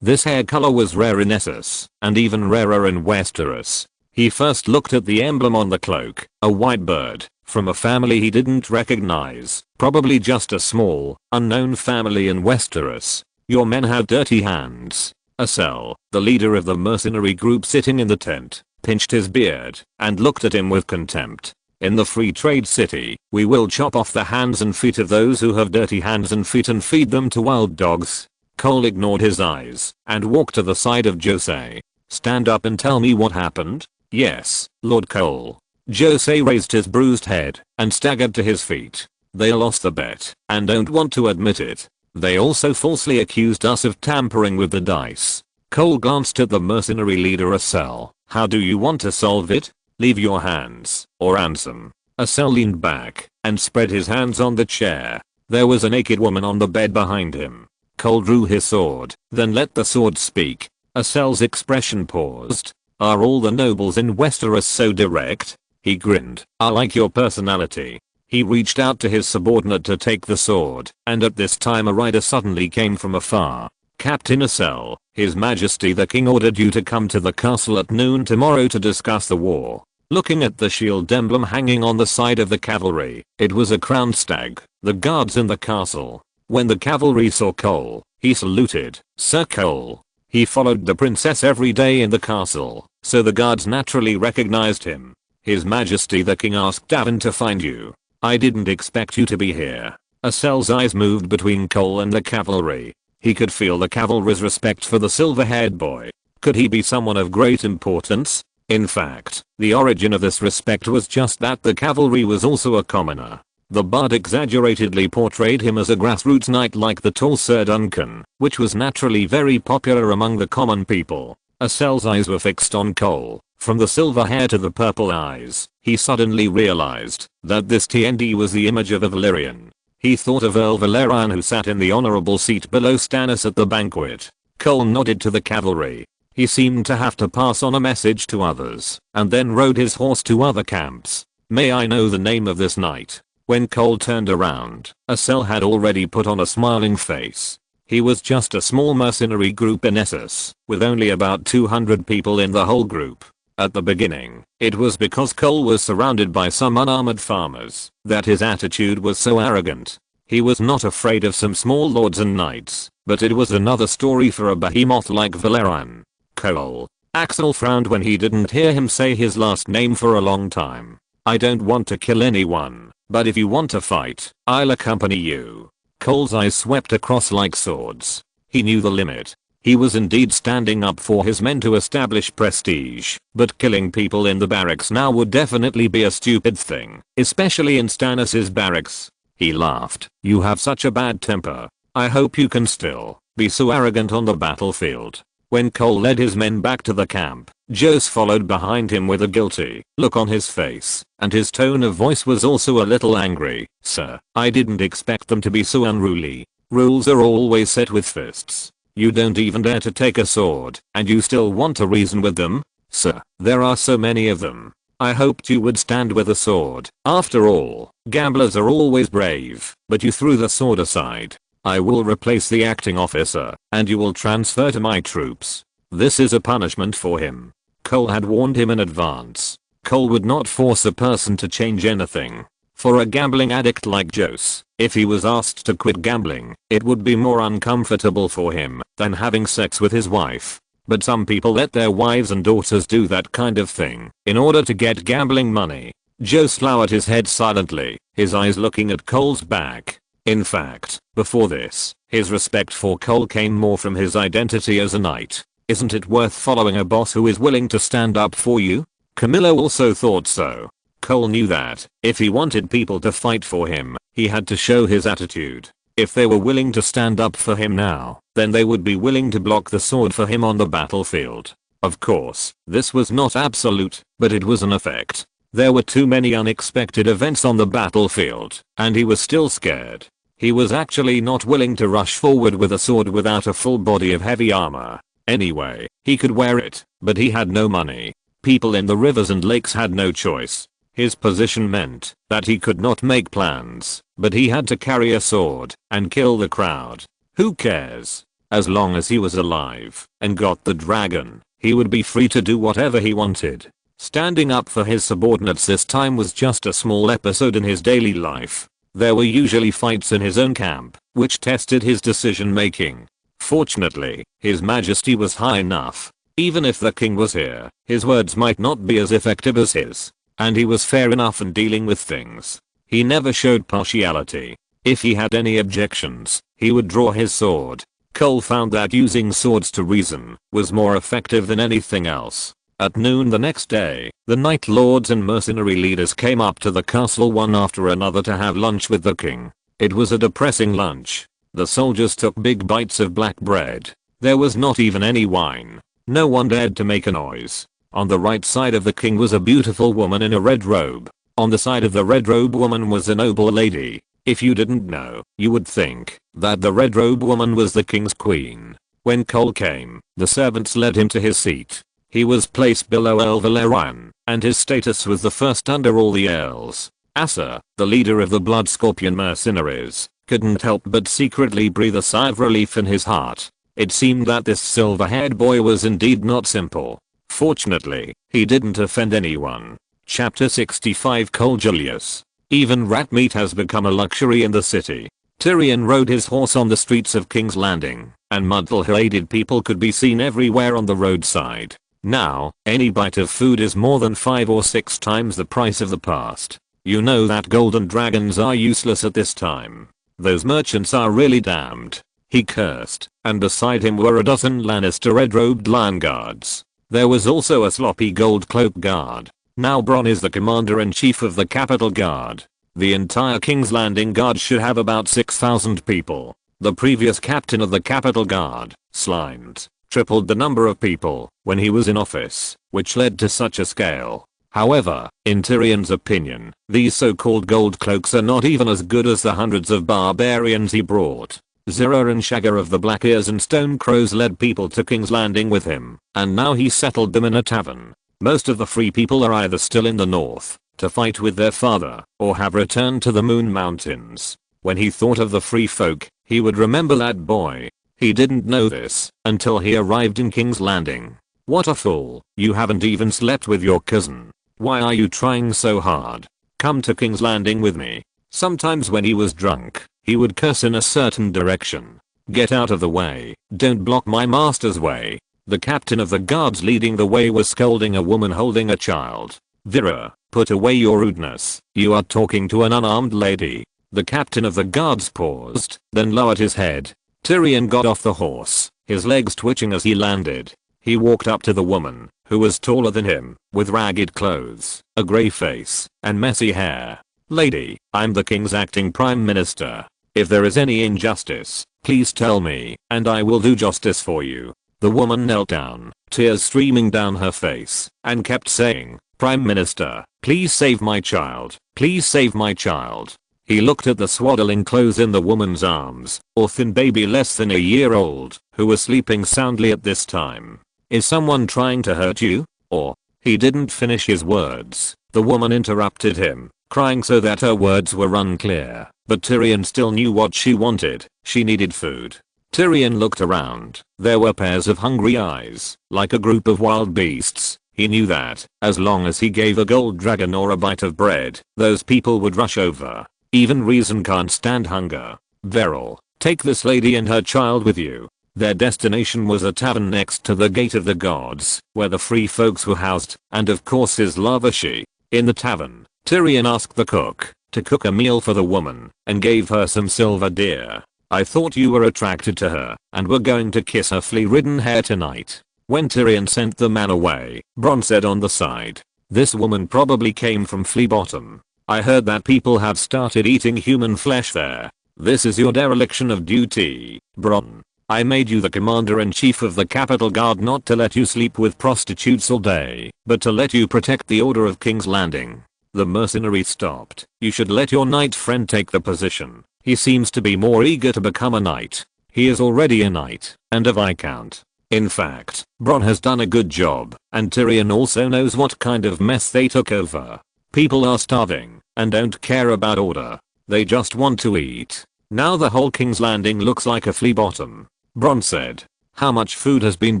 A: This hair color was rare in Essos, and even rarer in Westeros. He first looked at the emblem on the cloak, a white bird, from a family he didn't recognize, probably just a small, unknown family in Westeros. "Your men have dirty hands." Asel, the leader of the mercenary group sitting in the tent, pinched his beard and looked at him with contempt. "In the free trade city, we will chop off the hands and feet of those who have dirty hands and feet and feed them to wild dogs." Cole ignored his eyes and walked to the side of Jose. "Stand up and tell me what happened." "Yes, Lord Cole." Jose raised his bruised head and staggered to his feet. "They lost the bet and don't want to admit it. They also falsely accused us of tampering with the dice." Cole glanced at the mercenary leader Asel. "How do you want to solve it? Leave your hands, or ransom." Asel leaned back and spread his hands on the chair. There was a naked woman on the bed behind him. Cole drew his sword, then let the sword speak. Asel's expression paused. "Are all the nobles in Westeros so direct?" He grinned. "I like your personality." He reached out to his subordinate to take the sword, and at this time a rider suddenly came from afar. "Captain Asel, His Majesty the King ordered you to come to the castle at noon tomorrow to discuss the war." Looking at the shield emblem hanging on the side of the cavalry, it was a crowned stag. The guards in the castle. When the cavalry saw Cole, he saluted. "Sir Cole." He followed the princess every day in the castle, so the guards naturally recognized him. "His Majesty the King asked Davin to find you. I didn't expect you to be here." Asel's eyes moved between Cole and the cavalry. He could feel the cavalry's respect for the silver-haired boy. Could he be someone of great importance? In fact, the origin of this respect was just that the cavalry was also a commoner. The bard exaggeratedly portrayed him as a grassroots knight like the tall Sir Duncan, which was naturally very popular among the common people. Asel's eyes were fixed on Cole. From the silver hair to the purple eyes, he suddenly realized that this TND was the image of a Valyrian. He thought of Earl Valerian, who sat in the honorable seat below Stannis at the banquet. Cole nodded to the cavalry. He seemed to have to pass on a message to others, and then rode his horse to other camps. "May I know the name of this knight?" When Cole turned around, Asel had already put on a smiling face. He was just a small mercenary group in Essos, with only about 200 people in the whole group. At the beginning, it was because Cole was surrounded by some unarmored farmers that his attitude was so arrogant. He was not afraid of some small lords and knights, but it was another story for a behemoth like Valerian. Cole. Axel frowned when he didn't hear him say his last name for a long time. "I don't want to kill anyone, but if you want to fight, I'll accompany you." Cole's eyes swept across like swords. He knew the limit. He was indeed standing up for his men to establish prestige, but killing people in the barracks now would definitely be a stupid thing, especially in Stannis' barracks. He laughed. "You have such a bad temper. I hope you can still be so arrogant on the battlefield." When Cole led his men back to the camp, Jose followed behind him with a guilty look on his face, and his tone of voice was also a little angry. "Sir, I didn't expect them to be so unruly. Rules are always set with fists. You don't even dare to take a sword, and you still want to reason with them? Sir, there are so many of them. I hoped you would stand with a sword. After all, gamblers are always brave, but you threw the sword aside. I will replace the acting officer, and you will transfer to my troops. This is a punishment for him." Cole had warned him in advance. Cole would not force a person to change anything. For a gambling addict like Jose, if he was asked to quit gambling, it would be more uncomfortable for him than having sex with his wife. But some people let their wives and daughters do that kind of thing in order to get gambling money. Jose lowered his head silently, his eyes looking at Cole's back. In fact, before this, his respect for Cole came more from his identity as a knight. Isn't it worth following a boss who is willing to stand up for you? Camilla also thought so. Cole knew that if he wanted people to fight for him, he had to show his attitude. If they were willing to stand up for him now, then they would be willing to block the sword for him on the battlefield. Of course, this was not absolute, but it was an effect. There were too many unexpected events on the battlefield, and he was still scared. He was actually not willing to rush forward with a sword without a full body of heavy armor. Anyway, he could wear it, but he had no money. People in the rivers and lakes had no choice. His position meant that he could not make plans, but he had to carry a sword and kill the crowd. Who cares? As long as he was alive and got the dragon, he would be free to do whatever he wanted. Standing up for his subordinates this time was just a small episode in his daily life. There were usually fights in his own camp, which tested his decision making. Fortunately, His Majesty was high enough. Even if the king was here, his words might not be as effective as his. And he was fair enough in dealing with things. He never showed partiality. If he had any objections, he would draw his sword. Cole found that using swords to reason was more effective than anything else. At noon the next day, the Night Lords and mercenary leaders came up to the castle one after another to have lunch with the king. It was a depressing lunch. The soldiers took big bites of black bread. There was not even any wine. No one dared to make a noise. On the right side of the king was a beautiful woman in a red robe. On the side of the red robe woman was a noble lady. If you didn't know, you would think that the red robe woman was the king's queen. When Cole came, the servants led him to his seat. He was placed below Earl Valerian, and his status was the first under all the earls. Asa, the leader of the Blood Scorpion mercenaries, couldn't help but secretly breathe a sigh of relief in his heart. It seemed that this silver-haired boy was indeed not simple. Fortunately, he didn't offend anyone. Chapter 65 Cole Julius. Even rat meat has become a luxury in the city. Tyrion rode his horse on the streets of King's Landing, and mud-hated people could be seen everywhere on the roadside. Now, any bite of food is more than 5 or 6 times the price of the past. You know that golden dragons are useless at this time. Those merchants are really damned. He cursed, and beside him were a dozen Lannister red-robed lion guards. There was also a sloppy gold cloak guard. Now Bronn is the commander-in-chief of the Capital Guard. The entire King's Landing Guard should have about 6,000 people. The previous captain of the Capital Guard, Slimed, tripled the number of people when he was in office, which led to such a scale. However, in Tyrion's opinion, these so-called gold cloaks are not even as good as the hundreds of barbarians he brought. Zira and Shagger of the Black Ears and Stone Crows led people to King's Landing with him, and now he settled them in a tavern. Most of the free people are either still in the north, to fight with their father, or have returned to the Moon Mountains. When he thought of the free folk, he would remember that boy. He didn't know this until he arrived in King's Landing. What a fool, you haven't even slept with your cousin. Why are you trying so hard? Come to King's Landing with me. Sometimes when he was drunk, he would curse in a certain direction. Get out of the way, don't block my master's way. The captain of the guards leading the way was scolding a woman holding a child. Vira, put away your rudeness, you are talking to an unarmed lady. The captain of the guards paused, then lowered his head. Tyrion got off the horse, his legs twitching as he landed. He walked up to the woman, who was taller than him, with ragged clothes, a grey face, and messy hair. Lady, I'm the king's acting prime minister. If there is any injustice, please tell me, and I will do justice for you. The woman knelt down, tears streaming down her face, and kept saying, Prime Minister, please save my child, please save my child. He looked at the swaddling clothes in the woman's arms, or thin baby less than a year old, who was sleeping soundly at this time. Is someone trying to hurt you? Or? He didn't finish his words. The woman interrupted him, crying so that her words were unclear, but Tyrion still knew what she wanted. She needed food. Tyrion looked around. There were pairs of hungry eyes, like a group of wild beasts. He knew that, as long as he gave a gold dragon or a bite of bread, those people would rush over. Even reason can't stand hunger. Verrill, take this lady and her child with you. Their destination was a tavern next to the Gate of the Gods, where the free folks were housed, and of course his lover she. In the tavern, Tyrion asked the cook to cook a meal for the woman, and gave her some silver deer. I thought you were attracted to her, and were going to kiss her flea-ridden hair tonight. When Tyrion sent the man away, Bronn said on the side, This woman probably came from Flea Bottom. I heard that people have started eating human flesh there. This is your dereliction of duty, Bronn. I made you the commander-in-chief of the Capital Guard not to let you sleep with prostitutes all day, but to let you protect the order of King's Landing. The mercenary stopped. You should let your knight friend take the position. He seems to be more eager to become a knight. He is already a knight, and a viscount. In fact, Bronn has done a good job, and Tyrion also knows what kind of mess they took over. People are starving, and don't care about order. They just want to eat. Now the whole King's Landing looks like a flea bottom. Bronn said. How much food has been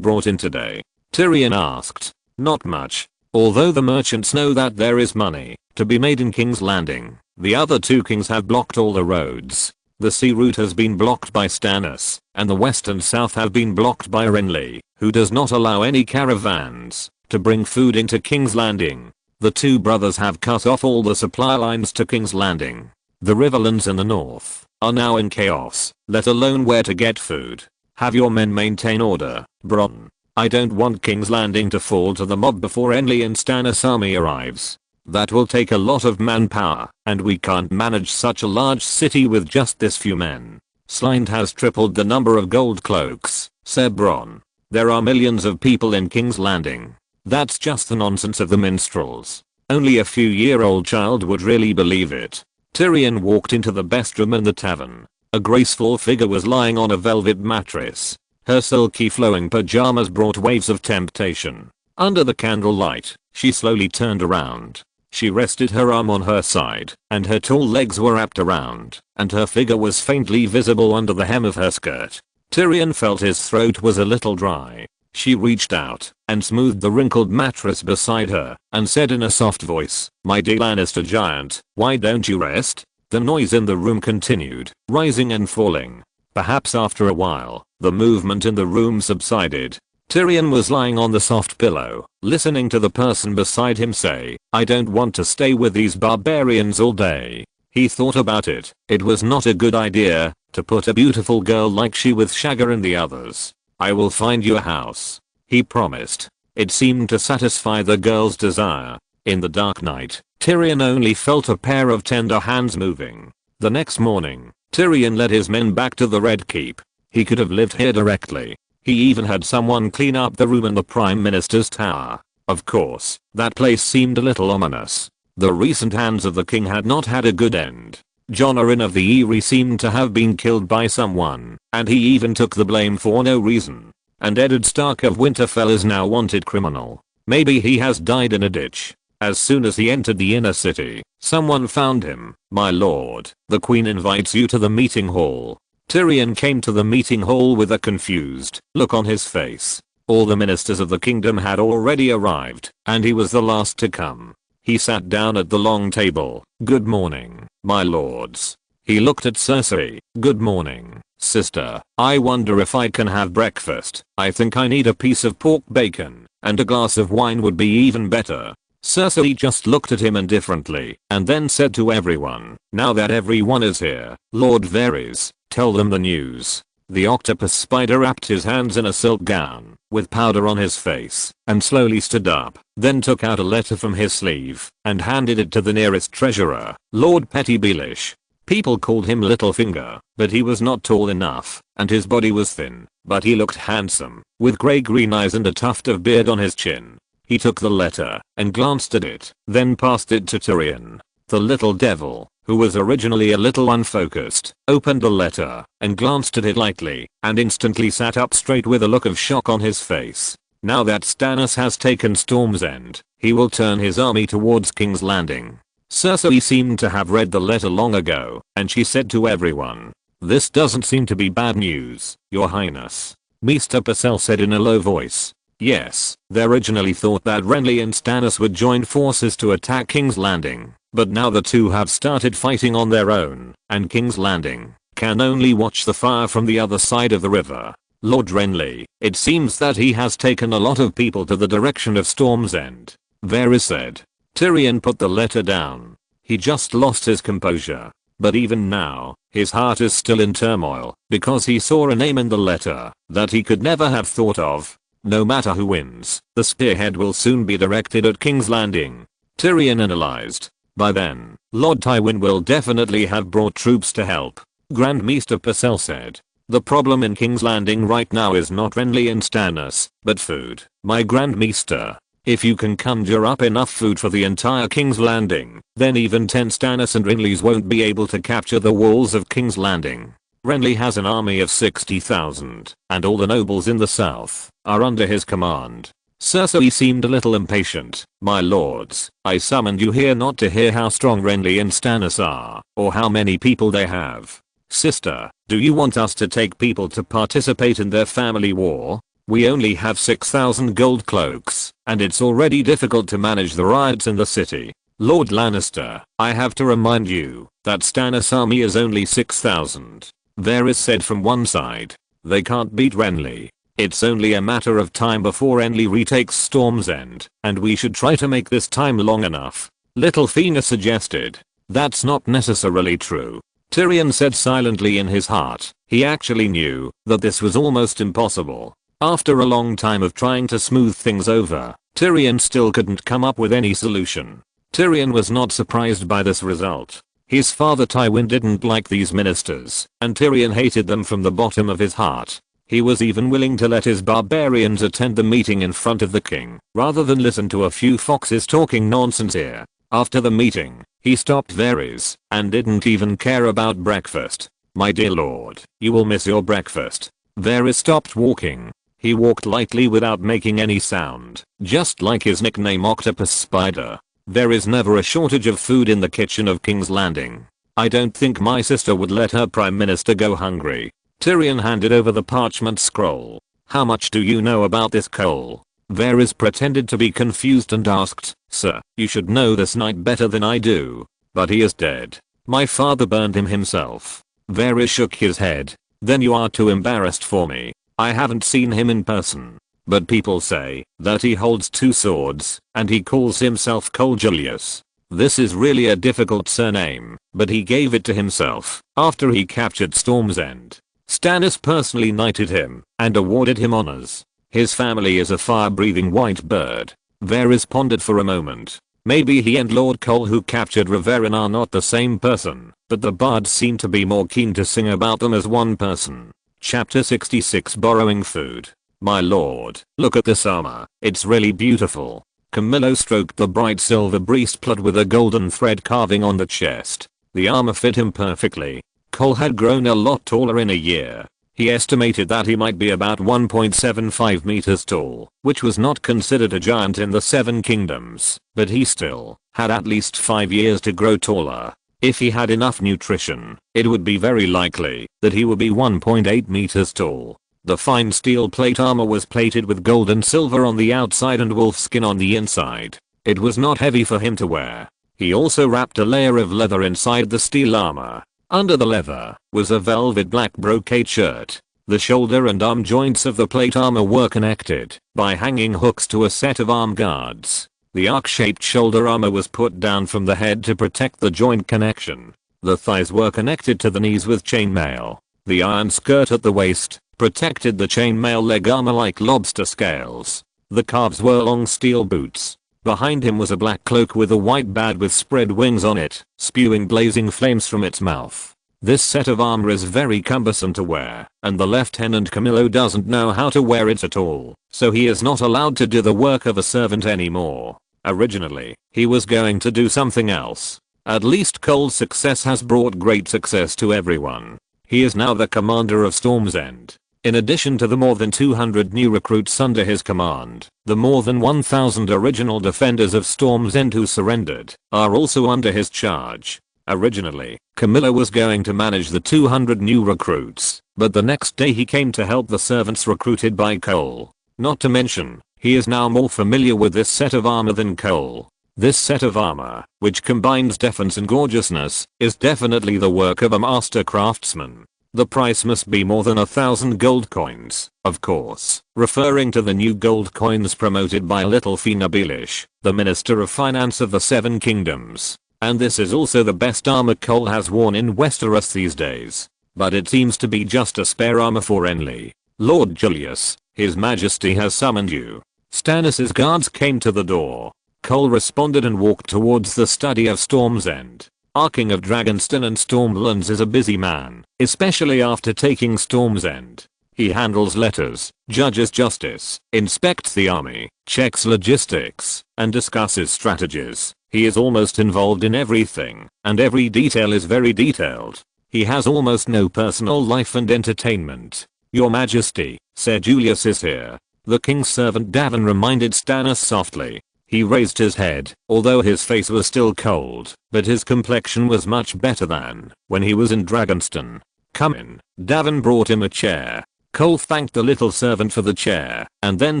A: brought in today? Tyrion asked. Not much. Although the merchants know that there is money to be made in King's Landing, the other two kings have blocked all the roads. The sea route has been blocked by Stannis, and the west and south have been blocked by Renly, who does not allow any caravans to bring food into King's Landing. The two brothers have cut off all the supply lines to King's Landing. The riverlands in the north are now in chaos, let alone where to get food. Have your men maintain order, Bronn. I don't want King's Landing to fall to the mob before Renly and Stannis' army arrives. That will take a lot of manpower, and we can't manage such a large city with just this few men. Slynt has tripled the number of gold cloaks, said Bronn. There are millions of people in King's Landing. That's just the nonsense of the minstrels. Only a few-year-old child would really believe it. Tyrion walked into the best room in the tavern. A graceful figure was lying on a velvet mattress. Her silky flowing pajamas brought waves of temptation. Under the candlelight, she slowly turned around. She rested her arm on her side, and her tall legs were wrapped around, and her figure was faintly visible under the hem of her skirt. Tyrion felt his throat was a little dry. She reached out and smoothed the wrinkled mattress beside her and said in a soft voice, "My dear Lannister giant, why don't you rest?" The noise in the room continued, rising and falling. Perhaps after a while, the movement in the room subsided. Tyrion was lying on the soft pillow, listening to the person beside him say, "I don't want to stay with these barbarians all day." He thought about it. It was not a good idea to put a beautiful girl like she with Shagger and the others. "I will find you a house," he promised. It seemed to satisfy the girl's desire. In the dark night, Tyrion only felt a pair of tender hands moving. The next morning, Tyrion led his men back to the Red Keep. He could have lived here directly. He even had someone clean up the room in the Prime Minister's tower. Of course, that place seemed a little ominous. The recent hands of the king had not had a good end. Jon Arryn of the Eyrie seemed to have been killed by someone, and he even took the blame for no reason. And Eddard Stark of Winterfell is now wanted criminal. Maybe he has died in a ditch. As soon as he entered the inner city, someone found him. "My lord, the queen invites you to the meeting hall." Tyrion came to the meeting hall with a confused look on his face. All the ministers of the kingdom had already arrived, and he was the last to come. He sat down at the long table. "Good morning, my lords." He looked at Cersei. "Good morning, sister. I wonder if I can have breakfast. I think I need a piece of pork bacon, and a glass of wine would be even better." Cersei just looked at him indifferently and then said to everyone, "Now that everyone is here, Lord Varys, tell them the news." The octopus spider wrapped his hands in a silk gown with powder on his face and slowly stood up, then took out a letter from his sleeve and handed it to the nearest treasurer, Lord Petty Baelish. People called him Littlefinger, but he was not tall enough, and his body was thin, but he looked handsome, with grey-green eyes and a tuft of beard on his chin. He took the letter and glanced at it, then passed it to Tyrion. The little devil, who was originally a little unfocused, opened the letter and glanced at it lightly and instantly sat up straight with a look of shock on his face. Now that Stannis has taken Storm's End, he will turn his army towards King's Landing. Cersei seemed to have read the letter long ago, and she said to everyone, "This doesn't seem to be bad news, your highness." Mr. Purcell said in a low voice, "Yes, they originally thought that Renly and Stannis would join forces to attack King's Landing, but now the two have started fighting on their own, and King's Landing can only watch the fire from the other side of the river. Lord Renly, it seems that he has taken a lot of people to the direction of Storm's End," Varys said. Tyrion put the letter down. He just lost his composure. But even now, his heart is still in turmoil because he saw a name in the letter that he could never have thought of. No matter who wins, the spearhead will soon be directed at King's Landing. Tyrion analyzed. By then, Lord Tywin will definitely have brought troops to help. Grand Maester Pycelle said. The problem in King's Landing right now is not Renly and Stannis, but food. My Grand Maester. If you can conjure up enough food for the entire King's Landing, then even 10 Stannis and Renlys won't be able to capture the walls of King's Landing. Renly has an army of 60,000, and all the nobles in the south are under his command. Cersei seemed a little impatient. My lords, I summoned you here not to hear how strong Renly and Stannis are, or how many people they have. Sister, do you want us to take people to participate in their family war? We only have 6,000 gold cloaks, and it's already difficult to manage the riots in the city. Lord Lannister, I have to remind you that Stannis' army is only 6,000. Varys said from one side. They can't beat Renly. It's only a matter of time before Renly retakes Storm's End, and we should try to make this time long enough. Littlefinger suggested. That's not necessarily true. Tyrion said silently in his heart. He actually knew that this was almost impossible. After a long time of trying to smooth things over, Tyrion still couldn't come up with any solution. Tyrion was not surprised by this result. His father Tywin didn't like these ministers, and Tyrion hated them from the bottom of his heart. He was even willing to let his barbarians attend the meeting in front of the king, rather than listen to a few foxes talking nonsense here. After the meeting, he stopped Varys, and didn't even care about breakfast. My dear lord, you will miss your breakfast. Varys stopped walking. He walked lightly without making any sound, just like his nickname Octopus Spider. There is never a shortage of food in the kitchen of King's Landing. I don't think my sister would let her prime minister go hungry. Tyrion handed over the parchment scroll. How much do you know about this Cole? Varys pretended to be confused and asked, Sir, you should know this knight better than I do. But he is dead. My father burned him himself. Varys shook his head. Then you are too embarrassed for me. I haven't seen him in person. But people say that he holds 2 swords, and he calls himself Cole Julius. This is really a difficult surname, but he gave it to himself after he captured Storm's End. Stannis personally knighted him and awarded him honors. His family is a fire-breathing white bird. Varys pondered for a moment. Maybe he and Lord Cole who captured Reverin are not the same person, but the bards seem to be more keen to sing about them as one person. Chapter 66 Borrowing Food. My lord, look at this armor, it's really beautiful. Camillo stroked the bright silver breastplate with a golden thread carving on the chest. The armor fit him perfectly. Cole had grown a lot taller in a year. He estimated that he might be about 1.75 meters tall, which was not considered a giant in the 7 kingdoms, but he still had at least 5 years to grow taller. If he had enough nutrition, it would be very likely that he would be 1.8 meters tall. The fine steel plate armor was plated with gold and silver on the outside and wolf skin on the inside. It was not heavy for him to wear. He also wrapped a layer of leather inside the steel armor. Under the leather was a velvet black brocade shirt. The shoulder and arm joints of the plate armor were connected by hanging hooks to a set of arm guards. The arc-shaped shoulder armor was put down from the head to protect the joint connection. The thighs were connected to the knees with chainmail. The iron skirt at the waist protected the chainmail leg armor like lobster scales. The calves were long steel boots. Behind him was a black cloak with a white bat with spread wings on it, spewing blazing flames from its mouth. This set of armor is very cumbersome to wear, and the Lieutenant Camillo doesn't know how to wear it at all, so he is not allowed to do the work of a servant anymore. Originally, he was going to do something else. At least Cole's success has brought great success to everyone. He is now the commander of Storm's End. In addition to the more than 200 new recruits under his command, the more than 1,000 original defenders of Storm's End who surrendered are also under his charge. Originally, Camillo was going to manage the 200 new recruits, but the next day he came to help the servants recruited by Cole. Not to mention, he is now more familiar with this set of armor than Cole. This set of armor, which combines defense and gorgeousness, is definitely the work of a master craftsman. The price must be more than 1,000 gold coins, of course, referring to the new gold coins promoted by Littlefinger Baelish, the Minister of Finance of the 7 Kingdoms. And this is also the best armor Cole has worn in Westeros these days. But it seems to be just a spare armor for Renly. Lord Julius, His Majesty has summoned you. Stannis's guards came to the door. Cole responded and walked towards the study of Storm's End. King of Dragonstone and Stormlands is a busy man, especially after taking Storm's End. He handles letters, judges justice, inspects the army, checks logistics, and discusses strategies. He is almost involved in everything, and every detail is very detailed. He has almost no personal life and entertainment. Your Majesty, Sir Julius is here. The king's servant Davin reminded Stannis softly. He raised his head, although his face was still cold, but his complexion was much better than when he was in Dragonstone. Come in. Davin brought him a chair. Cole thanked the little servant for the chair, and then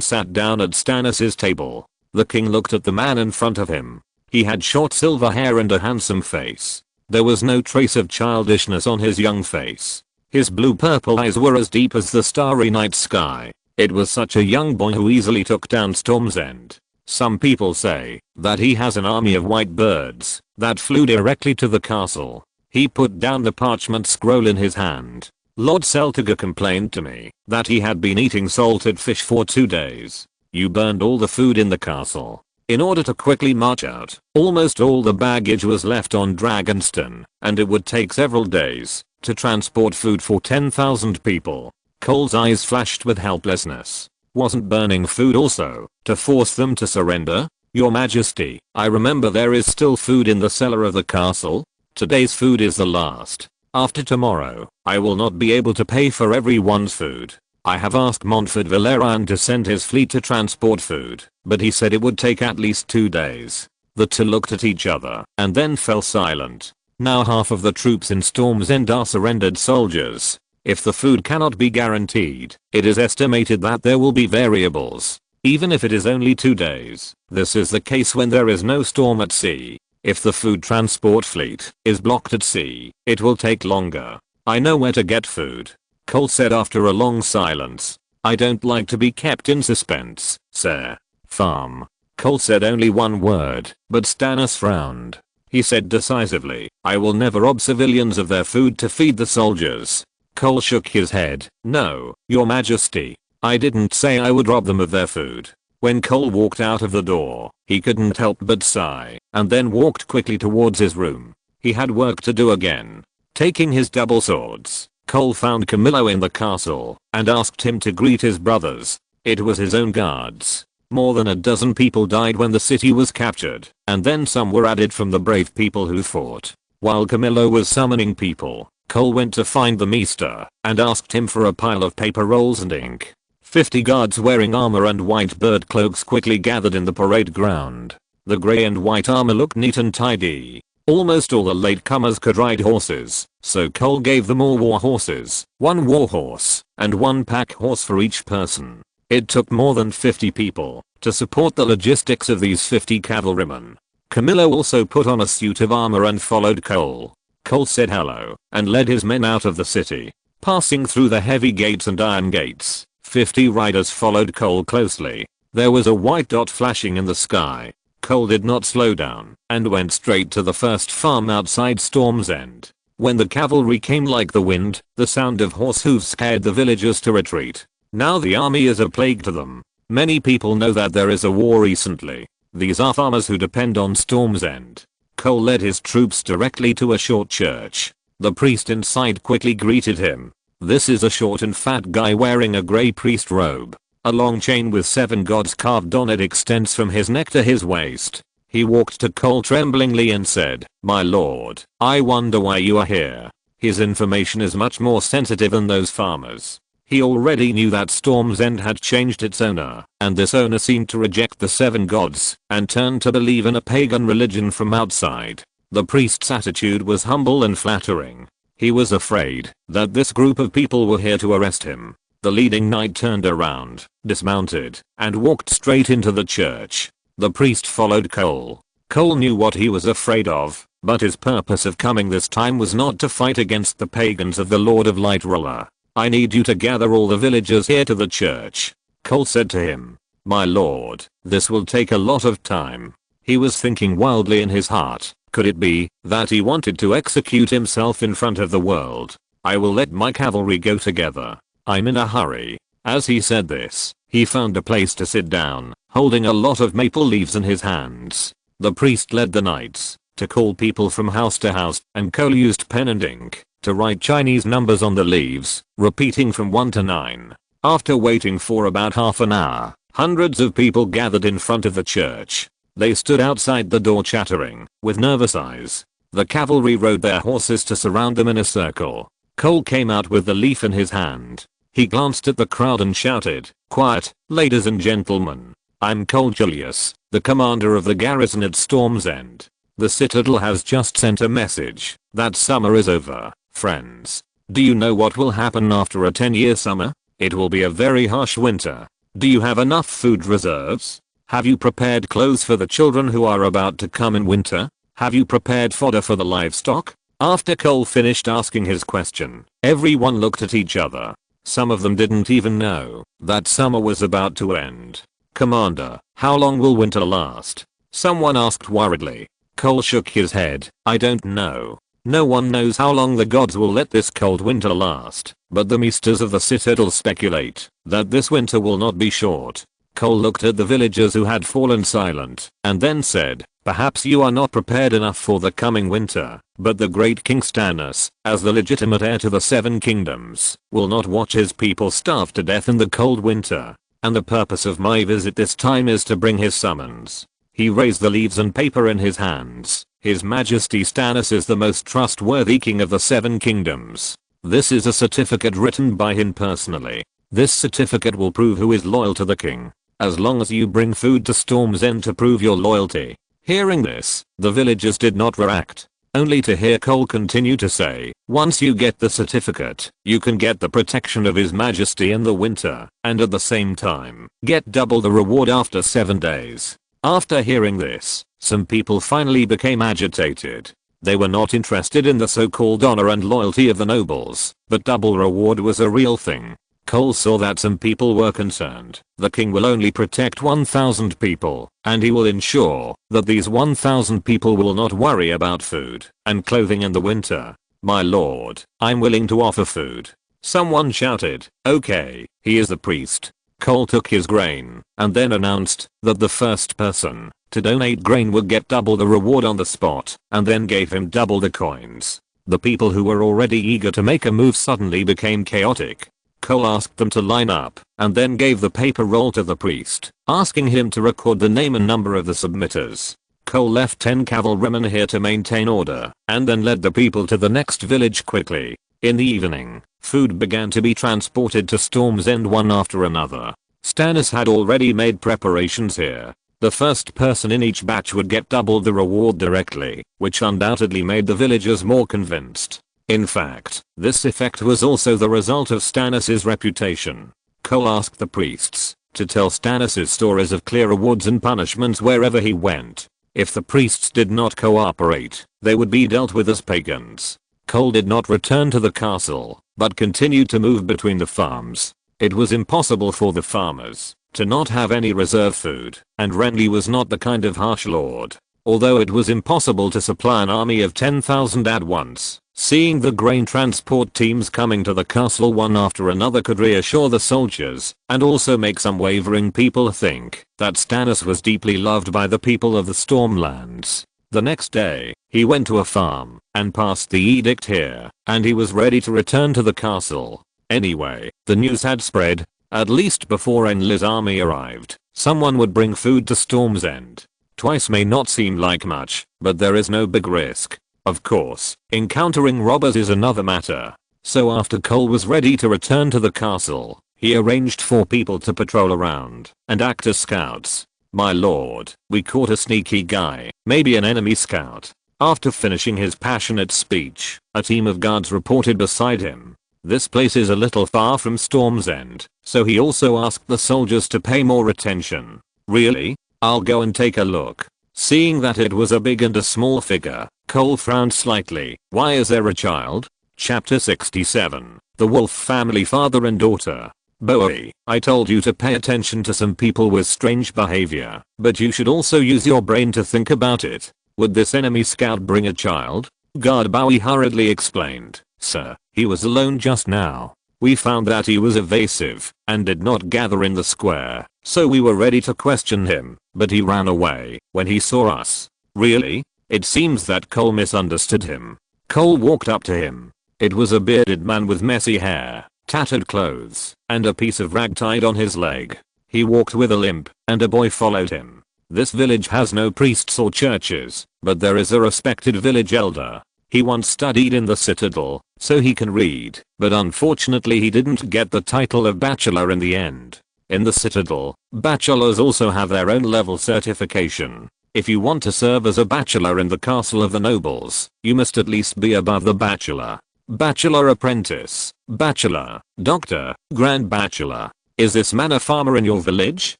A: sat down at Stannis' table. The king looked at the man in front of him. He had short silver hair and a handsome face. There was no trace of childishness on his young face. His blue-purple eyes were as deep as the starry night sky. It was such a young boy who easily took down Storm's End. Some people say that he has an army of white birds that flew directly to the castle. He put down the parchment scroll in his hand. Lord Celtiger complained to me that he had been eating salted fish for 2 days. You burned all the food in the castle. In order to quickly march out, almost all the baggage was left on Dragonstone, and it would take several days to transport food for 10,000 people. Cole's eyes flashed with helplessness. Wasn't burning food also to force them to surrender? Your Majesty, I remember there is still food in the cellar of the castle. Today's food is the last. After tomorrow, I will not be able to pay for everyone's food. I have asked Montfort Valerian to send his fleet to transport food, but he said it would take at least 2 days. The two looked at each other and then fell silent. Now half of the troops in Storm's End are surrendered soldiers. If the food cannot be guaranteed, it is estimated that there will be variables. Even if it is only 2 days, this is the case when there is no storm at sea. If the food transport fleet is blocked at sea, it will take longer. I know where to get food, Cole said after a long silence. I don't like to be kept in suspense, sir. Farm. Cole said only one word, but Stannis frowned. He said decisively, I will never rob civilians of their food to feed the soldiers. Cole shook his head. No, Your Majesty. I didn't say I would rob them of their food. When Cole walked out of the door, he couldn't help but sigh, and then walked quickly towards his room. He had work to do again. Taking his double swords, Cole found Camillo in the castle, and asked him to greet his brothers. It was his own guards. More than a dozen people died when the city was captured, and then some were added from the brave people who fought. While Camillo was summoning people, Cole went to find the Maester and asked him for a pile of paper rolls and ink. 50 guards wearing armor and white bird cloaks quickly gathered in the parade ground. The grey and white armor looked neat and tidy. Almost all the latecomers could ride horses, so Cole gave them all war horses, 1 war horse, and 1 pack horse for each person. It took more than 50 people to support the logistics of these 50 cavalrymen. Camillo also put on a suit of armor and followed Cole. Cole said hello and led his men out of the city. Passing through the heavy gates and iron gates, 50 riders followed Cole closely. There was a white dot flashing in the sky. Cole did not slow down and went straight to the first farm outside Storm's End. When the cavalry came like the wind, the sound of horse hooves scared the villagers to retreat. Now the army is a plague to them. Many people know that there is a war recently. These are farmers who depend on Storm's End. Cole led his troops directly to a short church. The priest inside quickly greeted him. This is a short and fat guy wearing a grey priest robe. A long chain with 7 gods carved on it extends from his neck to his waist. He walked to Cole tremblingly and said, "My lord, I wonder why you are here." His information is much more sensitive than those farmers. He already knew that Storm's End had changed its owner, and this owner seemed to reject the 7 gods and turn to believe in a pagan religion from outside. The priest's attitude was humble and flattering. He was afraid that this group of people were here to arrest him. The leading knight turned around, dismounted, and walked straight into the church. The priest followed Cole. Cole knew what he was afraid of, but his purpose of coming this time was not to fight against the pagans of the Lord of Light ruler. "I need you to gather all the villagers here to the church," Cole said to him. "My lord, this will take a lot of time." He was thinking wildly in his heart. Could it be that he wanted to execute himself in front of the world? "I will let my cavalry go together. I'm in a hurry." As he said this, he found a place to sit down, holding a lot of maple leaves in his hands. The priest led the knights to call people from house to house, and Cole used pen and ink to write Chinese numbers on the leaves, repeating from 1 to 9. After waiting for about half an hour, hundreds of people gathered in front of the church. They stood outside the door chattering, with nervous eyes. The cavalry rode their horses to surround them in a circle. Cole came out with the leaf in his hand. He glanced at the crowd and shouted, "Quiet, ladies and gentlemen. I'm Cole Julius, the commander of the garrison at Storm's End. The Citadel has just sent a message that summer is over, friends. Do you know what will happen after a 10-year summer? It will be a very harsh winter. Do you have enough food reserves? Have you prepared clothes for the children who are about to come in winter? Have you prepared fodder for the livestock?" After Cole finished asking his question, everyone looked at each other. Some of them didn't even know that summer was about to end. "Commander, how long will winter last?" someone asked worriedly. Cole shook his head. "I don't know. No one knows how long the gods will let this cold winter last, but the Maesters of the Citadel speculate that this winter will not be short." Cole looked at the villagers who had fallen silent, and then said, "Perhaps you are not prepared enough for the coming winter, but the great King Stannis, as the legitimate heir to the Seven Kingdoms, will not watch his people starve to death in the cold winter. And the purpose of my visit this time is to bring his summons." He raised the leaves and paper in his hands. "His Majesty Stannis is the most trustworthy king of the Seven Kingdoms. This is a certificate written by him personally. This certificate will prove who is loyal to the king, as long as you bring food to Storm's End to prove your loyalty." Hearing this, the villagers did not react, only to hear Cole continue to say, "Once you get the certificate, you can get the protection of His Majesty in the winter, and at the same time, get double the reward after 7 days. After hearing this, some people finally became agitated. They were not interested in the so-called honor and loyalty of the nobles, but double reward was a real thing. Cole saw that some people were concerned. The king will only protect 1,000 people, and he will ensure that these 1,000 people will not worry about food and clothing in the winter. "My lord, I'm willing to offer food." Someone shouted, "Okay, he is the priest." Cole took his grain, and then announced that the first person to donate grain would get double the reward on the spot, and then gave him double the coins. The people who were already eager to make a move suddenly became chaotic. Cole asked them to line up, and then gave the paper roll to the priest, asking him to record the name and number of the submitters. Cole left 10 cavalrymen here to maintain order, and then led the people to the next village quickly. In the evening, food began to be transported to Storm's End one after another. Stannis had already made preparations here. The first person in each batch would get double the reward directly, which undoubtedly made the villagers more convinced. In fact, this effect was also the result of Stannis' reputation. Cole asked the priests to tell Stannis' stories of clear rewards and punishments wherever he went. If the priests did not cooperate, they would be dealt with as pagans. Cole did not return to the castle, but continued to move between the farms. It was impossible for the farmers to not have any reserve food, and Renly was not the kind of harsh lord. Although it was impossible to supply an army of 10,000 at once, seeing the grain transport teams coming to the castle one after another could reassure the soldiers, and also make some wavering people think that Stannis was deeply loved by the people of the Stormlands. The next day, he went to a farm and passed the edict here, and he was ready to return to the castle. Anyway, the news had spread. At least before Renly's army arrived, someone would bring food to Storm's End. Twice may not seem like much, but there is no big risk. Of course, encountering robbers is another matter. So after Cole was ready to return to the castle, he arranged for people to patrol around and act as scouts. "My lord, we caught a sneaky guy, maybe an enemy scout." After finishing his passionate speech, a team of guards reported beside him. This place is a little far from Storm's End, so he also asked the soldiers to pay more attention. "Really? I'll go and take a look." Seeing that it was a big and a small figure, Cole frowned slightly. "Why is there a child?" Chapter 67. The Wolf Family Father and Daughter. "Bowie, I told you to pay attention to some people with strange behavior, but you should also use your brain to think about it. Would this enemy scout bring a child?" Guard Bowie hurriedly explained. "Sir, he was alone just now." We found that he was evasive and did not gather in the square, so we were ready to question him, but he ran away when he saw us. Really? It seems that Cole misunderstood him. Cole walked up to him. It was a bearded man with messy hair, tattered clothes, and a piece of rag tied on his leg. He walked with a limp, and a boy followed him. This village has no priests or churches, but there is a respected village elder. He once studied in the citadel, so he can read, but unfortunately he didn't get the title of bachelor in the end. In the citadel, bachelors also have their own level certification. If you want to serve as a bachelor in the castle of the nobles, you must at least be above the bachelor. Bachelor apprentice, bachelor, doctor, grand bachelor. Is this man a farmer in your village?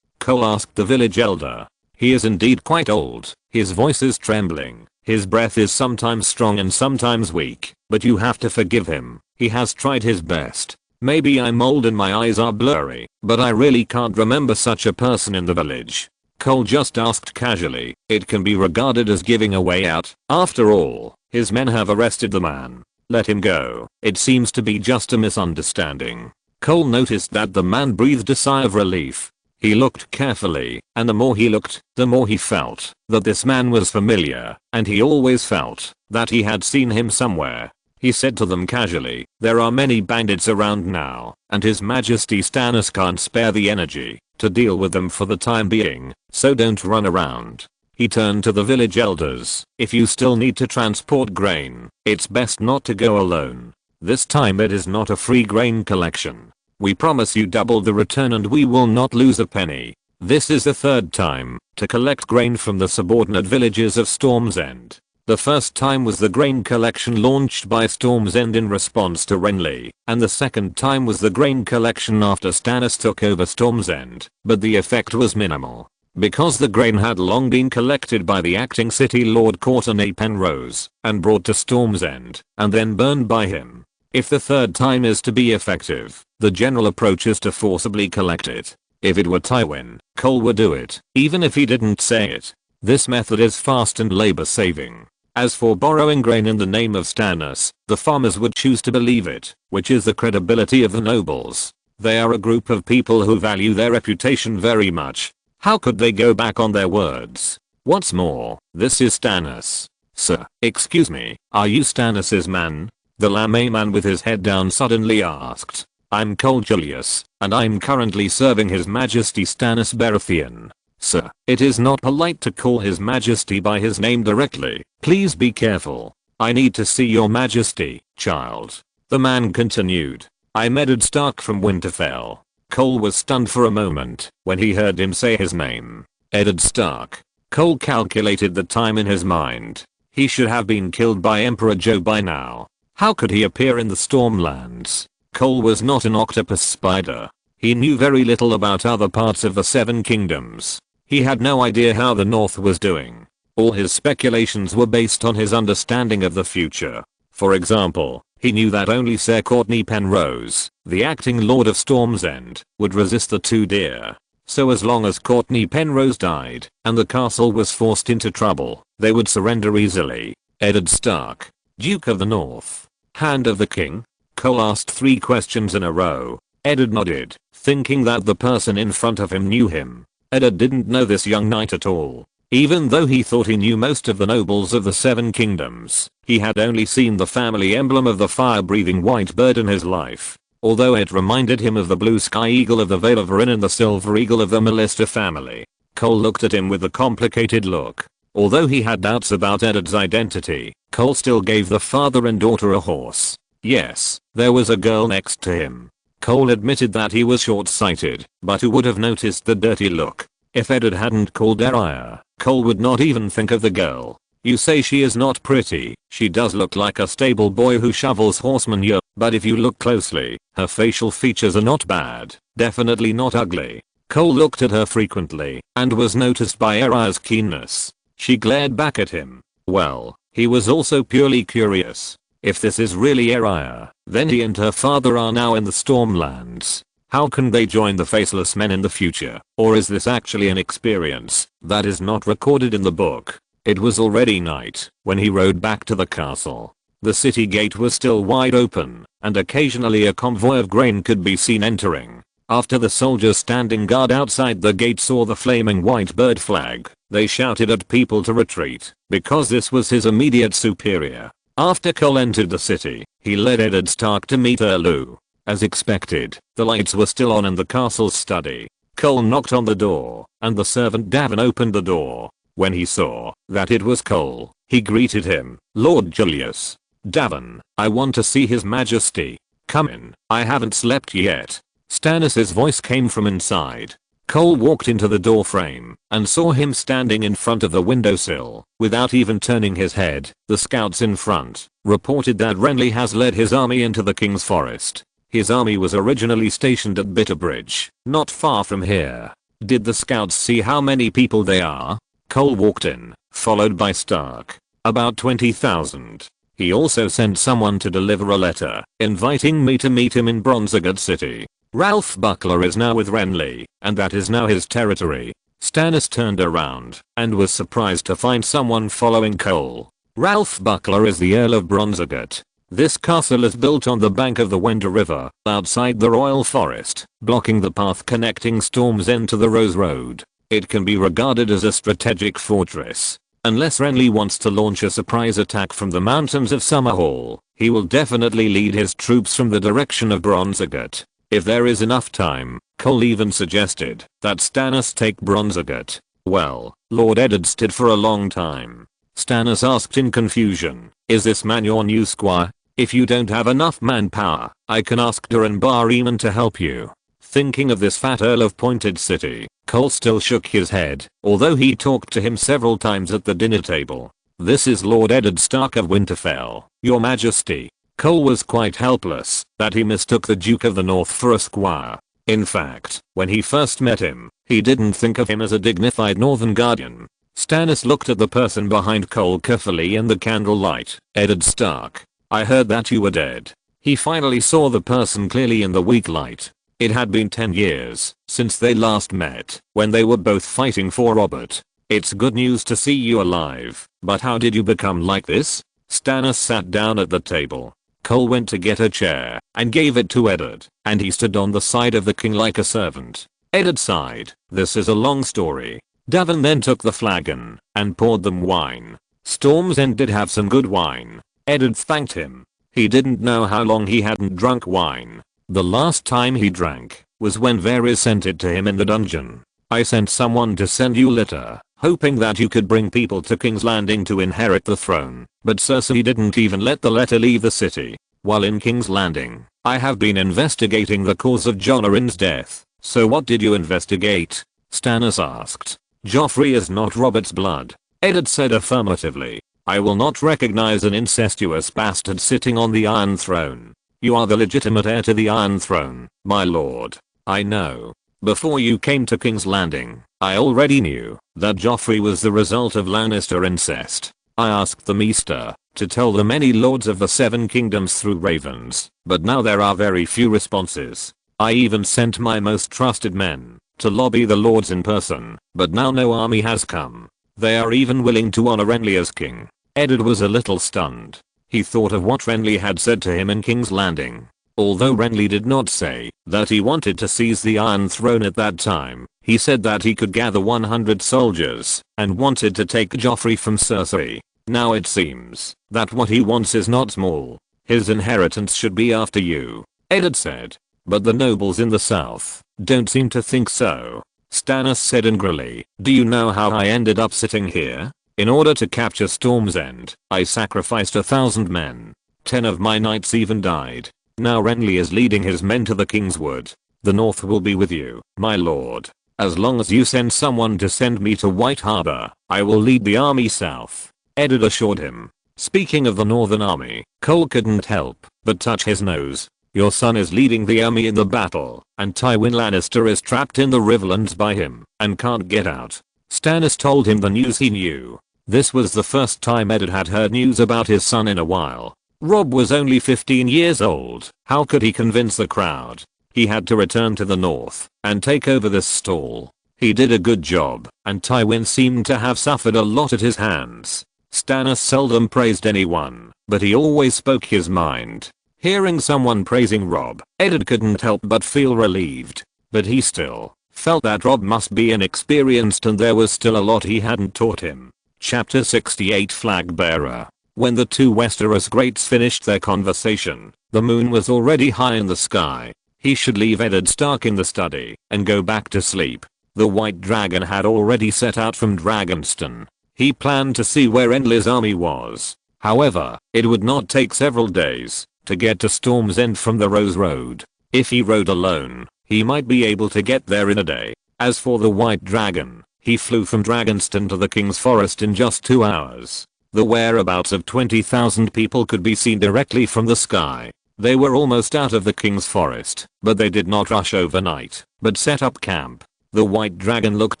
A: Cole asked the village elder. He is indeed quite old, his voice is trembling, his breath is sometimes strong and sometimes weak, but you have to forgive him, he has tried his best. Maybe I'm old and my eyes are blurry, but I really can't remember such a person in the village. Cole just asked casually. It can be regarded as giving a way out. After all, his men have arrested the man. Let him go. It seems to be just a misunderstanding. Cole noticed that the man breathed a sigh of relief. He looked carefully, and the more he looked, the more he felt that this man was familiar, and he always felt that he had seen him somewhere. He said to them casually, there are many bandits around now, and His Majesty Stannis can't spare the energy to deal with them for the time being, so don't run around. He turned to the village elders. If you still need to transport grain, it's best not to go alone. This time it is not a free grain collection. We promise you double the return and we will not lose a penny. This is the third time to collect grain from the subordinate villages of Storm's End. The first time was the grain collection launched by Storm's End in response to Renly, and the second time was the grain collection after Stannis took over Storm's End, but the effect was minimal. Because the grain had long been collected by the acting city lord Courtenay Penrose, and brought to Storm's End, and then burned by him. If the third time is to be effective, the general approach is to forcibly collect it. If it were Tywin, Cole would do it, even if he didn't say it. This method is fast and labor saving. As for borrowing grain in the name of Stannis, the farmers would choose to believe it, which is the credibility of the nobles. They are a group of people who value their reputation very much. How could they go back on their words? What's more, this is Stannis. Sir, excuse me, are you Stannis's man? The lame man with his head down suddenly asked. I'm Cole Julius, and I'm currently serving His Majesty Stannis Baratheon. Sir, it is not polite to call His Majesty by his name directly. Please be careful. I need to see your Majesty, child. The man continued. I'm Eddard Stark from Winterfell. Cole was stunned for a moment when he heard him say his name. Eddard Stark. Cole calculated the time in his mind. He should have been killed by Emperor Joe by now. How could he appear in the Stormlands? Cole was not an octopus spider. He knew very little about other parts of the Seven Kingdoms. He had no idea how the North was doing. All his speculations were based on his understanding of the future. For example, he knew that only Ser Courtenay Penrose, the acting Lord of Storm's End, would resist the two deer. So as long as Courtenay Penrose died, and the castle was forced into trouble, they would surrender easily. Eddard Stark, Duke of the North, Hand of the King? Cole asked 3 questions in a row. Eddard nodded, thinking that the person in front of him knew him. Eddard didn't know this young knight at all. Even though he thought he knew most of the nobles of the Seven Kingdoms, he had only seen the family emblem of the fire-breathing white bird in his life. Although it reminded him of the blue sky eagle of the Vale of Arryn and the silver eagle of the Lannister family. Cole looked at him with a complicated look. Although he had doubts about Eddard's identity, Cole still gave the father and daughter a horse. Yes, there was a girl next to him. Cole admitted that he was short-sighted, but who would have noticed the dirty look? If Eddard hadn't called Arya, Cole would not even think of the girl. You say she is not pretty, she does look like a stable boy who shovels horse manure, but if you look closely, her facial features are not bad, definitely not ugly. Cole looked at her frequently, and was noticed by Arya's keenness. She glared back at him. Well, he was also purely curious. If this is really Arya, then he and her father are now in the Stormlands. How can they join the Faceless Men in the future? Or is this actually an experience that is not recorded in the book? It was already night when he rode back to the castle. The city gate was still wide open, and occasionally a convoy of grain could be seen entering. After the soldiers standing guard outside the gate saw the flaming white bird flag, they shouted at people to retreat, because this was his immediate superior. After Cole entered the city, he led Eddard Stark to meet Erlu. As expected, the lights were still on in the castle's study. Cole knocked on the door, and the servant Davin opened the door. When he saw that it was Cole, he greeted him, "Lord Julius." "Davin, I want to see His Majesty." "Come in, I haven't slept yet." Stannis's voice came from inside. Cole walked into the doorframe and saw him standing in front of the windowsill. Without even turning his head, the scouts in front reported that Renly has led his army into the King's Forest. His army was originally stationed at Bitterbridge, not far from here. Did the scouts see how many people they are? Cole walked in, followed by Stark. About 20,000. He also sent someone to deliver a letter, inviting me to meet him in Bronzergut City. Ralph Buckler is now with Renly, and that is now his territory. Stannis turned around and was surprised to find someone following Cole. Ralph Buckler is the Earl of Bronzergut. This castle is built on the bank of the Wender River, outside the Royal Forest, blocking the path connecting Storm's End to the Rose Road. It can be regarded as a strategic fortress. Unless Renly wants to launch a surprise attack from the mountains of Summerhall, he will definitely lead his troops from the direction of Bronzergut. If there is enough time, Cole even suggested that Stannis take Bronzergut. Well, Lord Eddard stood for a long time. Stannis asked in confusion, "Is this man your new squire? If you don't have enough manpower, I can ask Durin Bar-Eamon to help you." Thinking of this fat Earl of Pointed City, Cole still shook his head, although he talked to him several times at the dinner table. "This is Lord Eddard Stark of Winterfell, Your Majesty." Cole was quite helpless that he mistook the Duke of the North for a squire. In fact, when he first met him, he didn't think of him as a dignified Northern Guardian. Stannis looked at the person behind Cole carefully in the candlelight. "Eddard Stark, I heard that you were dead." He finally saw the person clearly in the weak light. It had been 10 years since they last met, when they were both fighting for Robert. "It's good news to see you alive, but how did you become like this?" Stannis sat down at the table. Cole went to get a chair and gave it to Eddard, and he stood on the side of the king like a servant. Eddard sighed. "This is a long story." Davin then took the flagon and poured them wine. Storm's End did have some good wine. Eddard thanked him. He didn't know how long he hadn't drunk wine. The last time he drank was when Varys sent it to him in the dungeon. "I sent someone to send you litter, hoping that you could bring people to King's Landing to inherit the throne, but Cersei didn't even let the letter leave the city." While in King's Landing, "I have been investigating the cause of Jon Arryn's death." "So what did you investigate?" Stannis asked. "Joffrey is not Robert's blood." Eddard said affirmatively. "I will not recognize an incestuous bastard sitting on the Iron Throne. You are the legitimate heir to the Iron Throne, my lord." "I know. Before you came to King's Landing, I already knew that Joffrey was the result of Lannister incest. I asked the Maester to tell the many lords of the Seven Kingdoms through ravens, but now there are very few responses. I even sent my most trusted men to lobby the lords in person, but now no army has come. They are even willing to honor Renly as king." Eddard was a little stunned. He thought of what Renly had said to him in King's Landing. Although Renly did not say that he wanted to seize the Iron Throne at that time, he said that he could gather 100 soldiers and wanted to take Joffrey from Cersei. Now it seems that what he wants is not small. "His inheritance should be after you," Eddard said. "But the nobles in the south don't seem to think so." Stannis said angrily, "Do you know how I ended up sitting here? In order to capture Storm's End, I sacrificed 1,000 men. 10 of my knights even died. Now Renly is leading his men to the Kingswood. The North will be with you, my lord. As long as you send someone to send me to White Harbor, I will lead the army south," Eddard assured him. Speaking of the Northern Army, Cole couldn't help but touch his nose. "Your son is leading the army in the battle, and Tywin Lannister is trapped in the Riverlands by him and can't get out." Stannis told him the news he knew. This was the first time Eddard had heard news about his son in a while. Robb was only 15 years old. How could he convince the crowd? He had to return to the north and take over this stall. He did a good job, and Tywin seemed to have suffered a lot at his hands. Stannis seldom praised anyone, but he always spoke his mind. Hearing someone praising Robb, Eddard couldn't help but feel relieved. But he still felt that Robb must be inexperienced and there was still a lot he hadn't taught him. Chapter 68 Flag Bearer. When the two Westeros greats finished their conversation, the moon was already high in the sky. He should leave Eddard Stark in the study and go back to sleep. The White Dragon had already set out from Dragonstone. He planned to see where Renly's army was. However, it would not take several days to get to Storm's End from the Rose Road. If he rode alone, he might be able to get there in a day. As for the White Dragon, he flew from Dragonstone to the King's Forest in just 2 hours. The whereabouts of 20,000 people could be seen directly from the sky. They were almost out of the King's Forest, but they did not rush overnight, but set up camp. The White Dragon looked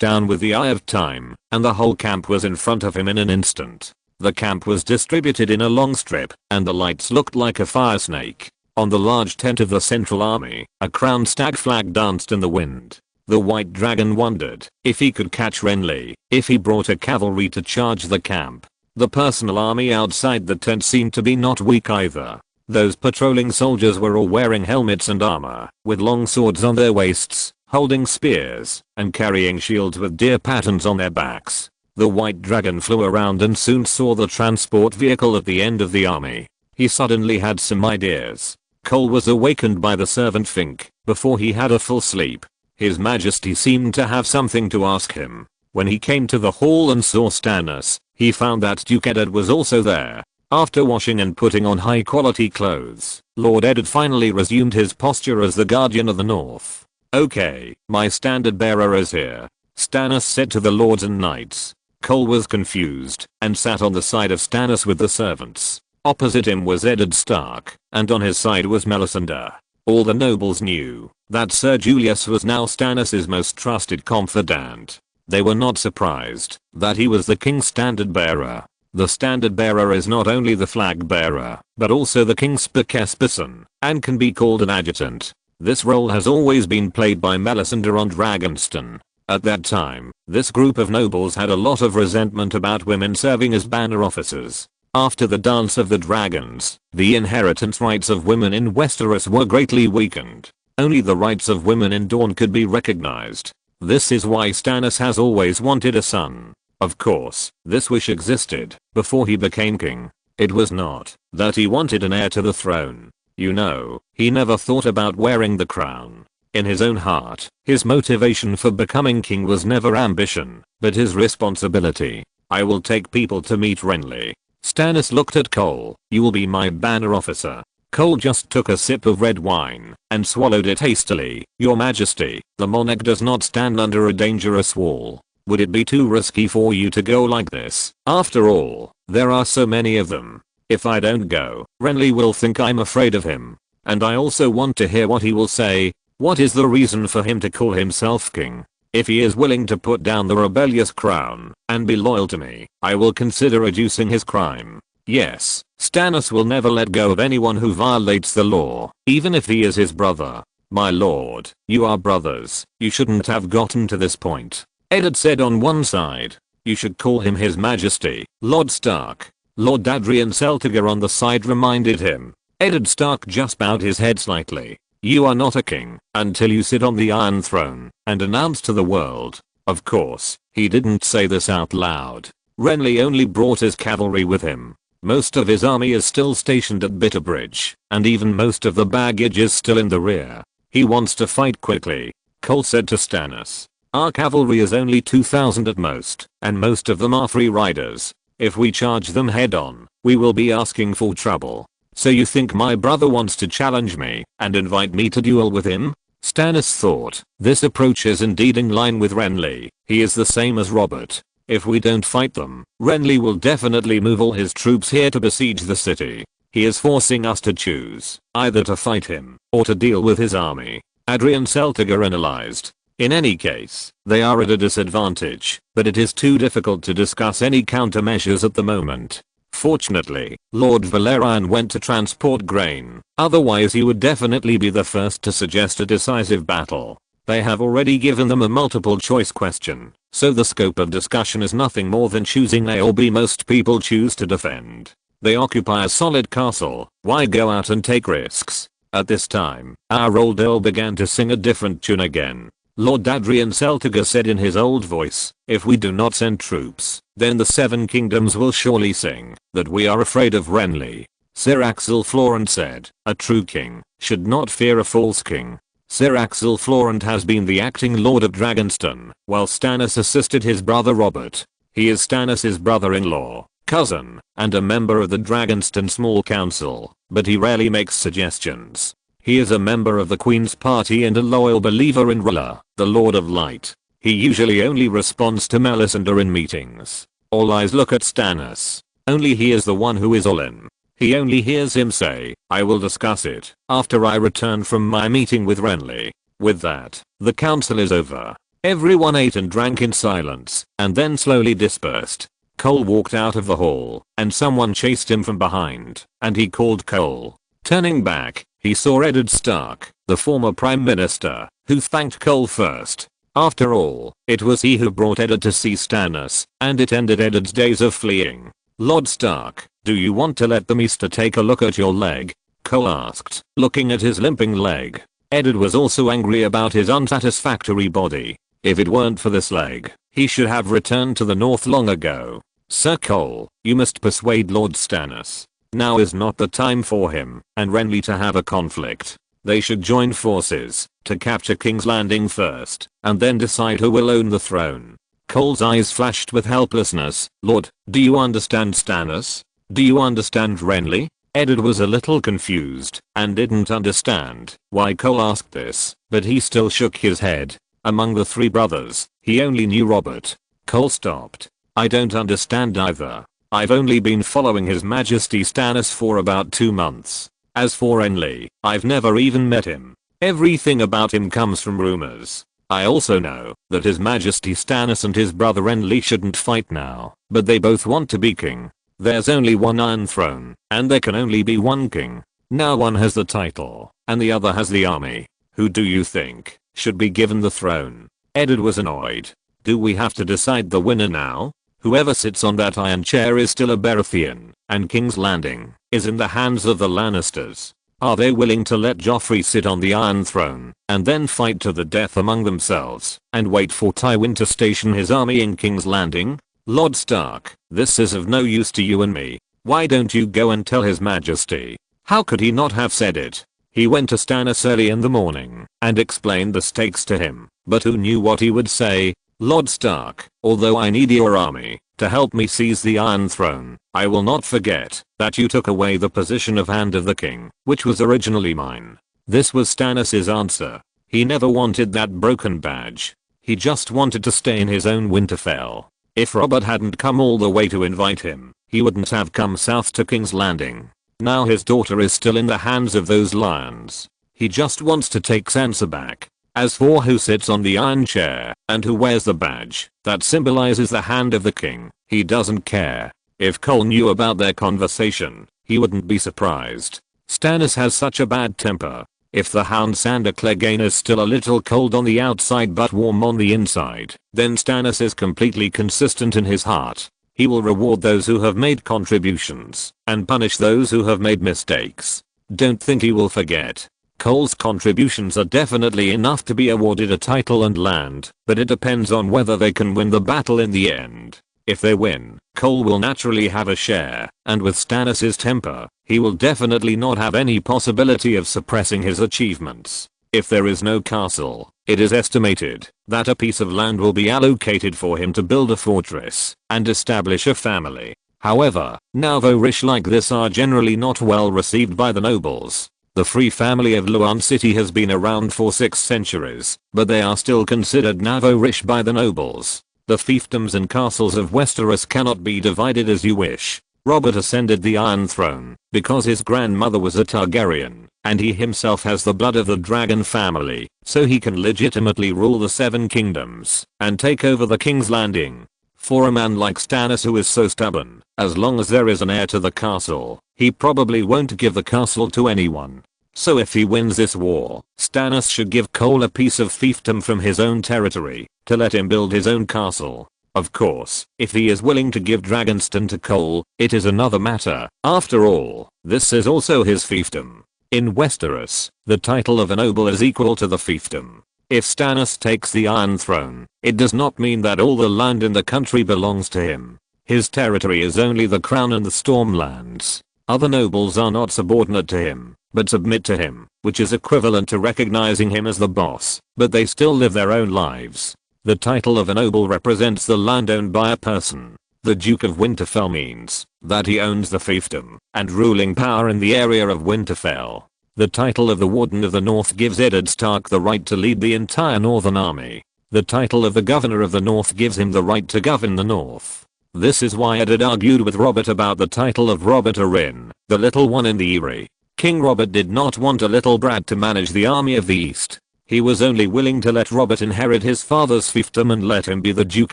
A: down with the eye of time, and the whole camp was in front of him in an instant. The camp was distributed in a long strip, and the lights looked like a fire snake. On the large tent of the Central Army, a crowned stag flag danced in the wind. The White Dragon wondered if he could catch Renly if he brought a cavalry to charge the camp. The personal army outside the tent seemed to be not weak either. Those patrolling soldiers were all wearing helmets and armor, with long swords on their waists, holding spears, and carrying shields with deer patterns on their backs. The White Dragon flew around and soon saw the transport vehicle at the end of the army. He suddenly had some ideas. Cole was awakened by the servant Fink before he had a full sleep. His Majesty seemed to have something to ask him. When he came to the hall and saw Stannis, he found that Duke Eddard was also there. After washing and putting on high quality clothes, Lord Eddard finally resumed his posture as the Guardian of the North. "Okay, my standard bearer is here," Stannis said to the lords and knights. Cole was confused and sat on the side of Stannis with the servants. Opposite him was Eddard Stark, and on his side was Melisandre. All the nobles knew that Sir Julius was now Stannis' most trusted confidant. They were not surprised that he was the king's standard bearer. The standard bearer is not only the flag bearer, but also the king's spokesperson, and can be called an adjutant. This role has always been played by Melisandre on Dragonstone. At that time, this group of nobles had a lot of resentment about women serving as banner officers. After the Dance of the Dragons, the inheritance rights of women in Westeros were greatly weakened. Only the rights of women in Dorne could be recognized. This is why Stannis has always wanted a son. Of course, this wish existed before he became king. It was not that he wanted an heir to the throne. You know, he never thought about wearing the crown. In his own heart, his motivation for becoming king was never ambition, but his responsibility. "I will take people to meet Renly." Stannis looked at Cole. "You will be my banner officer." Cole just took a sip of red wine and swallowed it hastily. "Your Majesty, the monarch does not stand under a dangerous wall. Would it be too risky for you to go like this? After all, there are so many of them. If I don't go, Renly will think I'm afraid of him. And I also want to hear what he will say. What is the reason for him to call himself king? If he is willing to put down the rebellious crown and be loyal to me, I will consider reducing his crime. Yes, Stannis will never let go of anyone who violates the law, even if he is his brother. My lord, you are brothers. You shouldn't have gotten to this point." Eddard said on one side. "You should call him His Majesty, Lord Stark." Lord Adrian Celtiger on the side reminded him. Eddard Stark just bowed his head slightly. "You are not a king until you sit on the Iron Throne and announce to the world." Of course, he didn't say this out loud. Renly only brought his cavalry with him. Most of his army is still stationed at Bitterbridge, and even most of the baggage is still in the rear. He wants to fight quickly. Cole said to Stannis. "Our cavalry is only 2,000 at most, and most of them are free riders. If we charge them head on, we will be asking for trouble. So you think my brother wants to challenge me and invite me to duel with him?" Stannis thought, this approach is indeed in line with Renly. He is the same as Robert. If we don't fight them, Renly will definitely move all his troops here to besiege the city. He is forcing us to choose, either to fight him, or to deal with his army. Adrian Celtiger analyzed. In any case, they are at a disadvantage, but it is too difficult to discuss any countermeasures at the moment. Fortunately, Lord Valerian went to transport grain, otherwise he would definitely be the first to suggest a decisive battle. They have already given them a multiple choice question, so the scope of discussion is nothing more than choosing A or B. Most people choose to defend. They occupy a solid castle. Why go out and take risks? At this time, our old earl began to sing a different tune again. Lord Adrian Celtiga said in his old voice, "If we do not send troops, then the Seven Kingdoms will surely sing that we are afraid of Renly." Sir Axel Florent said, "A true king should not fear a false king." Sir Axel Florent has been the acting Lord of Dragonstone, while Stannis assisted his brother Robert. He is Stannis' brother-in-law, cousin, and a member of the Dragonstone Small Council, but he rarely makes suggestions. He is a member of the Queen's Party and a loyal believer in R'hllor, the Lord of Light. He usually only responds to Melisandre in meetings. All eyes look at Stannis. Only he is the one who is all in. He only hears him say, "I will discuss it after I return from my meeting with Renly." With that, the council is over. Everyone ate and drank in silence, and then slowly dispersed. Cole walked out of the hall, and someone chased him from behind, and he called Cole. Turning back, he saw Eddard Stark, the former Prime Minister, who thanked Cole first. After all, it was he who brought Eddard to see Stannis, and it ended Eddard's days of fleeing. "Lord Stark, do you want to let the Maester take a look at your leg?" Cole asked, looking at his limping leg. Eddard was also angry about his unsatisfactory body. If it weren't for this leg, he should have returned to the north long ago. "Sir Cole, you must persuade Lord Stannis. Now is not the time for him and Renly to have a conflict. They should join forces to capture King's Landing first, and then decide who will own the throne." Cole's eyes flashed with helplessness. "Lord, do you understand Stannis? Do you understand Renly?" Eddard was a little confused and didn't understand why Cole asked this, but he still shook his head. Among the three brothers, he only knew Robert. Cole stopped. "I don't understand either. I've only been following His Majesty Stannis for about 2 months. As for Renly, I've never even met him. Everything about him comes from rumors. I also know that His Majesty Stannis and his brother Renly shouldn't fight now, but they both want to be king. There's only one Iron Throne, and there can only be one king. Now one has the title, and the other has the army. Who do you think should be given the throne?" Eddard was annoyed. "Do we have to decide the winner now? Whoever sits on that iron chair is still a Baratheon, and King's Landing is in the hands of the Lannisters. Are they willing to let Joffrey sit on the Iron Throne and then fight to the death among themselves and wait for Tywin to station his army in King's Landing? Lord Stark, this is of no use to you and me. Why don't you go and tell His Majesty?" How could he not have said it? He went to Stannis early in the morning and explained the stakes to him, but who knew what he would say? "Lord Stark, although I need your army to help me seize the Iron Throne, I will not forget that you took away the position of Hand of the King, which was originally mine." This was Stannis' answer. He never wanted that broken badge. He just wanted to stay in his own Winterfell. If Robert hadn't come all the way to invite him, he wouldn't have come south to King's Landing. Now his daughter is still in the hands of those lions. He just wants to take Sansa back. As for who sits on the iron chair and who wears the badge that symbolizes the hand of the king, he doesn't care. If Cole knew about their conversation, he wouldn't be surprised. Stannis has such a bad temper. If the Hound Sandor Clegane is still a little cold on the outside but warm on the inside, then Stannis is completely consistent in his heart. He will reward those who have made contributions and punish those who have made mistakes. Don't think he will forget. Cole's contributions are definitely enough to be awarded a title and land, but it depends on whether they can win the battle in the end. If they win, Cole will naturally have a share, and with Stannis' temper, he will definitely not have any possibility of suppressing his achievements. If there is no castle, it is estimated that a piece of land will be allocated for him to build a fortress and establish a family. However, nouveau riche like this are generally not well received by the nobles. The free family of Luan City has been around for 6 centuries, but they are still considered nouveau riche by the nobles. The fiefdoms and castles of Westeros cannot be divided as you wish. Robert ascended the Iron Throne because his grandmother was a Targaryen, and he himself has the blood of the dragon family, so he can legitimately rule the 7 kingdoms and take over the King's Landing. For a man like Stannis who is so stubborn, as long as there is an heir to the castle, he probably won't give the castle to anyone. So if he wins this war, Stannis should give Cole a piece of fiefdom from his own territory, to let him build his own castle. Of course, if he is willing to give Dragonstone to Cole, it is another matter. After all, this is also his fiefdom. In Westeros, the title of a noble is equal to the fiefdom. If Stannis takes the Iron Throne, it does not mean that all the land in the country belongs to him. His territory is only the crown and the Stormlands. Other nobles are not subordinate to him, but submit to him, which is equivalent to recognizing him as the boss, but they still live their own lives. The title of a noble represents the land owned by a person. The Duke of Winterfell means that he owns the fiefdom and ruling power in the area of Winterfell. The title of the Warden of the North gives Eddard Stark the right to lead the entire Northern Army. The title of the Governor of the North gives him the right to govern the North. This is why Eddard argued with Robert about the title of Robert Arryn, the little one in the Eyrie. King Robert did not want a little brat to manage the army of the East. He was only willing to let Robert inherit his father's fiefdom and let him be the Duke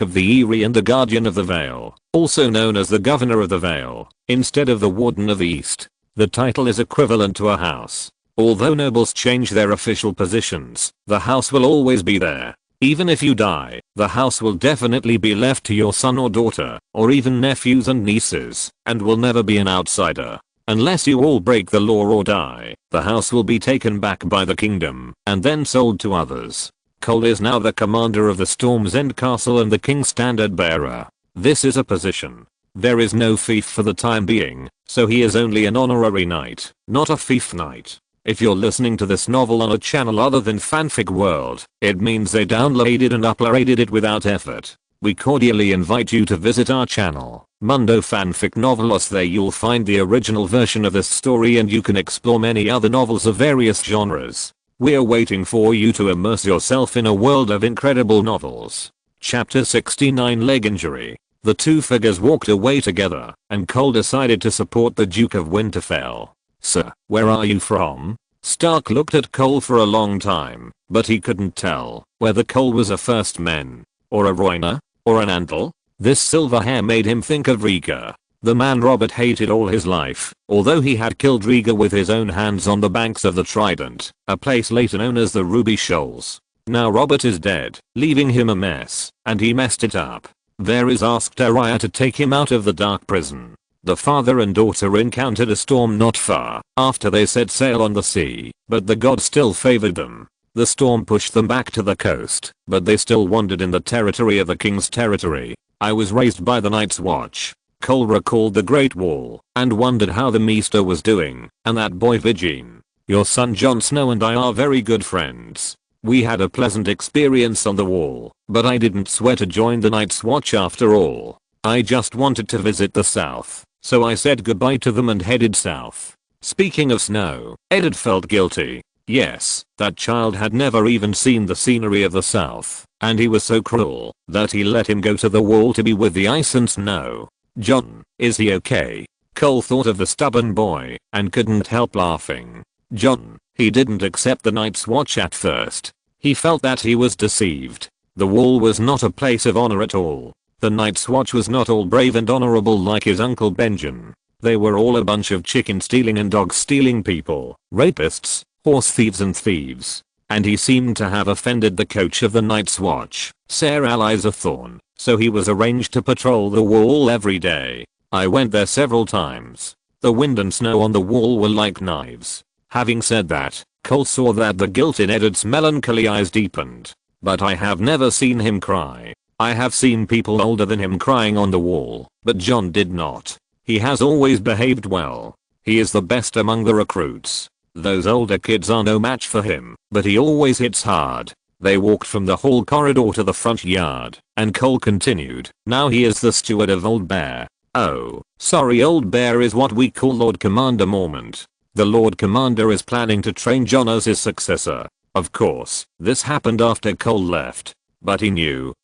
A: of the Eyrie and the Guardian of the Vale, also known as the Governor of the Vale, instead of the Warden of the East. The title is equivalent to a house. Although nobles change their official positions, the house will always be there. Even if you die, the house will definitely be left to your son or daughter, or even nephews and nieces, and will never be an outsider. Unless you all break the law or die, the house will be taken back by the kingdom, and then sold to others. Cole is now the commander of the Storm's End Castle and the King's Standard Bearer. This is a position. There is no fief for the time being, so he is only an honorary knight, not a fief knight. If you're listening to this novel on a channel other than Fanfic World, it means they downloaded and uploaded it without effort. We cordially invite you to visit our channel, Mundo Fanfic Novelos. There you'll find the original version of this story and you can explore many other novels of various genres. We're waiting for you to immerse yourself in a world of incredible novels. Chapter 69 Leg Injury. The two figures walked away together, and Cole decided to support the Duke of Winterfell. "Sir, where are you from?" Stark looked at Cole for a long time, but he couldn't tell whether Cole was a firstman, or a Rhoynar, or an Andal. This silver hair made him think of Rhaegar, the man Robert hated all his life, although he had killed Rhaegar with his own hands on the banks of the Trident, a place later known as the Ruby Shoals. Now Robert is dead, leaving him a mess, and he messed it up. Varys asked Arya to take him out of the dark prison. The father and daughter encountered a storm not far after they set sail on the sea, but the gods still favored them. The storm pushed them back to the coast, but they still wandered in the territory of the king's territory. "I was raised by the Night's Watch." Cole recalled the Great Wall and wondered how the Maester was doing, and that boy Vigene. "Your son Jon Snow and I are very good friends. We had a pleasant experience on the Wall, but I didn't swear to join the Night's Watch after all. I just wanted to visit the south. So I said goodbye to them and headed south." Speaking of snow, Eddard felt guilty. Yes, that child had never even seen the scenery of the south, and he was so cruel that he let him go to the Wall to be with the ice and snow. "Jon, is he okay?" Cole thought of the stubborn boy and couldn't help laughing. Jon, he didn't accept the Night's Watch at first. He felt that he was deceived. The Wall was not a place of honor at all. The Night's Watch was not all brave and honorable like his uncle Benjen. They were all a bunch of chicken stealing and dog stealing people, rapists, horse thieves and thieves. And he seemed to have offended the coach of the Night's Watch, Ser Aliza Thorne, so he was arranged to patrol the Wall every day. "I went there several times. The wind and snow on the Wall were like knives." Having said that, Cole saw that the guilt in Eddard's melancholy eyes deepened. "But I have never seen him cry. I have seen people older than him crying on the Wall, but Jon did not. He has always behaved well. He is the best among the recruits. Those older kids are no match for him, but he always hits hard." They walked from the hall corridor to the front yard, and Cole continued, "Now he is the steward of Old Bear." "Oh, sorry, Old Bear is what we call Lord Commander Mormont. The Lord Commander is planning to train Jon as his successor." Of course, this happened after Cole left. But he knew.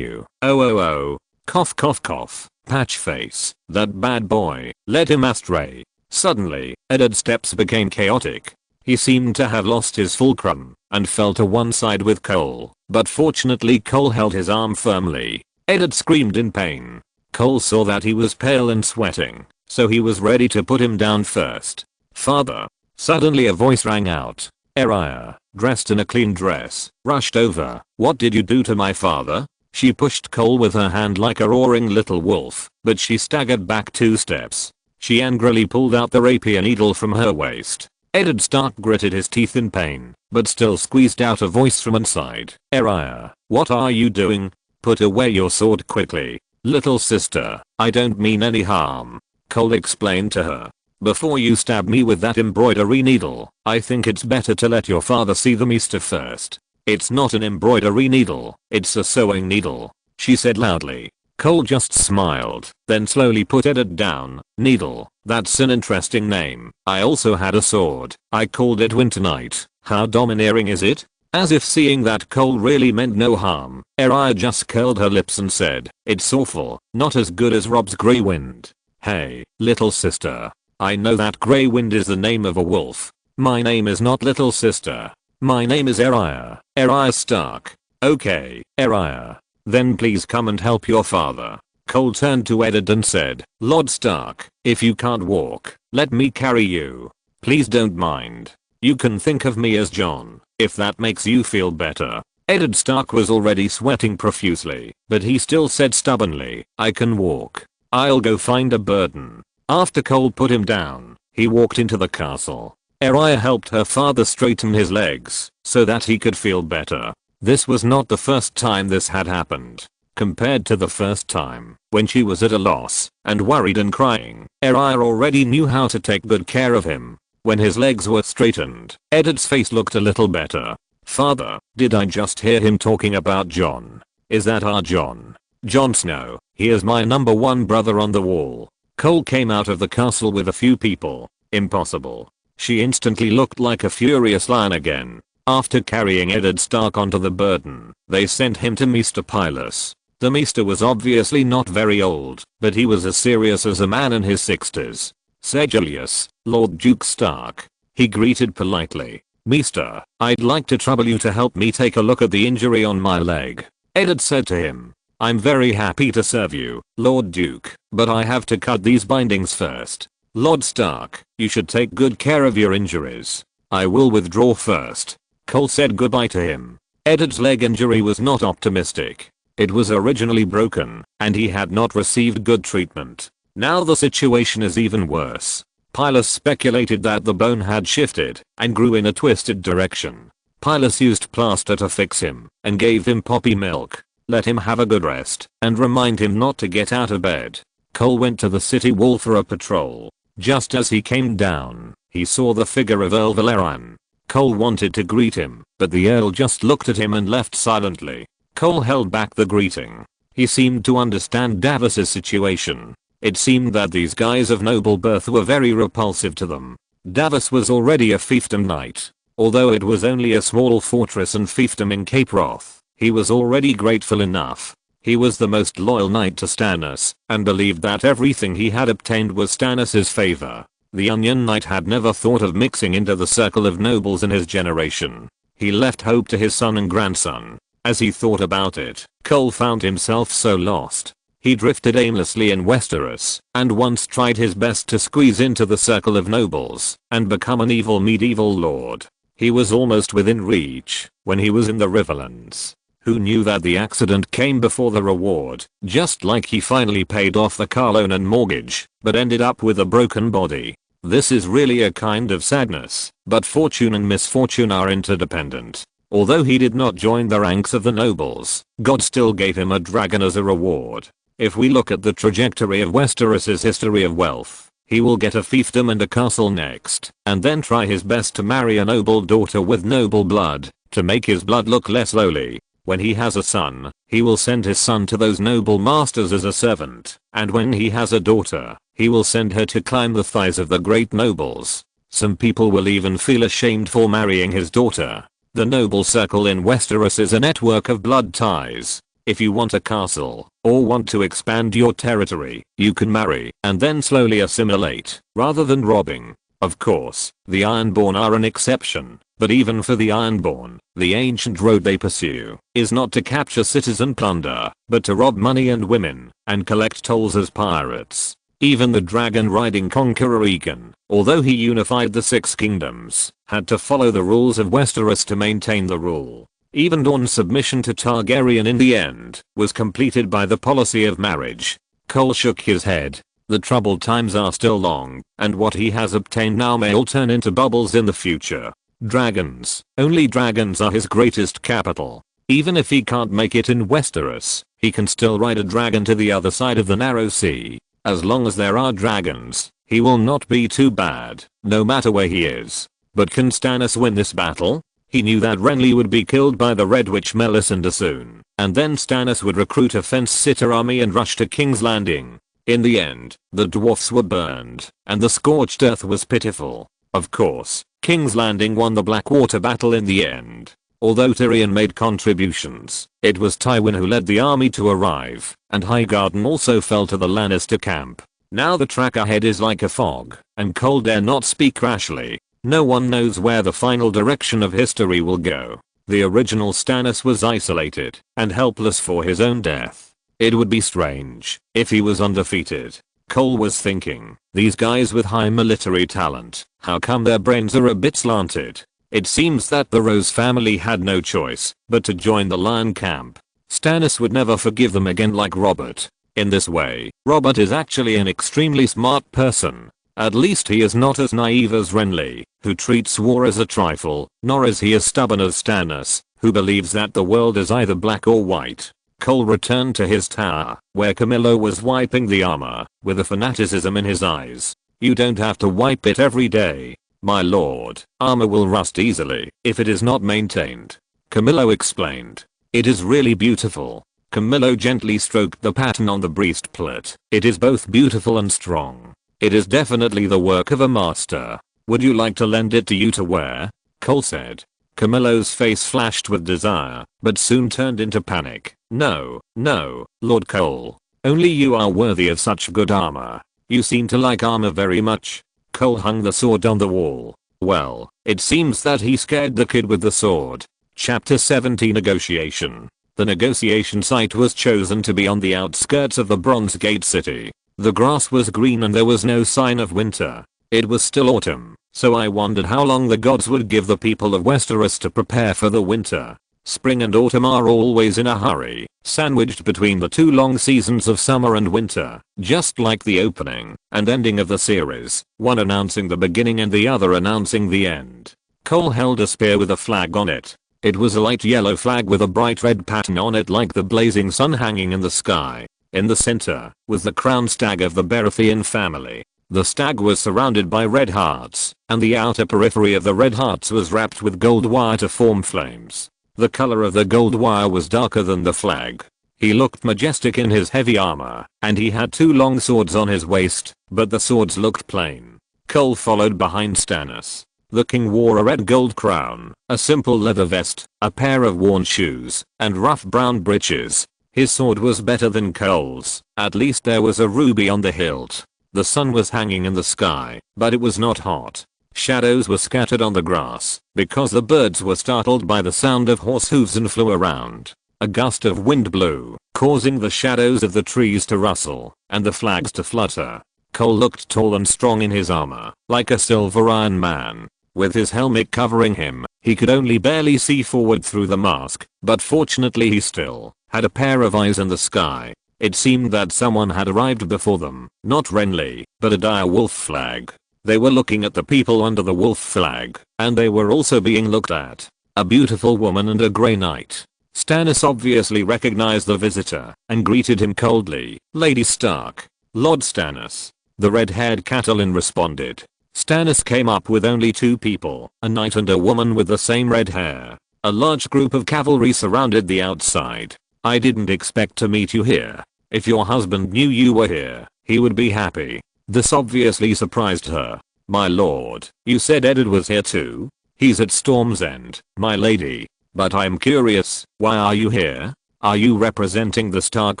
A: Oh. Cough cough cough. Patch face. That bad boy led him astray. Suddenly, Eddard's steps became chaotic. He seemed to have lost his fulcrum and fell to one side with Cole, but fortunately Cole held his arm firmly. Eddard screamed in pain. Cole saw that he was pale and sweating, so he was ready to put him down first. "Father." Suddenly a voice rang out. Rhaegar, dressed in a clean dress, rushed over. "What did you do to my father?" She pushed Cole with her hand like a roaring little wolf, but she staggered back 2 steps. She angrily pulled out the rapier needle from her waist. Eddard Stark gritted his teeth in pain, but still squeezed out a voice from inside. "Rhaegar, what are you doing? Put away your sword quickly." "Little sister, I don't mean any harm," Cole explained to her. "Before you stab me with that embroidery needle, I think it's better to let your father see the maester first." "It's not an embroidery needle, it's a sewing needle," she said loudly. Cole just smiled, then slowly put Eddard down. "Needle, that's an interesting name. I also had a sword. I called it Winternight. How domineering is it?" As if seeing that Cole really meant no harm, Rhaegar just curled her lips and said, "It's awful, not as good as Rob's Grey Wind." "Hey, little sister. I know that Grey Wind is the name of a wolf. My name is not little sister. My name is Rhaegar Stark." "Okay, Rhaegar. Then please come and help your father." Cole turned to Eddard and said, "Lord Stark, if you can't walk, let me carry you. Please don't mind. You can think of me as John, if that makes you feel better." Eddard Stark was already sweating profusely, but he still said stubbornly, "I can walk. I'll go find a burden." After Cole put him down, he walked into the castle. Rhaegar helped her father straighten his legs so that he could feel better. This was not the first time this had happened. Compared to the first time, when she was at a loss and worried and crying, Rhaegar already knew how to take good care of him. When his legs were straightened, Eddard's face looked a little better. "Father, did I just hear him talking about John? Is that our John? Jon Snow, he is my number 1 brother on the wall." Cole came out of the castle with a few people. "Impossible." She instantly looked like a furious lion again. After carrying Eddard Stark onto the burden, they sent him to Maester Pylus. The Maester was obviously not very old, but he was as serious as a man in his 60s. "Sir Julius, Lord Duke Stark," he greeted politely. "Maester, I'd like to trouble you to help me take a look at the injury on my leg." Eddard said to him, "I'm very happy to serve you, Lord Duke, but I have to cut these bindings first. Lord Stark, you should take good care of your injuries. I will withdraw first." Cole said goodbye to him. Eddard's leg injury was not optimistic. It was originally broken, and he had not received good treatment. Now the situation is even worse. Pylus speculated that the bone had shifted and grew in a twisted direction. Pylus used plaster to fix him and gave him poppy milk, let him have a good rest, and remind him not to get out of bed. Cole went to the city wall for a patrol. Just as he came down, he saw the figure of Earl Valerian. Cole wanted to greet him, but the Earl just looked at him and left silently. Cole held back the greeting. He seemed to understand Davos's situation. It seemed that these guys of noble birth were very repulsive to them. Davos was already a fiefdom knight. Although it was only a small fortress and fiefdom in Cape Wrath, he was already grateful enough. He was the most loyal knight to Stannis, and believed that everything he had obtained was Stannis' favor. The Onion Knight had never thought of mixing into the circle of nobles in his generation. He left hope to his son and grandson. As he thought about it, Cole found himself so lost. He drifted aimlessly in Westeros, and once tried his best to squeeze into the circle of nobles, and become an evil medieval lord. He was almost within reach, when he was in the Riverlands. Who knew that the accident came before the reward, just like he finally paid off the car loan and mortgage, but ended up with a broken body. This is really a kind of sadness, but fortune and misfortune are interdependent. Although he did not join the ranks of the nobles, God still gave him a dragon as a reward. If we look at the trajectory of Westeros' history of wealth, he will get a fiefdom and a castle next, and then try his best to marry a noble daughter with noble blood, to make his blood look less lowly. When he has a son, he will send his son to those noble masters as a servant, and when he has a daughter, he will send her to climb the thighs of the great nobles. Some people will even feel ashamed for marrying his daughter. The noble circle in Westeros is a network of blood ties. If you want a castle, or want to expand your territory, you can marry, and then slowly assimilate, rather than robbing. Of course, the Ironborn are an exception, but even for the Ironborn, the ancient road they pursue is not to capture citizen plunder, but to rob money and women, and collect tolls as pirates. Even the dragon-riding conqueror Aegon, although he unified the Six Kingdoms, had to follow the rules of Westeros to maintain the rule. Even Dawn's submission to Targaryen in the end was completed by the policy of marriage. Cole shook his head. The troubled times are still long, and what he has obtained now may all turn into bubbles in the future. Dragons, only dragons are his greatest capital. Even if he can't make it in Westeros, he can still ride a dragon to the other side of the narrow sea. As long as there are dragons, he will not be too bad, no matter where he is. But can Stannis win this battle? He knew that Renly would be killed by the Red Witch Melisandre soon, and then Stannis would recruit a fence-sitter army and rush to King's Landing. In the end, the dwarfs were burned, and the scorched earth was pitiful. Of course, King's Landing won the Blackwater battle in the end. Although Tyrion made contributions, it was Tywin who led the army to arrive, and Highgarden also fell to the Lannister camp. Now the track ahead is like a fog, and Cole dare not speak rashly. No one knows where the final direction of history will go. The original Stannis was isolated and helpless for his own death. It would be strange if he was undefeated. Cole was thinking, these guys with high military talent, how come their brains are a bit slanted? It seems that the Rose family had no choice but to join the Lion camp. Stannis would never forgive them again like Robert. In this way, Robert is actually an extremely smart person. At least he is not as naive as Renly, who treats war as a trifle, nor is he as stubborn as Stannis, who believes that the world is either black or white. Cole returned to his tower, where Camillo was wiping the armor, with a fanaticism in his eyes. You don't have to wipe it every day, my lord. Armor will rust easily if it is not maintained. Camillo explained. It is really beautiful. Camillo gently stroked the pattern on the breastplate. It is both beautiful and strong. It is definitely the work of a master. Would you like to lend it to you to wear? Cole said. Camillo's face flashed with desire, but soon turned into panic. No, no, Lord Cole. Only you are worthy of such good armor. You seem to like armor very much. Cole hung the sword on the wall. Well, it seems that he scared the kid with the sword. Chapter 70 Negotiation. The negotiation site was chosen to be on the outskirts of the Bronze Gate city. The grass was green and there was no sign of winter. It was still autumn, so I wondered how long the gods would give the people of Westeros to prepare for the winter. Spring and autumn are always in a hurry, sandwiched between the two long seasons of summer and winter, just like the opening and ending of the series, one announcing the beginning and the other announcing the end. Cole held a spear with a flag on it. It was a light yellow flag with a bright red pattern on it like the blazing sun hanging in the sky. In the center was the crowned stag of the Baratheon family. The stag was surrounded by red hearts, and the outer periphery of the red hearts was wrapped with gold wire to form flames. The color of the gold wire was darker than the flag. He looked majestic in his heavy armor, and he had two long swords on his waist, but the swords looked plain. Cole followed behind Stannis. The king wore a red gold crown, a simple leather vest, a pair of worn shoes, and rough brown breeches. His sword was better than Cole's. At least there was a ruby on the hilt. The sun was hanging in the sky, but it was not hot. Shadows were scattered on the grass, because the birds were startled by the sound of horse hooves and flew around. A gust of wind blew, causing the shadows of the trees to rustle, and the flags to flutter. Cole looked tall and strong in his armor, like a silver Iron Man. With his helmet covering him, he could only barely see forward through the mask, but fortunately he still had a pair of eyes in the sky. It seemed that someone had arrived before them, not Renly, but a dire wolf flag. They were looking at the people under the wolf flag, and they were also being looked at. A beautiful woman and a grey knight. Stannis obviously recognized the visitor, and greeted him coldly. Lady Stark. Lord Stannis. The red-haired Catelyn responded. Stannis came up with only two people, a knight and a woman with the same red hair. A large group of cavalry surrounded the outside. I didn't expect to meet you here. If your husband knew you were here, he would be happy. This obviously surprised her. My lord, you said Eddard was here too? He's at Storm's End, my lady. But I'm curious, why are you here? Are you representing the Stark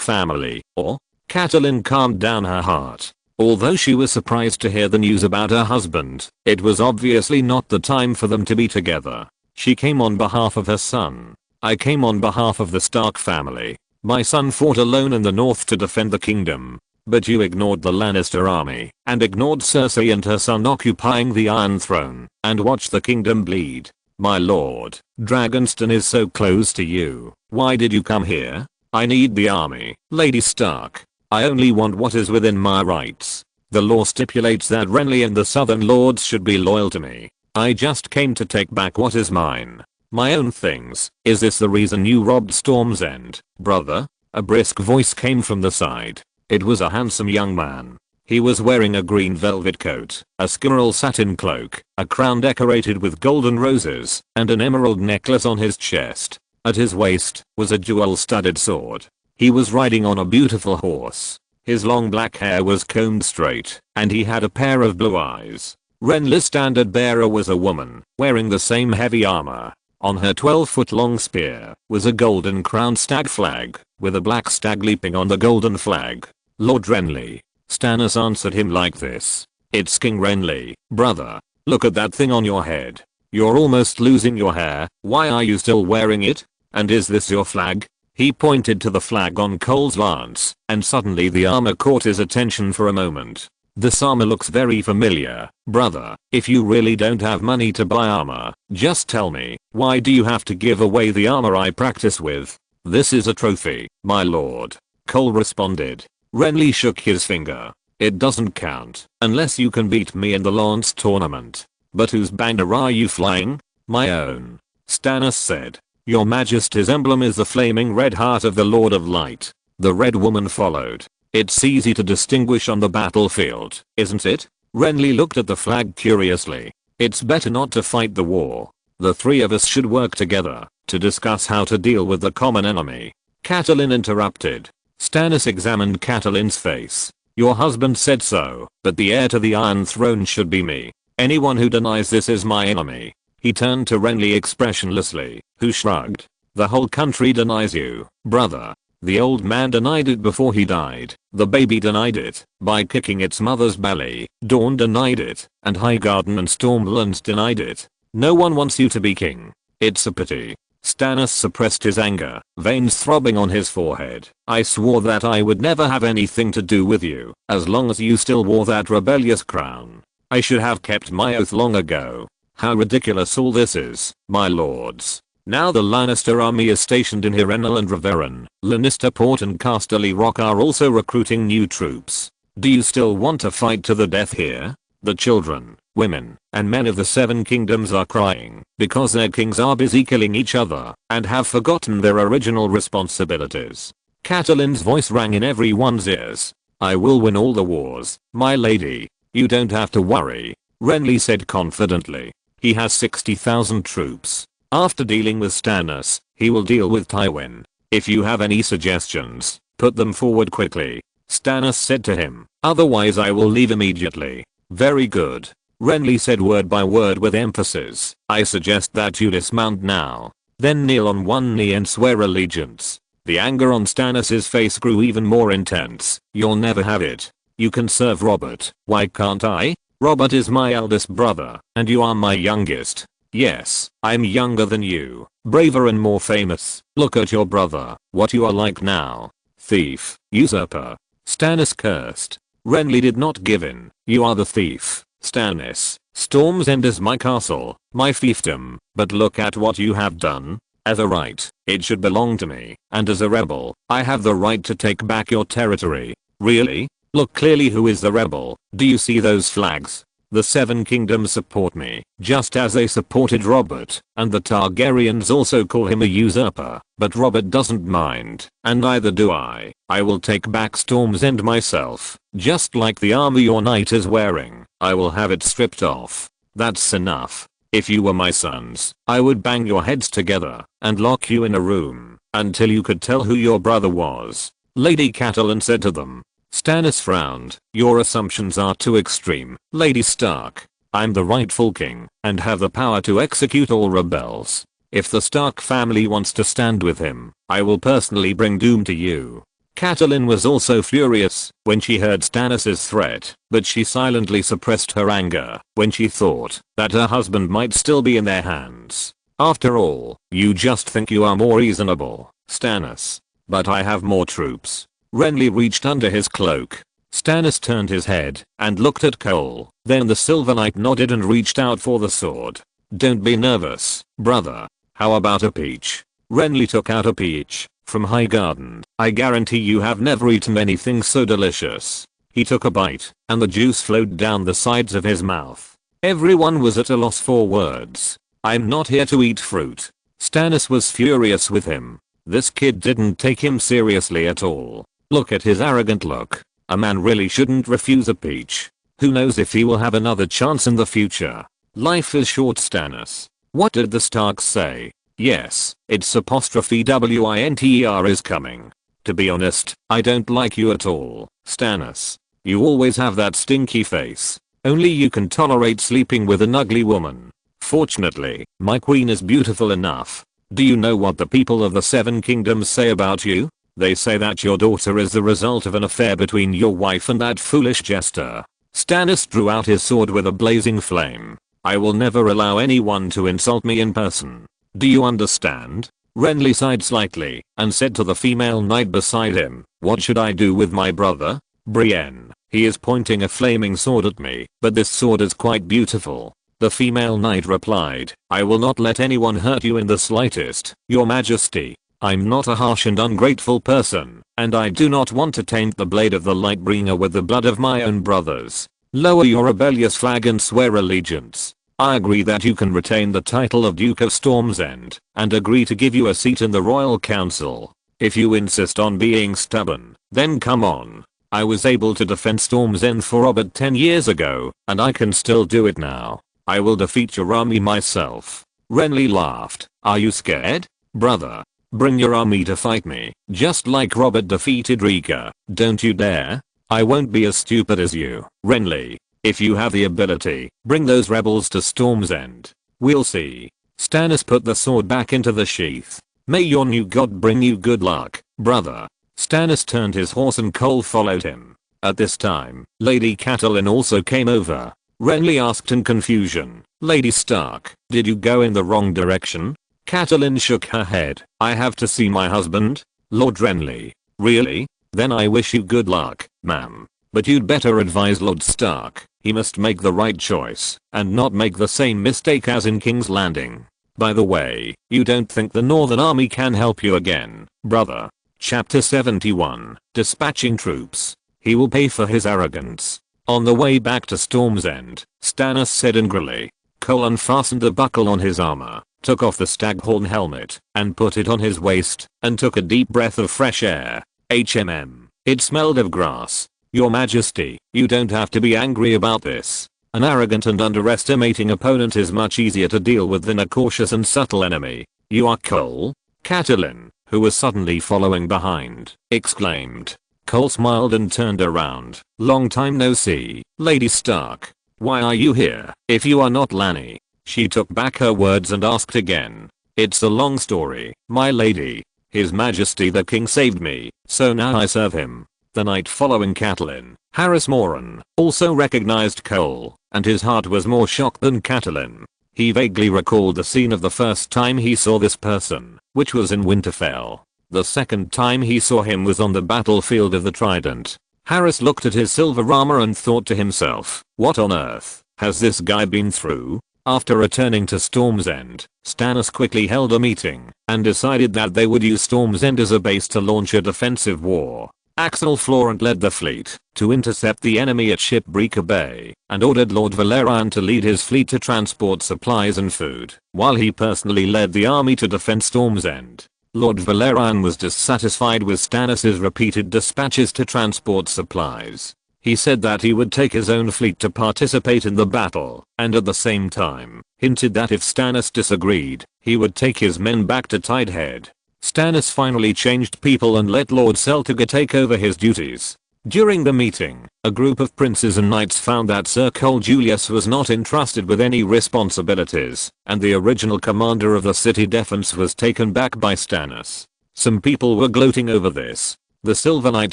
A: family, or? Catelyn calmed down her heart. Although she was surprised to hear the news about her husband, it was obviously not the time for them to be together. She came on behalf of her son. I came on behalf of the Stark family. My son fought alone in the north to defend the kingdom. But you ignored the Lannister army, and ignored Cersei and her son occupying the Iron Throne, and watched the kingdom bleed. My lord, Dragonstone is so close to you. Why did you come here? I need the army, Lady Stark. I only want what is within my rights. The law stipulates that Renly and the Southern Lords should be loyal to me. I just came to take back what is mine. My own things. Is this the reason you robbed Storm's End, brother? A brisk voice came from the side. It was a handsome young man. He was wearing a green velvet coat, a squirrel satin cloak, a crown decorated with golden roses, and an emerald necklace on his chest. At his waist was a jewel-studded sword. He was riding on a beautiful horse. His long black hair was combed straight, and he had a pair of blue eyes. Renly's standard bearer was a woman, wearing the same heavy armor. On her 12-foot-long spear was a golden crowned stag flag, with a black stag leaping on the golden flag. Lord Renly. Stannis answered him like this. It's King Renly, brother. Look at that thing on your head. You're almost losing your hair. Why are you still wearing it? And is this your flag? He pointed to the flag on Cole's lance, and suddenly the armor caught his attention for a moment. This armor looks very familiar, brother. If you really don't have money to buy armor, just tell me, why do you have to give away the armor I practice with? This is a trophy, my lord. Cole responded. Renly shook his finger. It doesn't count, unless you can beat me in the lance tournament. But whose banner are you flying? My own. Stannis said. Your Majesty's emblem is the flaming red heart of the Lord of Light. The red woman followed. It's easy to distinguish on the battlefield, isn't it? Renly looked at the flag curiously. It's better not to fight the war. The three of us should work together to discuss how to deal with the common enemy. Catelyn interrupted. Stannis examined Catelyn's face. Your husband said so, but the heir to the Iron Throne should be me. Anyone who denies this is my enemy. He turned to Renly expressionlessly, who shrugged. The whole country denies you, brother. The old man denied it before he died. The baby denied it by kicking its mother's belly. Dawn denied it, and Highgarden and Stormlands denied it. No one wants you to be king. It's a pity. Stannis suppressed his anger, veins throbbing on his forehead. I swore that I would never have anything to do with you, as long as you still wore that rebellious crown. I should have kept my oath long ago. How ridiculous all this is, my lords. Now the Lannister army is stationed in Harrenhal and Riverrun. Lannister Port and Casterly Rock are also recruiting new troops. Do you still want to fight to the death here? The children, women, and men of the Seven Kingdoms are crying because their kings are busy killing each other and have forgotten their original responsibilities. Catelyn's voice rang in everyone's ears. I will win all the wars, my lady. You don't have to worry, Renly said confidently. He has 60,000 troops. After dealing with Stannis, he will deal with Tywin. If you have any suggestions, put them forward quickly, Stannis said to him. Otherwise I will leave immediately. Very good. Renly said word by word with emphasis. I suggest that you dismount now. Then kneel on one knee and swear allegiance. The anger on Stannis' face grew even more intense. You'll never have it. You can serve Robert. Why can't I? Robert is my eldest brother, and you are my youngest. Yes, I'm younger than you, braver and more famous. Look at your brother, what you are like now. Thief, usurper. Stannis cursed. Renly did not give in. You are the thief, Stannis. Storm's End is my castle, my fiefdom, but look at what you have done. As a right, it should belong to me, and as a rebel, I have the right to take back your territory. Really? Look clearly who is the rebel. Do you see those flags? The Seven Kingdoms support me, just as they supported Robert, and the Targaryens also call him a usurper, but Robert doesn't mind, and neither do I. I will take back Storm's End myself, just like the armor your knight is wearing. I will have it stripped off. That's enough. If you were my sons, I would bang your heads together, and lock you in a room, until you could tell who your brother was. Lady Catelyn said to them. Stannis frowned. Your assumptions are too extreme, Lady Stark. I'm the rightful king, and have the power to execute all rebels. If the Stark family wants to stand with him, I will personally bring doom to you. Catelyn was also furious when she heard Stannis' threat, but she silently suppressed her anger when she thought that her husband might still be in their hands. After all, you just think you are more reasonable, Stannis. But I have more troops. Renly reached under his cloak. Stannis turned his head and looked at Cole. Then the Silver Knight nodded and reached out for the sword. Don't be nervous, brother. How about a peach? Renly took out a peach from High Garden. I guarantee you have never eaten anything so delicious. He took a bite and the juice flowed down the sides of his mouth. Everyone was at a loss for words. I'm not here to eat fruit. Stannis was furious with him. This kid didn't take him seriously at all. Look at his arrogant look. A man really shouldn't refuse a peach. Who knows if he will have another chance in the future. Life is short, Stannis. What did the Starks say? Yes, it's apostrophe winter is coming. To be honest, I don't like you at all, Stannis. You always have that stinky face. Only you can tolerate sleeping with an ugly woman. Fortunately, my queen is beautiful enough. Do you know what the people of the Seven Kingdoms say about you? They say that your daughter is the result of an affair between your wife and that foolish jester. Stannis drew out his sword with a blazing flame. I will never allow anyone to insult me in person. Do you understand? Renly sighed slightly and said to the female knight beside him, what should I do with my brother? Brienne. He is pointing a flaming sword at me, but this sword is quite beautiful. The female knight replied, I will not let anyone hurt you in the slightest, your majesty. I'm not a harsh and ungrateful person, and I do not want to taint the blade of the Lightbringer with the blood of my own brothers. Lower your rebellious flag and swear allegiance. I agree that you can retain the title of Duke of Storm's End, and agree to give you a seat in the Royal Council. If you insist on being stubborn, then come on. I was able to defend Storm's End for Robert 10 years ago, and I can still do it now. I will defeat your army myself. Renly laughed. Are you scared? Brother. Bring your army to fight me, just like Robert defeated Rhaegar. Don't you dare. I won't be as stupid as you, Renly. If you have the ability, bring those rebels to Storm's End. We'll see. Stannis put the sword back into the sheath. May your new god bring you good luck, brother. Stannis turned his horse and Cole followed him. At this time, Lady Catelyn also came over. Renly asked in confusion, Lady Stark, did you go in the wrong direction? Catelyn shook her head. I have to see my husband? Lord Renly. Really? Then I wish you good luck, ma'am. But you'd better advise Lord Stark. He must make the right choice, and not make the same mistake as in King's Landing. By the way, you don't think the Northern Army can help you again, brother? Chapter 71. Dispatching troops. He will pay for his arrogance. On the way back to Storm's End, Stannis said angrily. Cole unfastened the buckle on his armor, took off the staghorn helmet, and put it on his waist, and took a deep breath of fresh air. It smelled of grass. Your Majesty, you don't have to be angry about this. An arrogant and underestimating opponent is much easier to deal with than a cautious and subtle enemy. You are Cole? Catelyn, who was suddenly following behind, exclaimed. Cole smiled and turned around. Long time no see, Lady Stark. Why are you here, if you are not Lanny? She took back her words and asked again. It's a long story, my lady. His Majesty the King saved me, so now I serve him. The night following Catelyn, Harris Moran also recognized Cole, and his heart was more shocked than Catelyn. He vaguely recalled the scene of the first time he saw this person, which was in Winterfell. The second time he saw him was on the battlefield of the Trident. Harris looked at his silver armor and thought to himself, what on earth has this guy been through? After returning to Storm's End, Stannis quickly held a meeting and decided that they would use Storm's End as a base to launch a defensive war. Axel Florent led the fleet to intercept the enemy at Shipbreaker Bay and ordered Lord Valerian to lead his fleet to transport supplies and food, while he personally led the army to defend Storm's End. Lord Valerian was dissatisfied with Stannis' repeated dispatches to transport supplies. He said that he would take his own fleet to participate in the battle, and at the same time, hinted that if Stannis disagreed, he would take his men back to Tidehead. Stannis finally changed people and let Lord Celtigar take over his duties. During the meeting, a group of princes and knights found that Sir Cole Julius was not entrusted with any responsibilities, and the original commander of the city defense was taken back by Stannis. Some people were gloating over this. The Silver Knight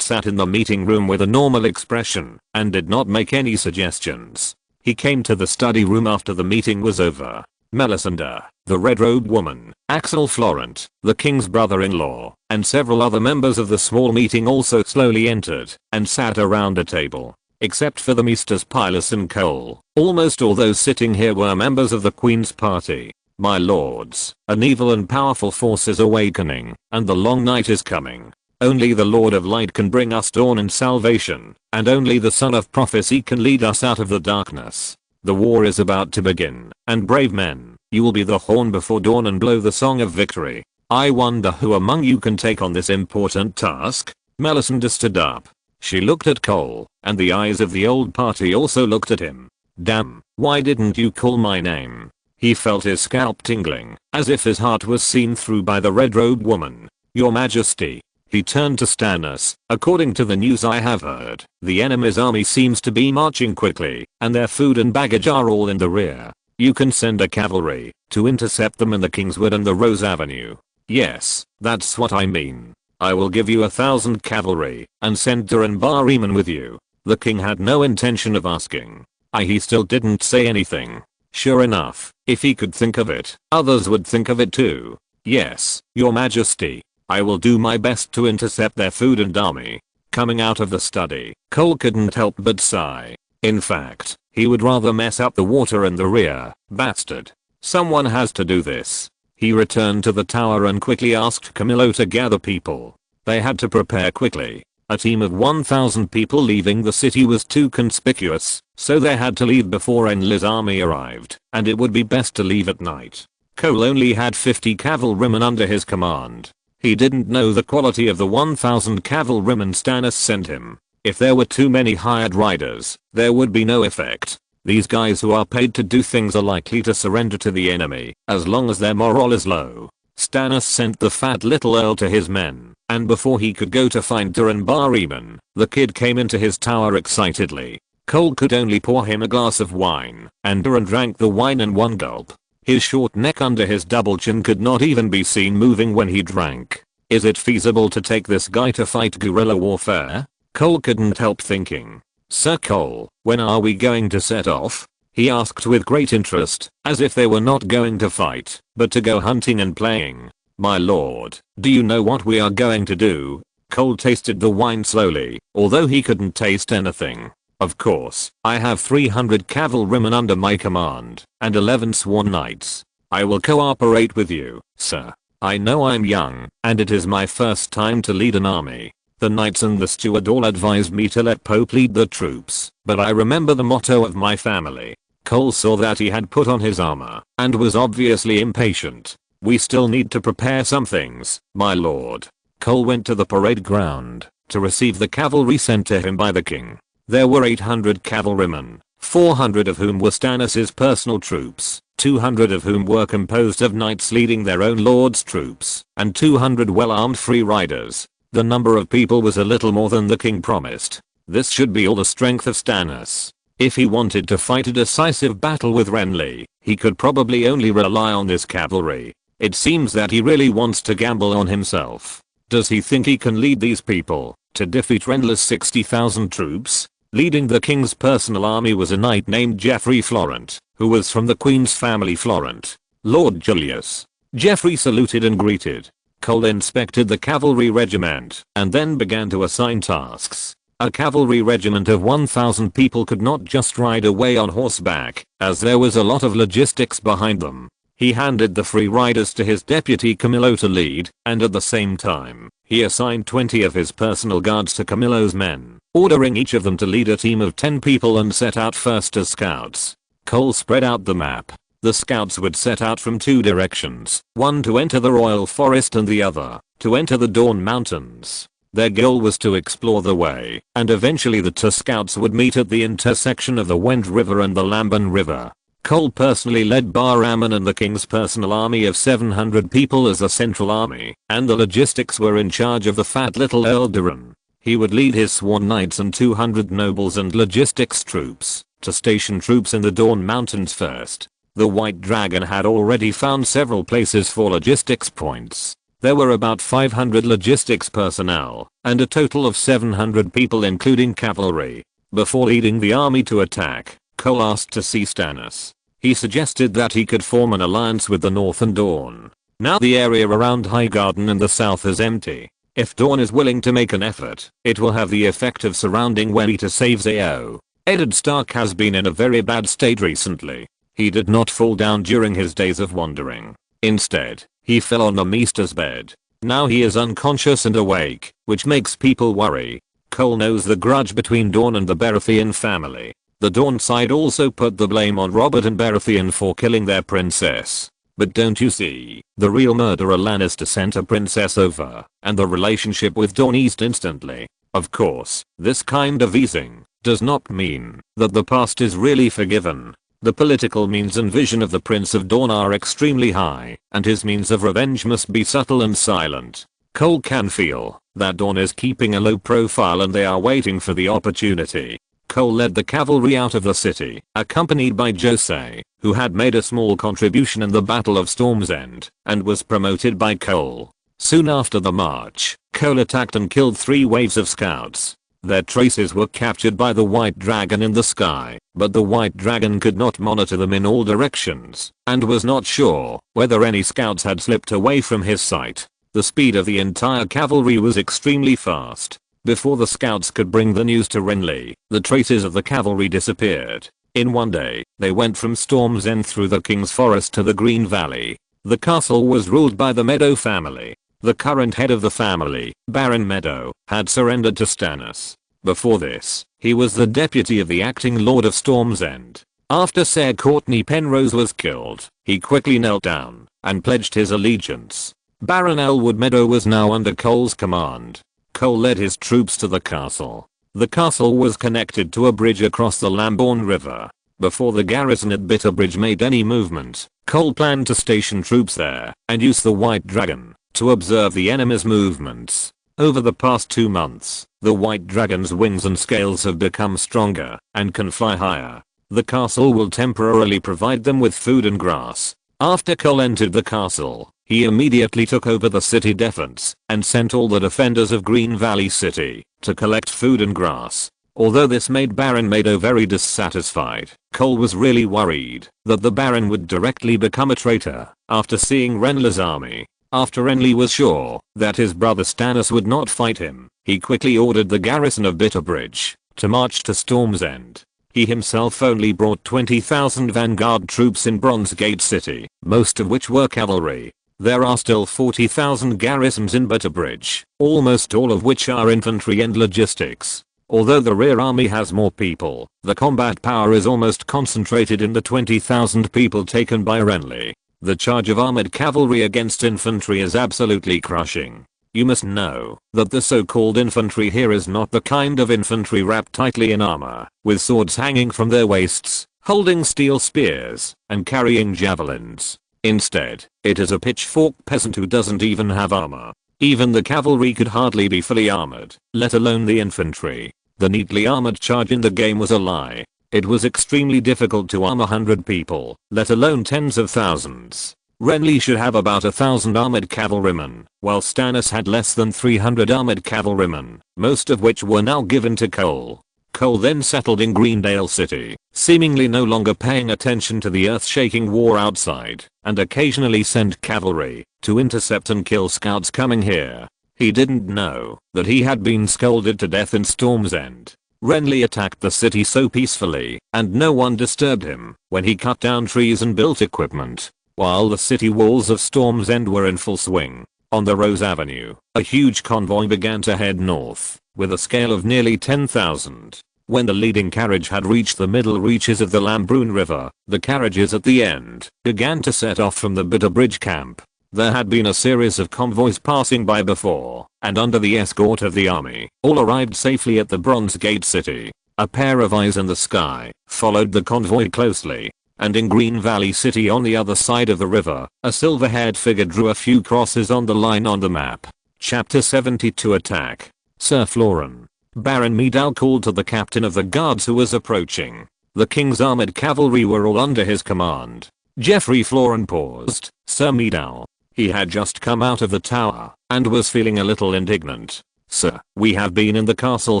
A: sat in the meeting room with a normal expression, and did not make any suggestions. He came to the study room after the meeting was over. Melisandre, the red-robed woman, Axel Florent, the king's brother-in-law, and several other members of the small meeting also slowly entered and sat around a table. Except for the Maesters Pylus and Cole, almost all those sitting here were members of the Queen's party. My lords, an evil and powerful force is awakening, and the long night is coming. Only the Lord of Light can bring us dawn and salvation, and only the Son of Prophecy can lead us out of the darkness. The war is about to begin, and brave men, you will be the horn before dawn and blow the song of victory. I wonder who among you can take on this important task? Melisandre stood up. She looked at Cole, and the eyes of the old party also looked at him. Damn, why didn't you call my name? He felt his scalp tingling, as if his heart was seen through by the red-robed woman. Your Majesty. He turned to Stannis. According to the news I have heard, the enemy's army seems to be marching quickly, and their food and baggage are all in the rear. You can send a cavalry to intercept them in the Kingswood and the Rose Avenue. Yes, that's what I mean. I will give you 1,000 cavalry and send Tyrion Barryman with you. The king had no intention of asking. He still didn't say anything. Sure enough, if he could think of it, others would think of it too. Yes, Your Majesty. I will do my best to intercept their food and army. Coming out of the study, Cole couldn't help but sigh. In fact, he would rather mess up the water in the rear. Bastard. Someone has to do this. He returned to the tower and quickly asked Camillo to gather people. They had to prepare quickly. A team of 1,000 people leaving the city was too conspicuous, so they had to leave before Enlil's army arrived, and it would be best to leave at night. Cole only had 50 cavalrymen under his command. He didn't know the quality of the 1,000 cavalrymen Stannis sent him. If there were too many hired riders, there would be no effect. These guys who are paid to do things are likely to surrender to the enemy, as long as their morale is low. Stannis sent the fat little earl to his men, and before he could go to find Tyrion Barryman, the kid came into his tower excitedly. Cole could only pour him a glass of wine, and Tyrion drank the wine in one gulp. His short neck under his double chin could not even be seen moving when he drank. Is it feasible to take this guy to fight guerrilla warfare? Cole couldn't help thinking. Sir Cole, when are we going to set off? He asked with great interest, as if they were not going to fight, but to go hunting and playing. My lord, do you know what we are going to do? Cole tasted the wine slowly, although he couldn't taste anything. Of course, I have 300 cavalrymen under my command, and 11 sworn knights. I will cooperate with you, sir. I know I'm young, and it is my first time to lead an army. The knights and the steward all advised me to let Pope lead the troops, but I remember the motto of my family. Cole saw that he had put on his armor, and was obviously impatient. We still need to prepare some things, my lord. Cole went to the parade ground to receive the cavalry sent to him by the king. There were 800 cavalrymen, 400 of whom were Stannis' personal troops, 200 of whom were composed of knights leading their own lord's troops, and 200 well-armed free riders. The number of people was a little more than the king promised. This should be all the strength of Stannis. If he wanted to fight a decisive battle with Renly, he could probably only rely on this cavalry. It seems that he really wants to gamble on himself. Does he think he can lead these people to defeat Renly's 60,000 troops? Leading the king's personal army was a knight named Geoffrey Florent, who was from the queen's family Florent. Lord Julius. Geoffrey saluted and greeted. Cole inspected the cavalry regiment and then began to assign tasks. A cavalry regiment of 1,000 people could not just ride away on horseback, as there was a lot of logistics behind them. He handed the free riders to his deputy Camillo to lead, and at the same time, he assigned 20 of his personal guards to Camillo's men, ordering each of them to lead a team of 10 people and set out first as scouts. Cole spread out the map. The scouts would set out from two directions, one to enter the Royal Forest and the other to enter the Dawn Mountains. Their goal was to explore the way, and eventually the two scouts would meet at the intersection of the Wend River and the Lambun River. Cole personally led Bar-Ammon and the king's personal army of 700 people as a central army, and the logistics were in charge of the fat little Earl Tyrion. He would lead his sworn knights and 200 nobles and logistics troops to station troops in the Dawn Mountains first. The White Dragon had already found several places for logistics points. There were about 500 logistics personnel, and a total of 700 people including cavalry. Before leading the army to attack, Cole asked to see Stannis. He suggested that he could form an alliance with the North and Dawn. Now the area around Highgarden in the south is empty. If Dawn is willing to make an effort, it will have the effect of surrounding Welly to save Zao. Eddard Stark has been in a very bad state recently. He did not fall down during his days of wandering. Instead, he fell on the Maester's bed. Now he is unconscious and awake, which makes people worry. Cole knows the grudge between Dawn and the Baratheon family. The Dawn side also put the blame on Robert and Baratheon for killing their princess. But don't you see, the real murderer Lannister sent a princess over, and the relationship with Dawn eased instantly. Of course, this kind of easing does not mean that the past is really forgiven. The political means and vision of the Prince of Dawn are extremely high, and his means of revenge must be subtle and silent. Cole can feel that Dawn is keeping a low profile and they are waiting for the opportunity. Cole led the cavalry out of the city, accompanied by Jose, who had made a small contribution in the Battle of Storm's End, and was promoted by Cole. Soon after the march, Cole attacked and killed 3 waves of scouts. Their traces were captured by the White Dragon in the sky, but the White Dragon could not monitor them in all directions, and was not sure whether any scouts had slipped away from his sight. The speed of the entire cavalry was extremely fast. Before the scouts could bring the news to Renly, the traces of the cavalry disappeared. In one day, they went from Storm's End through the King's Forest to the Green Valley. The castle was ruled by the Meadow family. The current head of the family, Baron Meadow, had surrendered to Stannis. Before this, he was the deputy of the acting Lord of Storm's End. After Ser Courtney Penrose was killed, he quickly knelt down and pledged his allegiance. Baron Elwood Meadow was now under Cole's command. Cole led his troops to the castle. The castle was connected to a bridge across the Lambourne River. Before the garrison at Bitterbridge made any movement, Cole planned to station troops there and use the White Dragon to observe the enemy's movements. Over the past 2 months, the White Dragon's wings and scales have become stronger and can fly higher. The castle will temporarily provide them with food and grass. After Cole entered the castle, he immediately took over the city defense and sent all the defenders of Green Valley City to collect food and grass. Although this made Baron Meadow very dissatisfied, Cole was really worried that the Baron would directly become a traitor after seeing Renly's army. After Renly was sure that his brother Stannis would not fight him, he quickly ordered the garrison of Bitterbridge to march to Storm's End. He himself only brought 20,000 vanguard troops in Bronzegate City, most of which were cavalry. There are still 40,000 garrisons in Bitterbridge, almost all of which are infantry and logistics. Although the rear army has more people, the combat power is almost concentrated in the 20,000 people taken by Renly. The charge of armored cavalry against infantry is absolutely crushing. You must know that the so-called infantry here is not the kind of infantry wrapped tightly in armor, with swords hanging from their waists, holding steel spears, and carrying javelins. Instead, it is a pitchfork peasant who doesn't even have armor. Even the cavalry could hardly be fully armored, let alone the infantry. The neatly armored charge in the game was a lie. It was extremely difficult to arm 100 people, let alone tens of thousands. Renly should have about 1,000 armored cavalrymen, while Stannis had less than 300 armored cavalrymen, most of which were now given to Cole. Cole then settled in Greendale City, seemingly no longer paying attention to the earth-shaking war outside, and occasionally sent cavalry to intercept and kill scouts coming here. He didn't know that he had been scolded to death in Storm's End. Renly attacked the city so peacefully, and no one disturbed him when he cut down trees and built equipment. While the city walls of Storm's End were in full swing, on the Rose Avenue, a huge convoy began to head north, with a scale of nearly 10,000. When the leading carriage had reached the middle reaches of the Lambourne River, the carriages at the end began to set off from the Bitterbridge camp. There had been a series of convoys passing by before, and under the escort of the army, all arrived safely at the Bronzegate City. A pair of eyes in the sky followed the convoy closely, and in Green Valley City on the other side of the river, a silver-haired figure drew a few crosses on the line on the map. Chapter 72 Attack. Sir Florent. Baron Meadow called to the captain of the guards who was approaching. The king's armored cavalry were all under his command. Geoffrey Florent paused. Sir Meadow. He had just come out of the tower, and was feeling a little indignant. Sir, we have been in the castle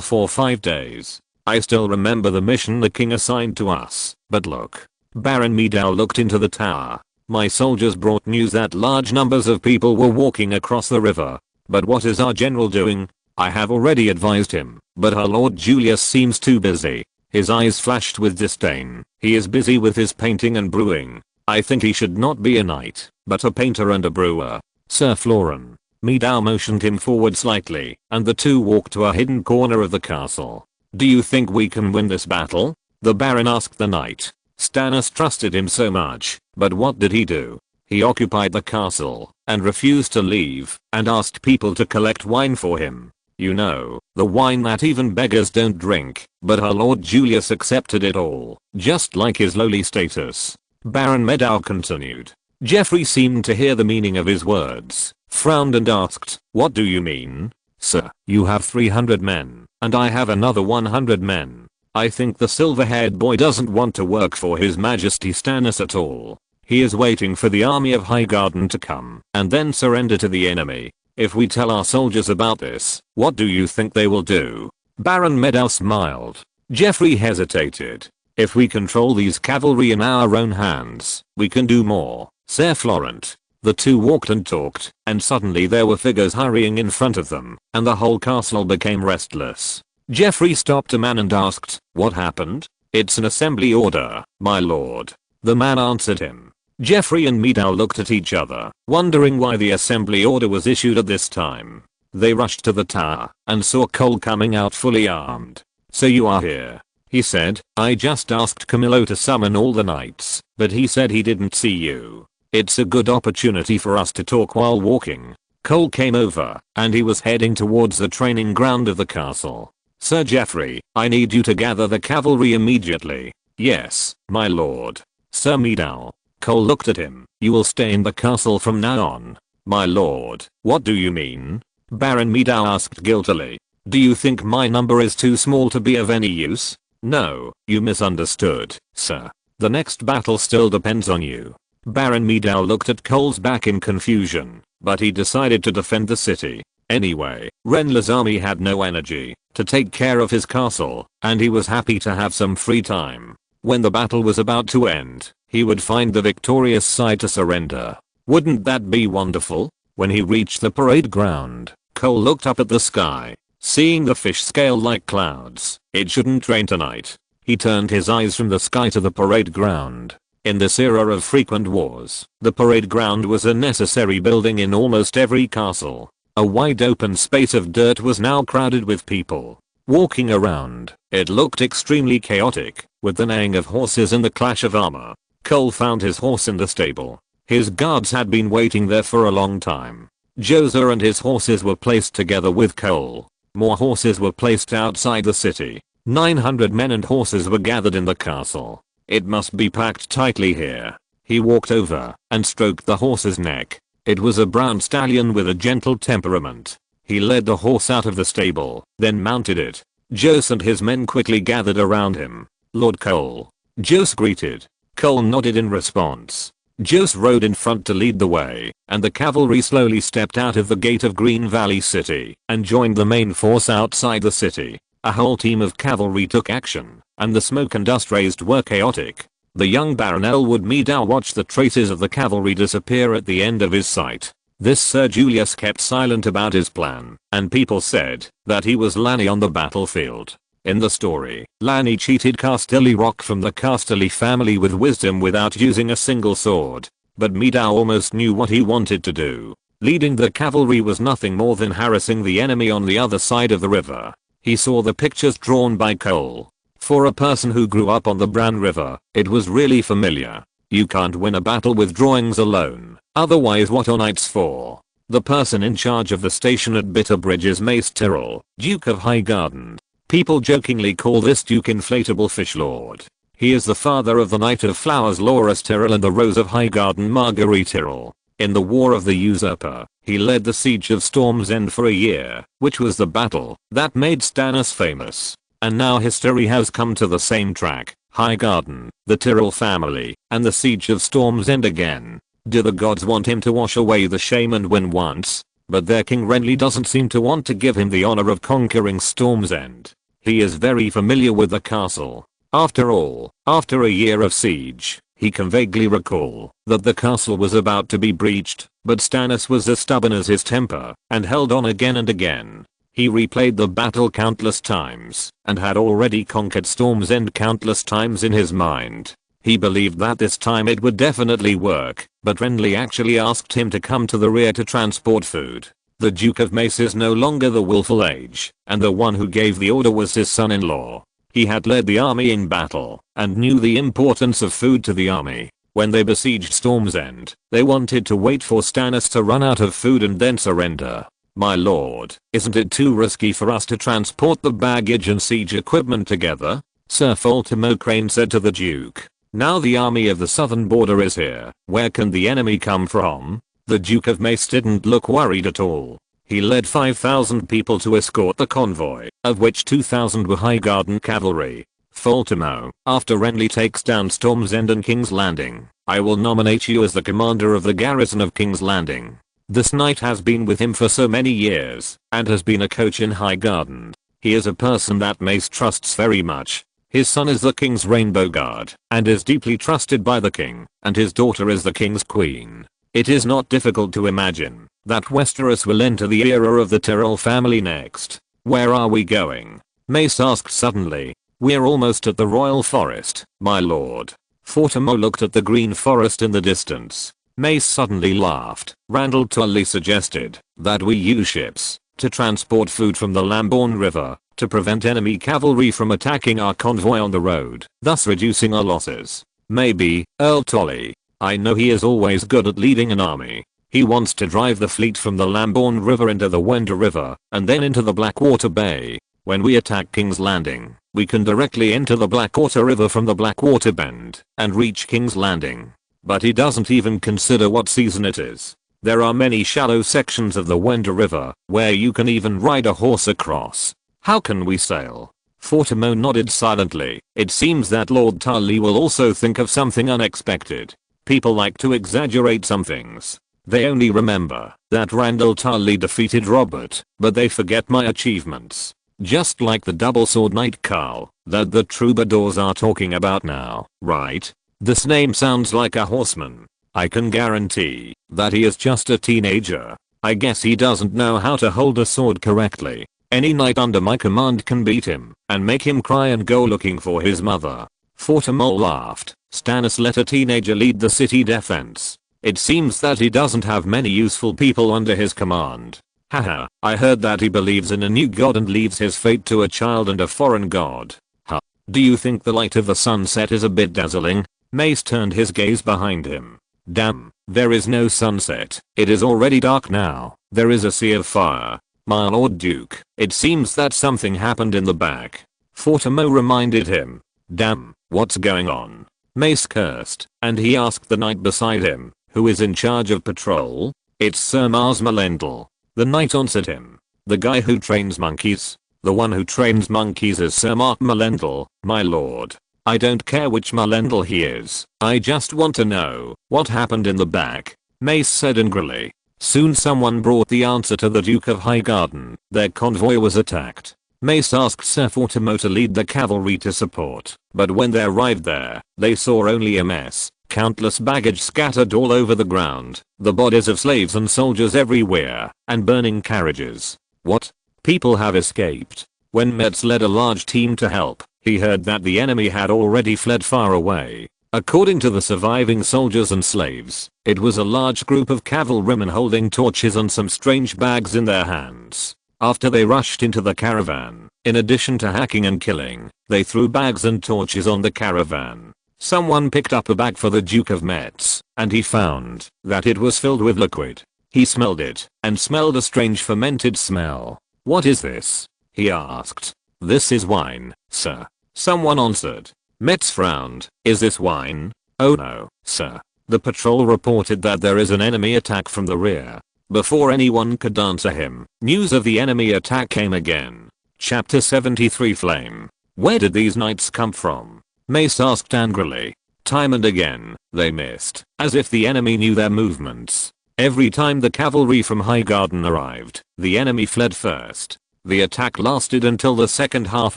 A: for 5 days. I still remember the mission the king assigned to us, but look. Baron Meadow looked into the tower. My soldiers brought news that large numbers of people were walking across the river. But what is our general doing? I have already advised him, but our Lord Julius seems too busy. His eyes flashed with disdain. He is busy with his painting and brewing. I think he should not be a knight, but a painter and a brewer. Sir Florin. Meadow motioned him forward slightly, and the two walked to a hidden corner of the castle. Do you think we can win this battle? The Baron asked the knight. Stannis trusted him so much, but what did he do? He occupied the castle, and refused to leave, and asked people to collect wine for him. You know, the wine that even beggars don't drink, but our Lord Julius accepted it all, just like his lowly status. Baron Meadow continued. Joffrey seemed to hear the meaning of his words, frowned and asked, what do you mean? Sir, you have 300 men, and I have another 100 men. I think the silver-haired boy doesn't want to work for His Majesty Stannis at all. He is waiting for the army of Highgarden to come, and then surrender to the enemy. If we tell our soldiers about this, what do you think they will do? Baron Meadow smiled. Joffrey hesitated. If we control these cavalry in our own hands, we can do more, Sir Florent. The two walked and talked, and suddenly there were figures hurrying in front of them, and the whole castle became restless. Joffrey stopped a man and asked, what happened? It's an assembly order, my lord. The man answered him. Joffrey and Meadow looked at each other, wondering why the assembly order was issued at this time. They rushed to the tower, and saw Cole coming out fully armed. So you are here, he said. I just asked Camillo to summon all the knights, but he said he didn't see you. It's a good opportunity for us to talk while walking. Cole came over, and he was heading towards the training ground of the castle. Sir Joffrey, I need you to gather the cavalry immediately. Yes, my lord. Sir Meadow. Cole looked at him. You will stay in the castle from now on. My lord, what do you mean? Baron Meadow asked guiltily. Do you think my number is too small to be of any use? No, you misunderstood, sir. The next battle still depends on you. Baron Meadow looked at Cole's back in confusion, but he decided to defend the city. Anyway, Renly's army had no energy to take care of his castle, and he was happy to have some free time. When the battle was about to end, he would find the victorious side to surrender. Wouldn't that be wonderful? When he reached the parade ground, Cole looked up at the sky, seeing the fish scale-like clouds. It shouldn't rain tonight. He turned his eyes from the sky to the parade ground. In this era of frequent wars, the parade ground was a necessary building in almost every castle. A wide open space of dirt was now crowded with people walking around. It looked extremely chaotic, with the neighing of horses and the clash of armor. Cole found his horse in the stable. His guards had been waiting there for a long time. Josa and his horses were placed together with Cole. More horses were placed outside the city. 900 men and horses were gathered in the castle. It must be packed tightly here. He walked over and stroked the horse's neck. It was a brown stallion with a gentle temperament. He led the horse out of the stable, then mounted it. Jose and his men quickly gathered around him. Lord Cole. Jose greeted. Cole nodded in response. Jose rode in front to lead the way, and the cavalry slowly stepped out of the gate of Green Valley City and joined the main force outside the city. A whole team of cavalry took action, and the smoke and dust raised were chaotic. The young Baron Elwood Meadow watched the traces of the cavalry disappear at the end of his sight. This Sir Julius kept silent about his plan, and people said that he was Lanny on the battlefield. In the story, Lanny cheated Casterly Rock from the Casterly family with wisdom without using a single sword. But Meadow almost knew what he wanted to do. Leading the cavalry was nothing more than harassing the enemy on the other side of the river. He saw the pictures drawn by Cole. For a person who grew up on the Bran River, it was really familiar. You can't win a battle with drawings alone, otherwise what are knights for? The person in charge of the station at Bitterbridge is Mace Tyrrell, Duke of Highgarden. People jokingly call this Duke Inflatable Fish Lord. He is the father of the Knight of Flowers Loras Tyrrell and the Rose of Highgarden Marguerite Tyrrell. In the War of the Usurper, he led the siege of Storm's End for a year, which was the battle that made Stannis famous. And now history has come to the same track. Highgarden, the Tyrrell family, and the siege of Storm's End again. Do the gods want him to wash away the shame and win once? But their King Renly doesn't seem to want to give him the honor of conquering Storm's End. He is very familiar with the castle. After all, after a year of siege, he can vaguely recall that the castle was about to be breached, but Stannis was as stubborn as his temper and held on again and again. He replayed the battle countless times and had already conquered Storm's End countless times in his mind. He believed that this time it would definitely work, but Renly actually asked him to come to the rear to transport food. The Duke of Mace is no longer the willful age, and the one who gave the order was his son-in-law. He had led the army in battle and knew the importance of food to the army. When they besieged Storm's End, they wanted to wait for Stannis to run out of food and then surrender. My lord, isn't it too risky for us to transport the baggage and siege equipment together? Sir Faltimo Crane said to the Duke. Now the army of the southern border is here. Where can the enemy come from? The Duke of Mace didn't look worried at all. He led 5,000 people to escort the convoy, of which 2,000 were Highgarden cavalry. Faltimo, after Renly takes down Storm's End and King's Landing, I will nominate you as the commander of the garrison of King's Landing. This knight has been with him for so many years, and has been a coach in Highgarden. He is a person that Mace trusts very much. His son is the King's Rainbow Guard, and is deeply trusted by the King, and his daughter is the King's Queen. It is not difficult to imagine that Westeros will enter the era of the Tyrell family next. Where are we going? Mace asked suddenly. We're almost at the Royal Forest, my lord. Faltimo looked at the green forest in the distance. Mace suddenly laughed. Randyll Tully suggested that we use ships to transport food from the Lamborn River to prevent enemy cavalry from attacking our convoy on the road, thus reducing our losses. Maybe, Earl Tully. I know he is always good at leading an army. He wants to drive the fleet from the Lamborn River into the Wender River and then into the Blackwater Bay. When we attack King's Landing, we can directly enter the Blackwater River from the Blackwater Bend and reach King's Landing. But he doesn't even consider what season it is. There are many shallow sections of the Wender River where you can even ride a horse across. How can we sail? Faltimo nodded silently. It seems that Lord Tully will also think of something unexpected. People like to exaggerate some things. They only remember that Randyll Tully defeated Robert, but they forget my achievements. Just like the double sword knight Carl that the troubadours are talking about now, right? This name sounds like a horseman. I can guarantee that he is just a teenager. I guess he doesn't know how to hold a sword correctly. Any knight under my command can beat him and make him cry and go looking for his mother. Faltimo laughed. Stannis let a teenager lead the city defense. It seems that he doesn't have many useful people under his command. Haha, I heard that he believes in a new god and leaves his fate to a child and a foreign god. Huh. Do you think the light of the sunset is a bit dazzling? Mace turned his gaze behind him. Damn, there is no sunset. It is already dark now. There is a sea of fire. My lord Duke, it seems that something happened in the back. Faltimo reminded him. Damn, what's going on? Mace cursed, and he asked the knight beside him, who is in charge of patrol. It's Sir Mars Melendel. The knight answered him. The guy who trains monkeys? The one who trains monkeys is Sir Mark Melendel, my lord. I don't care which Melendel he is. I just want to know what happened in the back. Mace said angrily. Soon someone brought the answer to the Duke of Highgarden. Their convoy was attacked. Mace asked Sir Faltimo to lead the cavalry to support, but when they arrived there, they saw only a mess. Countless baggage scattered all over the ground, the bodies of slaves and soldiers everywhere, and burning carriages. What? People have escaped. When Metz led a large team to help, he heard that the enemy had already fled far away. According to the surviving soldiers and slaves, it was a large group of cavalrymen holding torches and some strange bags in their hands. After they rushed into the caravan, in addition to hacking and killing, they threw bags and torches on the caravan. Someone picked up a bag for the Duke of Metz, and he found that it was filled with liquid. He smelled it, and smelled a strange fermented smell. What is this? He asked. This is wine, sir. Someone answered. Metz frowned. Is this wine? Oh no, sir. The patrol reported that there is an enemy attack from the rear. Before anyone could answer him, news of the enemy attack came again. Chapter 73 Flame. Where did these knights come from? Mace asked angrily. Time and again, they missed, as if the enemy knew their movements. Every time the cavalry from Highgarden arrived, the enemy fled first. The attack lasted until the second half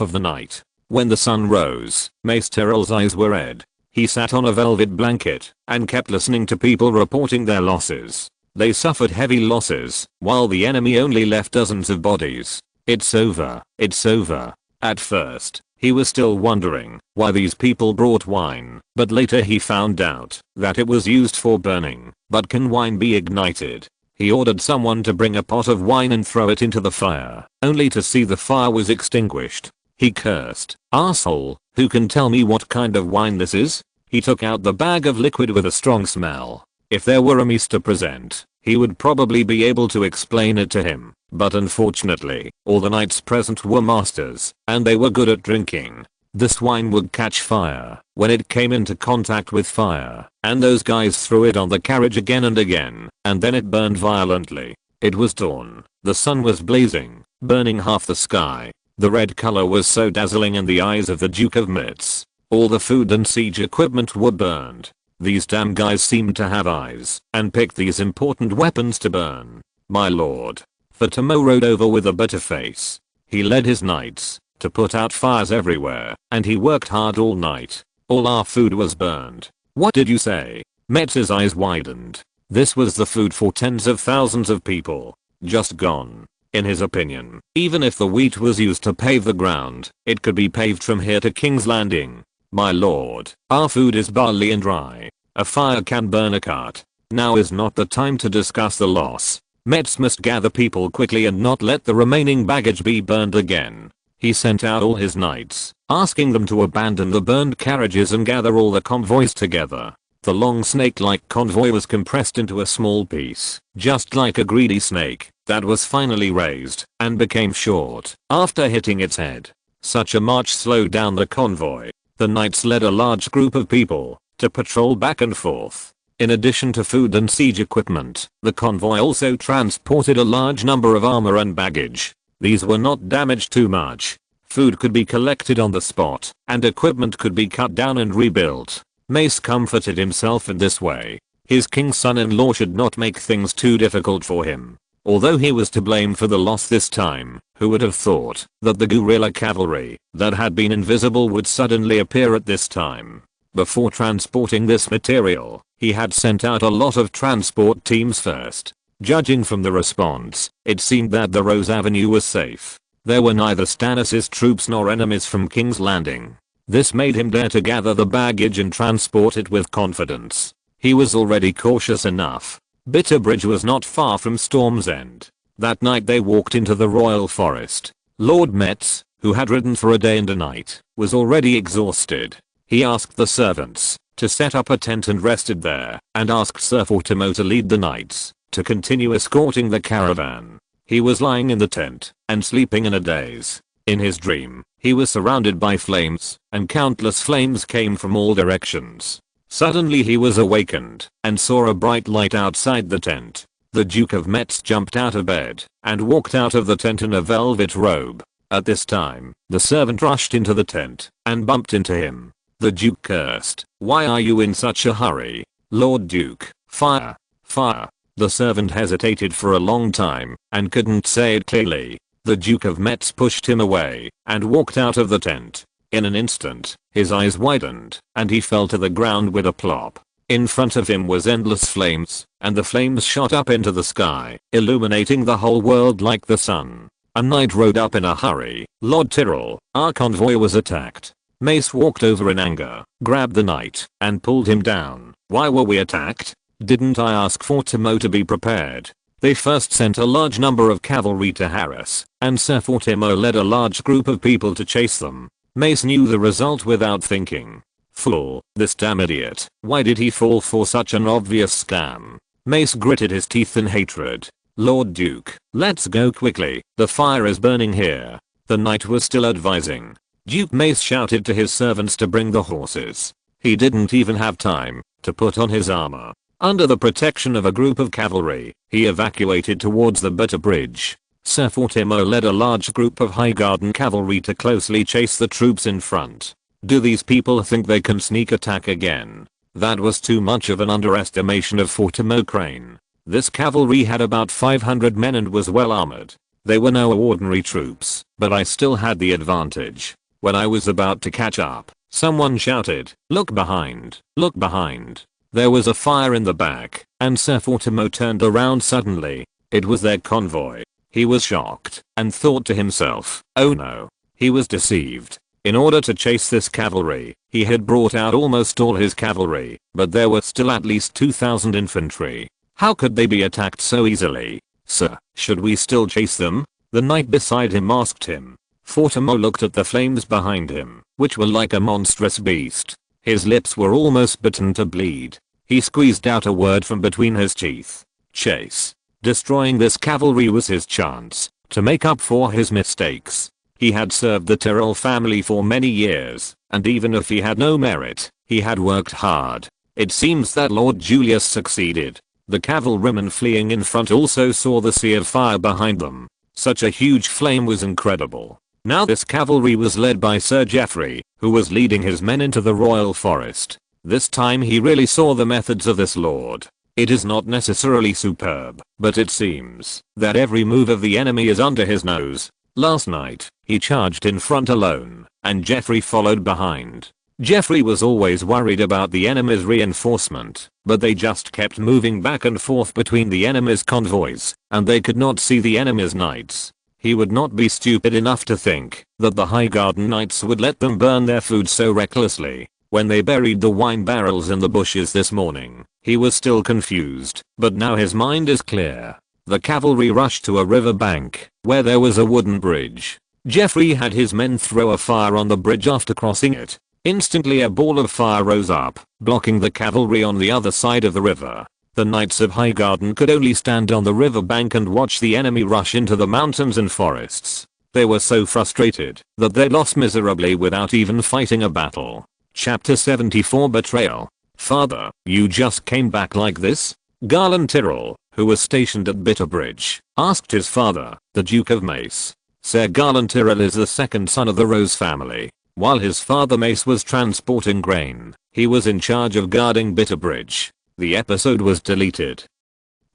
A: of the night. When the sun rose, Mace Tyrell's eyes were red. He sat on a velvet blanket and kept listening to people reporting their losses. They suffered heavy losses, while the enemy only left dozens of bodies. It's over, it's over. At first, he was still wondering why these people brought wine, but later he found out that it was used for burning. But can wine be ignited? He ordered someone to bring a pot of wine and throw it into the fire, only to see the fire was extinguished. He cursed, "Arsehole, who can tell me what kind of wine this is?" He took out the bag of liquid with a strong smell. If there were a Mace to present, he would probably be able to explain it to him. But unfortunately, all the knights present were masters, and they were good at drinking. This wine would catch fire when it came into contact with fire, and those guys threw it on the carriage again and again, and then it burned violently. It was dawn. The sun was blazing, burning half the sky. The red color was so dazzling in the eyes of the Duke of Metz. All the food and siege equipment were burned. These damn guys seemed to have eyes and picked these important weapons to burn. My lord. Fatimo rode over with a bitter face. He led his knights to put out fires everywhere, and he worked hard all night. All our food was burned. What did you say? Metz's eyes widened. This was the food for tens of thousands of people. Just gone. In his opinion, even if the wheat was used to pave the ground, it could be paved from here to King's Landing. My lord, our food is barley and rye. A fire can burn a cart. Now is not the time to discuss the loss. Metz must gather people quickly and not let the remaining baggage be burned again. He sent out all his knights, asking them to abandon the burned carriages and gather all the convoys together. The long snake-like convoy was compressed into a small piece, just like a greedy snake, that was finally raised and became short after hitting its head. Such a march slowed down the convoy. The knights led a large group of people to patrol back and forth. In addition to food and siege equipment, the convoy also transported a large number of armor and baggage. These were not damaged too much. Food could be collected on the spot, and equipment could be cut down and rebuilt. Mace comforted himself in this way. His king's son-in-law should not make things too difficult for him. Although he was to blame for the loss this time, who would have thought that the guerrilla cavalry that had been invisible would suddenly appear at this time? Before transporting this material, he had sent out a lot of transport teams first. Judging from the response, it seemed that the Rose Avenue was safe. There were neither Stannis' troops nor enemies from King's Landing. This made him dare to gather the baggage and transport it with confidence. He was already cautious enough. Bitterbridge was not far from Storm's End. That night they walked into the royal forest. Lord Metz, who had ridden for a day and a night, was already exhausted. He asked the servants to set up a tent and rested there, and asked Sir Fortimo to lead the knights to continue escorting the caravan. He was lying in the tent and sleeping in a daze. In his dream, he was surrounded by flames, and countless flames came from all directions. Suddenly he was awakened and saw a bright light outside the tent. The Duke of Metz jumped out of bed and walked out of the tent in a velvet robe. At this time, the servant rushed into the tent and bumped into him. The Duke cursed, "Why are you in such a hurry? Lord Duke, fire, fire." The servant hesitated for a long time and couldn't say it clearly. The Duke of Metz pushed him away and walked out of the tent. In an instant, his eyes widened and he fell to the ground with a plop. In front of him was endless flames, and the flames shot up into the sky, illuminating the whole world like the sun. A knight rode up in a hurry. "Lord Tyrell, our convoy was attacked." Mace walked over in anger, grabbed the knight, and pulled him down. "Why were we attacked? Didn't I ask Fortimo to be prepared? They first sent a large number of cavalry to harass, and Sir Fortimo led a large group of people to chase them." Mace knew the result without thinking. Fool, this damn idiot. Why did he fall for such an obvious scam? Mace gritted his teeth in hatred. "Lord Duke, let's go quickly. The fire is burning here." The knight was still advising. Duke Mace shouted to his servants to bring the horses. He didn't even have time to put on his armor. Under the protection of a group of cavalry, he evacuated towards the Bitter Bridge. Sir Fortimo led a large group of Highgarden cavalry to closely chase the troops in front. Do these people think they can sneak attack again? That was too much of an underestimation of Fortimo Crane. This cavalry had about 500 men and was well armored. They were no ordinary troops, but I still had the advantage. When I was about to catch up, someone shouted, "Look behind, look behind." There was a fire in the back, and Ser Fortimo turned around suddenly. It was their convoy. He was shocked, and thought to himself, oh no. He was deceived. In order to chase this cavalry, he had brought out almost all his cavalry, but there were still at least 2,000 infantry. How could they be attacked so easily? Sir, should we still chase them? The knight beside him asked him. Fortimo looked at the flames behind him, which were like a monstrous beast. His lips were almost bitten to bleed. He squeezed out a word from between his teeth. Chase. Destroying this cavalry was his chance to make up for his mistakes. He had served the Tyrell family for many years, and even if he had no merit, he had worked hard. It seems that Lord Julius succeeded. The cavalrymen fleeing in front also saw the sea of fire behind them. Such a huge flame was incredible. Now this cavalry was led by Sir Geoffrey, who was leading his men into the royal forest. This time he really saw the methods of this lord. It is not necessarily superb, but it seems that every move of the enemy is under his nose. Last night, he charged in front alone, and Geoffrey followed behind. Geoffrey was always worried about the enemy's reinforcement, but they just kept moving back and forth between the enemy's convoys, and they could not see the enemy's knights. He would not be stupid enough to think that the Highgarden knights would let them burn their food so recklessly. When they buried the wine barrels in the bushes this morning, he was still confused, but now his mind is clear. The cavalry rushed to a river bank, where there was a wooden bridge. Geoffrey had his men throw a fire on the bridge after crossing it. Instantly a ball of fire rose up, blocking the cavalry on the other side of the river. The knights of Highgarden could only stand on the river bank and watch the enemy rush into the mountains and forests. They were so frustrated that they lost miserably without even fighting a battle. Chapter 74 Betrayal. Father, you just came back like this? Garland Tyrrell, who was stationed at Bitterbridge, asked his father, the Duke of Mace. Sir Garland Tyrrell is the second son of the Rose family. While his father Mace was transporting grain, he was in charge of guarding Bitterbridge. The episode was deleted.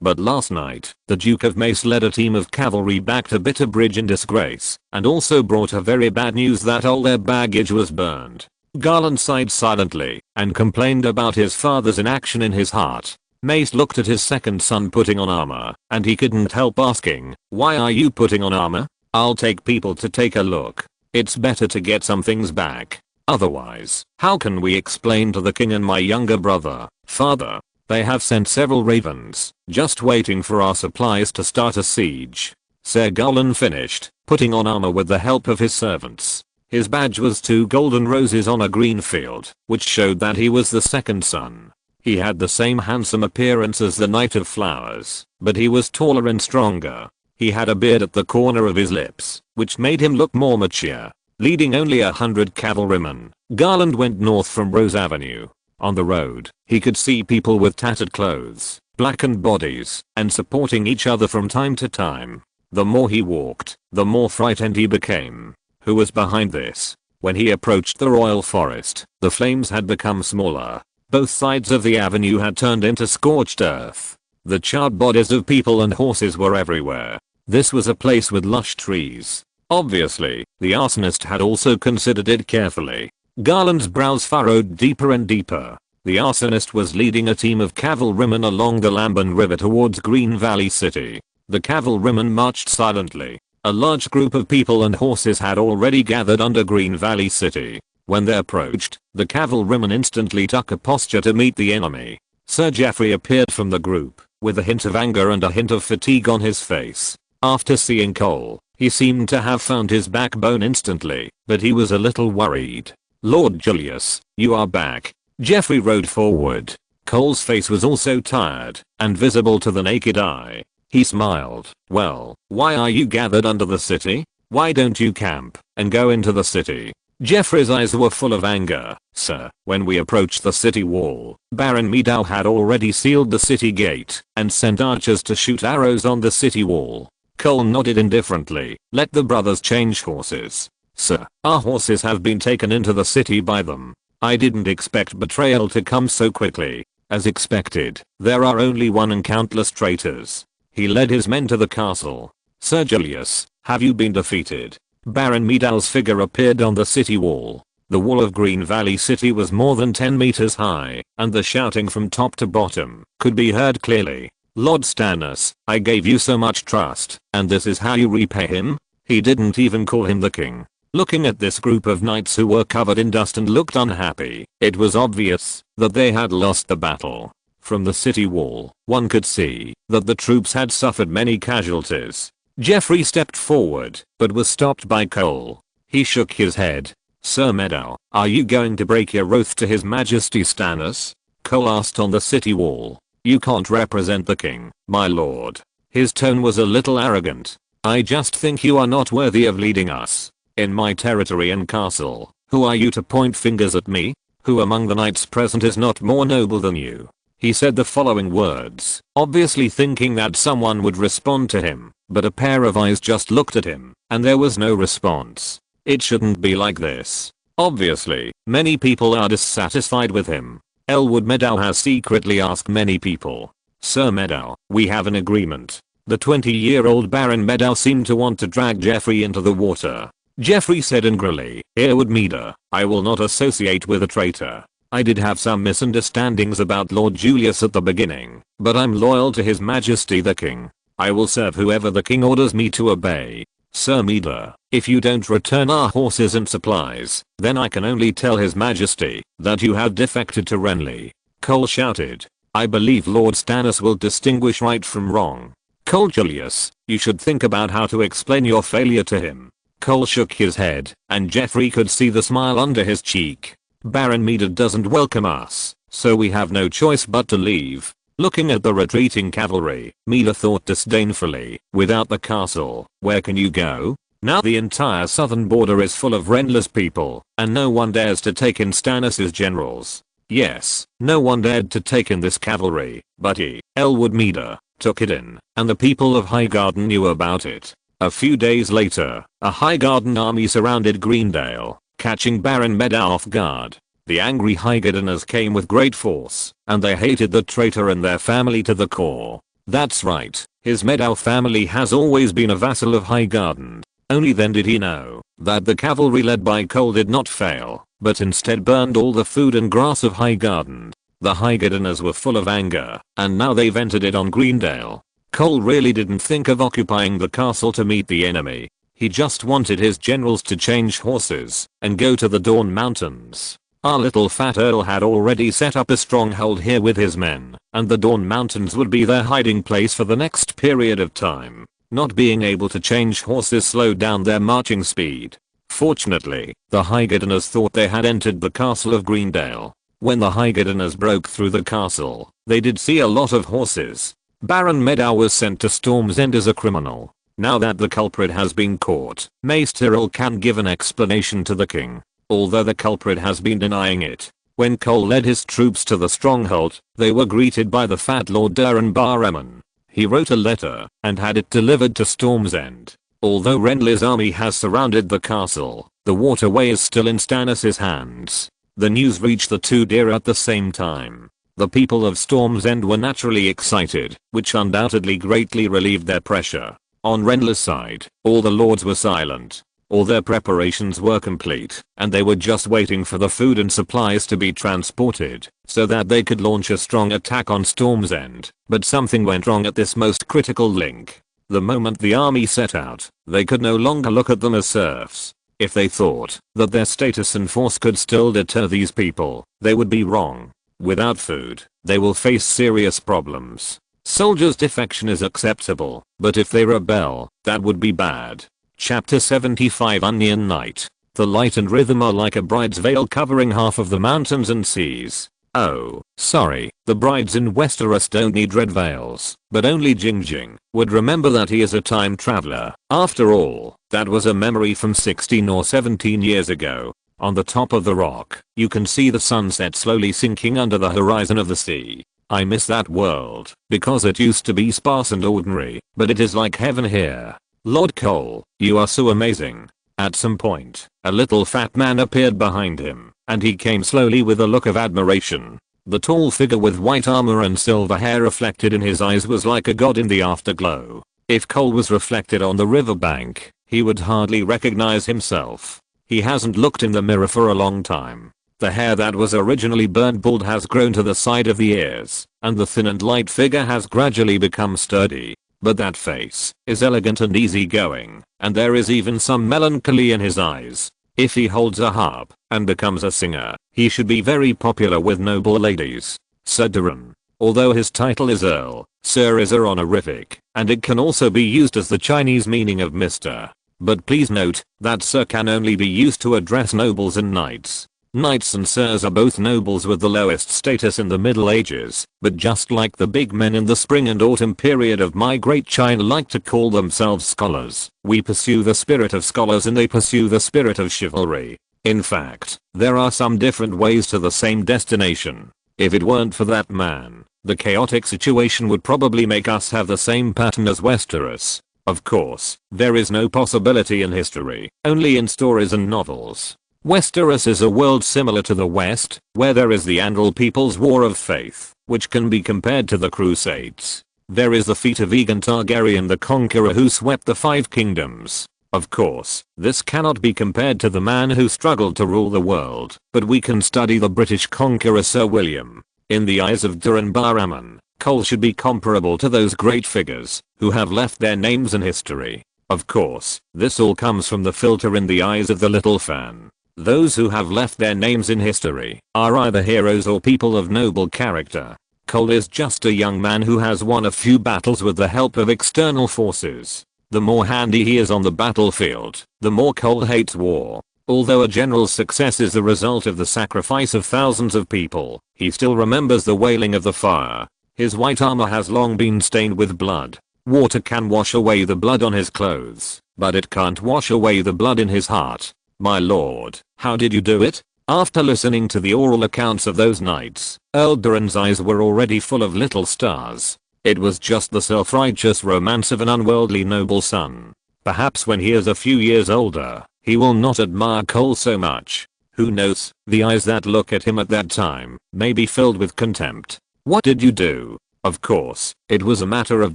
A: But last night, the Duke of Mace led a team of cavalry back to Bitterbridge in disgrace, and also brought a very bad news that all their baggage was burned. Garland sighed silently, and complained about his father's inaction in his heart. Mace looked at his second son putting on armor, and he couldn't help asking, "Why are you putting on armor?" "I'll take people to take a look. It's better to get some things back. Otherwise, how can we explain to the king and my younger brother, Father? They have sent several ravens, just waiting for our supplies to start a siege." Sir Garland finished, putting on armor with the help of his servants. His badge was 2 golden roses on a green field, which showed that he was the second son. He had the same handsome appearance as the Knight of Flowers, but he was taller and stronger. He had a beard at the corner of his lips, which made him look more mature. Leading only 100 cavalrymen, Garland went north from Rose Avenue. On the road, he could see people with tattered clothes, blackened bodies, and supporting each other from time to time. The more he walked, the more frightened he became. Who was behind this? When he approached the royal forest, the flames had become smaller. Both sides of the avenue had turned into scorched earth. The charred bodies of people and horses were everywhere. This was a place with lush trees. Obviously, the arsonist had also considered it carefully. Garland's brows furrowed deeper and deeper. The arsonist was leading a team of cavalrymen along the Lambon River towards Green Valley City. The cavalrymen marched silently. A large group of people and horses had already gathered under Green Valley City. When they approached, the cavalrymen instantly took a posture to meet the enemy. Sir Geoffrey appeared from the group, with a hint of anger and a hint of fatigue on his face. After seeing Cole, he seemed to have found his backbone instantly, but he was a little worried. "Lord Julius, you are back." Geoffrey rode forward. Cole's face was also tired, and visible to the naked eye. He smiled. "Well, why are you gathered under the city? Why don't you camp and go into the city?" Geoffrey's eyes were full of anger. "Sir, when we approached the city wall, Baron Meadow had already sealed the city gate and sent archers to shoot arrows on the city wall." Cole nodded indifferently. "Let the brothers change horses." "Sir, our horses have been taken into the city by them. I didn't expect betrayal to come so quickly." As expected, there are only one and countless traitors. He led his men to the castle. "Sir Julius, have you been defeated?" Baron Medal's figure appeared on the city wall. The wall of Green Valley City was more than 10 meters high, and the shouting from top to bottom could be heard clearly. Lord Stannis, I gave you so much trust, and this is how you repay him? He didn't even call him the king. Looking at this group of knights who were covered in dust and looked unhappy, it was obvious that they had lost the battle. From the city wall, one could see that the troops had suffered many casualties. Joffrey stepped forward, but was stopped by Cole. He shook his head. Sir Meadow, are you going to break your oath to His Majesty Stannis? Cole asked on the city wall. You can't represent the king, my lord. His tone was a little arrogant. I just think you are not worthy of leading us. In my territory and castle, who are you to point fingers at me? Who among the knights present is not more noble than you? He said the following words, obviously thinking that someone would respond to him, but a pair of eyes just looked at him, and there was no response. It shouldn't be like this. Obviously, many people are dissatisfied with him. Elwood Meadow has secretly asked many people. Sir Meadow, we have an agreement. The 20-year-old Baron Meadow seemed to want to drag Joffrey into the water. Joffrey said angrily, Earwood Meadow, I will not associate with a traitor. I did have some misunderstandings about Lord Julius at the beginning, but I'm loyal to His Majesty the King. I will serve whoever the king orders me to obey. Sir Meadow, if you don't return our horses and supplies, then I can only tell His Majesty that you have defected to Renly. Cole shouted. I believe Lord Stannis will distinguish right from wrong. Cole Julius, you should think about how to explain your failure to him. Cole shook his head, and Joffrey could see the smile under his cheek. Baron Meadow doesn't welcome us, so we have no choice but to leave. Looking at the retreating cavalry, Meadow thought disdainfully, without the castle, where can you go? Now the entire southern border is full of Renly's people, and no one dares to take in Stannis' generals. Yes, no one dared to take in this cavalry, but he, Elwood Meadow, took it in, and the people of Highgarden knew about it. A few days later, a Highgarden army surrounded Greendale, catching Baron Meadow off guard. The angry Highgardeners came with great force, and they hated the traitor and their family to the core. That's right, his Meadow family has always been a vassal of Highgarden. Only then did he know that the cavalry led by Cole did not fail, but instead burned all the food and grass of Highgarden. The Highgardeners were full of anger, and now they vented it on Greendale. Cole really didn't think of occupying the castle to meet the enemy. He just wanted his generals to change horses and go to the Dawn Mountains. Our little fat Earl had already set up a stronghold here with his men, and the Dawn Mountains would be their hiding place for the next period of time. Not being able to change horses slowed down their marching speed. Fortunately, the Highgardeners thought they had entered the castle of Greendale. When the Highgardeners broke through the castle, they did see a lot of horses. Baron Meadow was sent to Storm's End as a criminal. Now that the culprit has been caught, Maester Tyrell can give an explanation to the king, although the culprit has been denying it. When Cole led his troops to the stronghold, they were greeted by the fat Lord Durin Barremon. He wrote a letter and had it delivered to Storm's End. Although Renly's army has surrounded the castle, the waterway is still in Stannis' hands. The news reached the two deer at the same time. The people of Storm's End were naturally excited, which undoubtedly greatly relieved their pressure. On Renly's side, all the lords were silent. All their preparations were complete, and they were just waiting for the food and supplies to be transported, so that they could launch a strong attack on Storm's End. But something went wrong at this most critical link. The moment the army set out, they could no longer look at them as serfs. If they thought that their status and force could still deter these people, they would be wrong. Without food, they will face serious problems. Soldiers' defection is acceptable, but if they rebel, that would be bad. Chapter 75 Onion Night. The light and rhythm are like a bride's veil covering half of the mountains and seas. Oh, sorry, the brides in Westeros don't need red veils, but only Jingjing would remember that he is a time traveler. After all, that was a memory from 16 or 17 years ago. On the top of the rock, you can see the sunset slowly sinking under the horizon of the sea. I miss that world, because it used to be sparse and ordinary, but it is like heaven here. Lord Cole, you are so amazing. At some point, a little fat man appeared behind him, and he came slowly with a look of admiration. The tall figure with white armor and silver hair reflected in his eyes was like a god in the afterglow. If Cole was reflected on the riverbank, He would hardly recognize himself. He hasn't looked in the mirror for a long time. The hair that was originally burnt bald has grown to the side of the ears, and the thin and light figure has gradually become sturdy. But that face is elegant and easygoing, and there is even some melancholy in his eyes. If he holds a harp and becomes a singer, he should be very popular with noble ladies. Sir Tyrion. Although his title is Earl, Sir is a honorific, and it can also be used as the Chinese meaning of Mr. But please note that Sir can only be used to address nobles and knights. Knights and sirs are both nobles with the lowest status in the Middle Ages, but just like the big men in the spring and autumn period of my great China like to call themselves scholars, we pursue the spirit of scholars and they pursue the spirit of chivalry. In fact, there are some different ways to the same destination. If it weren't for that man, the chaotic situation would probably make us have the same pattern as Westeros. Of course, there is no possibility in history, only in stories and novels. Westeros is a world similar to the West, where there is the Andal People's War of Faith, which can be compared to the Crusades. There is the feat of Aegon Targaryen the Conqueror who swept the 5 kingdoms. Of course, this cannot be compared to the man who struggled to rule the world, but we can study the British conqueror Sir William. In the eyes of Durin Baraman, Cole should be comparable to those great figures, who have left their names in history. Of course, this all comes from the filter in the eyes of the little fan. Those who have left their names in history are either heroes or people of noble character. Cole is just a young man who has won a few battles with the help of external forces. The more handy he is on the battlefield, the more Cole hates war. Although a general's success is the result of the sacrifice of thousands of people, he still remembers the wailing of the fire. His white armor has long been stained with blood. Water can wash away the blood on his clothes, but it can't wash away the blood in his heart. My lord, how did you do it? After listening to the oral accounts of those nights, Earl Durin's eyes were already full of little stars. It was just the self-righteous romance of an unworldly noble son. Perhaps when he is a few years older, he will not admire Cole so much. Who knows, the eyes that look at him at that time may be filled with contempt. What did you do? Of course, it was a matter of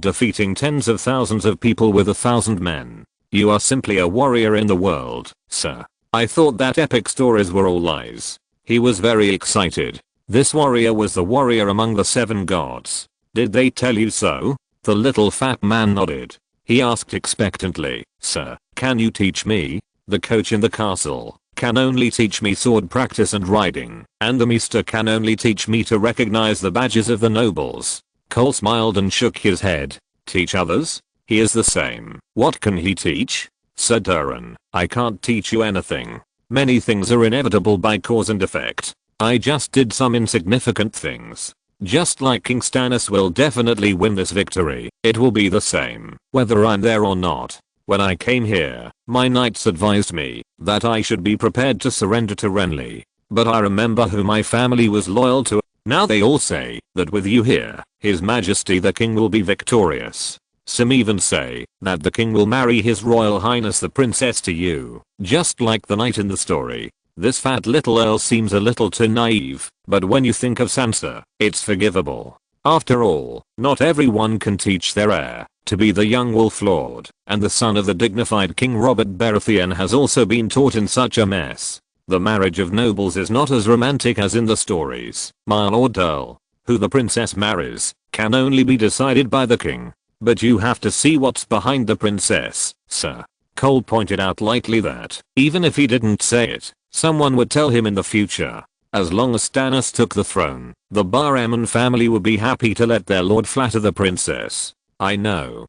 A: defeating tens of thousands of people with 1,000 men. You are simply a warrior in the world, sir. I thought that epic stories were all lies. He was very excited. This warrior was the warrior among the 7 gods. Did they tell you so? The little fat man nodded. He asked expectantly, Sir, can you teach me? The coach in the castle can only teach me sword practice and riding, and the maester can only teach me to recognize the badges of the nobles. Cole smiled and shook his head. Teach others? He is the same. What can he teach? Said Tyrion, I can't teach you anything. Many things are inevitable by cause and effect. I just did some insignificant things. Just like King Stannis will definitely win this victory, it will be the same, whether I'm there or not. When I came here, my knights advised me that I should be prepared to surrender to Renly. But I remember who my family was loyal to. Now they all say that with you here, His Majesty the King will be victorious. Some even say that the king will marry His Royal Highness the Princess to you, just like the knight in the story. This fat little earl seems a little too naive, but when you think of Sansa, it's forgivable. After all, not everyone can teach their heir to be the young wolf lord, and the son of the dignified King Robert Baratheon has also been taught in such a mess. The marriage of nobles is not as romantic as in the stories. My lord Earl, who the princess marries, can only be decided by the king. But you have to see what's behind the princess, sir. Cole pointed out lightly that, even if he didn't say it, someone would tell him in the future. As long as Stannis took the throne, the Baratheon family would be happy to let their lord flatter the princess. I know.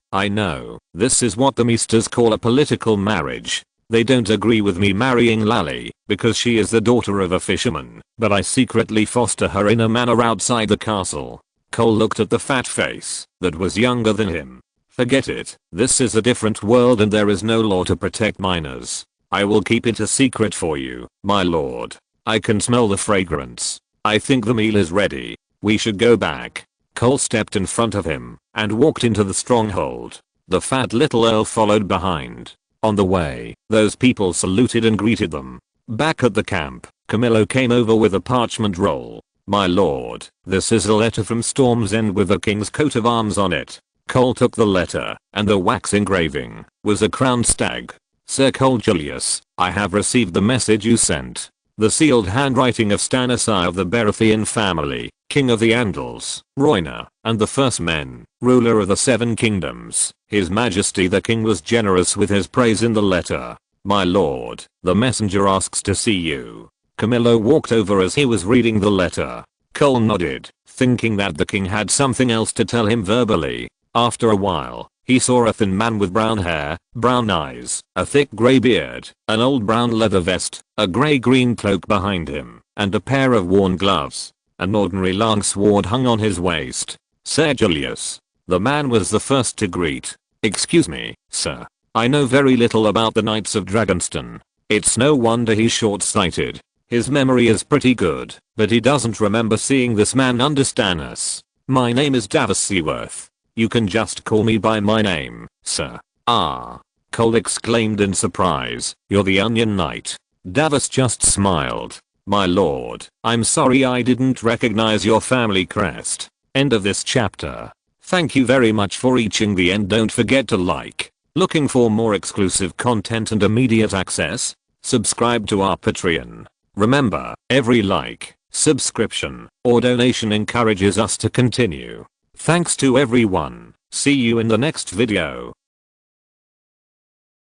A: This is what the Maesters call a political marriage. They don't agree with me marrying Lally, because she is the daughter of a fisherman, but I secretly foster her in a manor outside the castle. Cole looked at the fat face that was younger than him. Forget it. This is a different world and there is no law to protect minors. I will keep it a secret for you, my lord. I can smell the fragrance. I think the meal is ready. We should go back. Cole stepped in front of him and walked into the stronghold. The fat little earl followed behind. On the way, those people saluted and greeted them. Back at the camp, Camillo came over with a parchment roll. My lord, this is a letter from Storm's End with the king's coat of arms on it. Cole took the letter, and the wax engraving was a crowned stag. Sir Cole Julius, I have received the message you sent. The sealed handwriting of Stannis I of the Baratheon family, King of the Andals, Rhoynar, and the First Men, ruler of the Seven Kingdoms. His Majesty the King was generous with his praise in the letter. My lord, the messenger asks to see you. Camillo walked over as he was reading the letter. Cole nodded, thinking that the king had something else to tell him verbally. After a while, he saw a thin man with brown hair, brown eyes, a thick grey beard, an old brown leather vest, a grey-green cloak behind him, and a pair of worn gloves. An ordinary long sword hung on his waist. Sir Julius. The man was the first to greet. Excuse me, sir. I know very little about the Knights of Dragonstone. It's no wonder he's short-sighted. His memory is pretty good, but he doesn't remember seeing this man under Stannis. My name is Davos Seaworth. You can just call me by my name, sir. Ah. Cole exclaimed in surprise. You're the Onion Knight. Davos just smiled. My lord, I'm sorry I didn't recognize your family crest. End of this chapter. Thank you very much for reaching the end. Don't forget to like. Looking for more exclusive content and immediate access? Subscribe to our Patreon. Remember, every like, subscription, or donation encourages us to continue. Thanks to everyone. See you in the next video.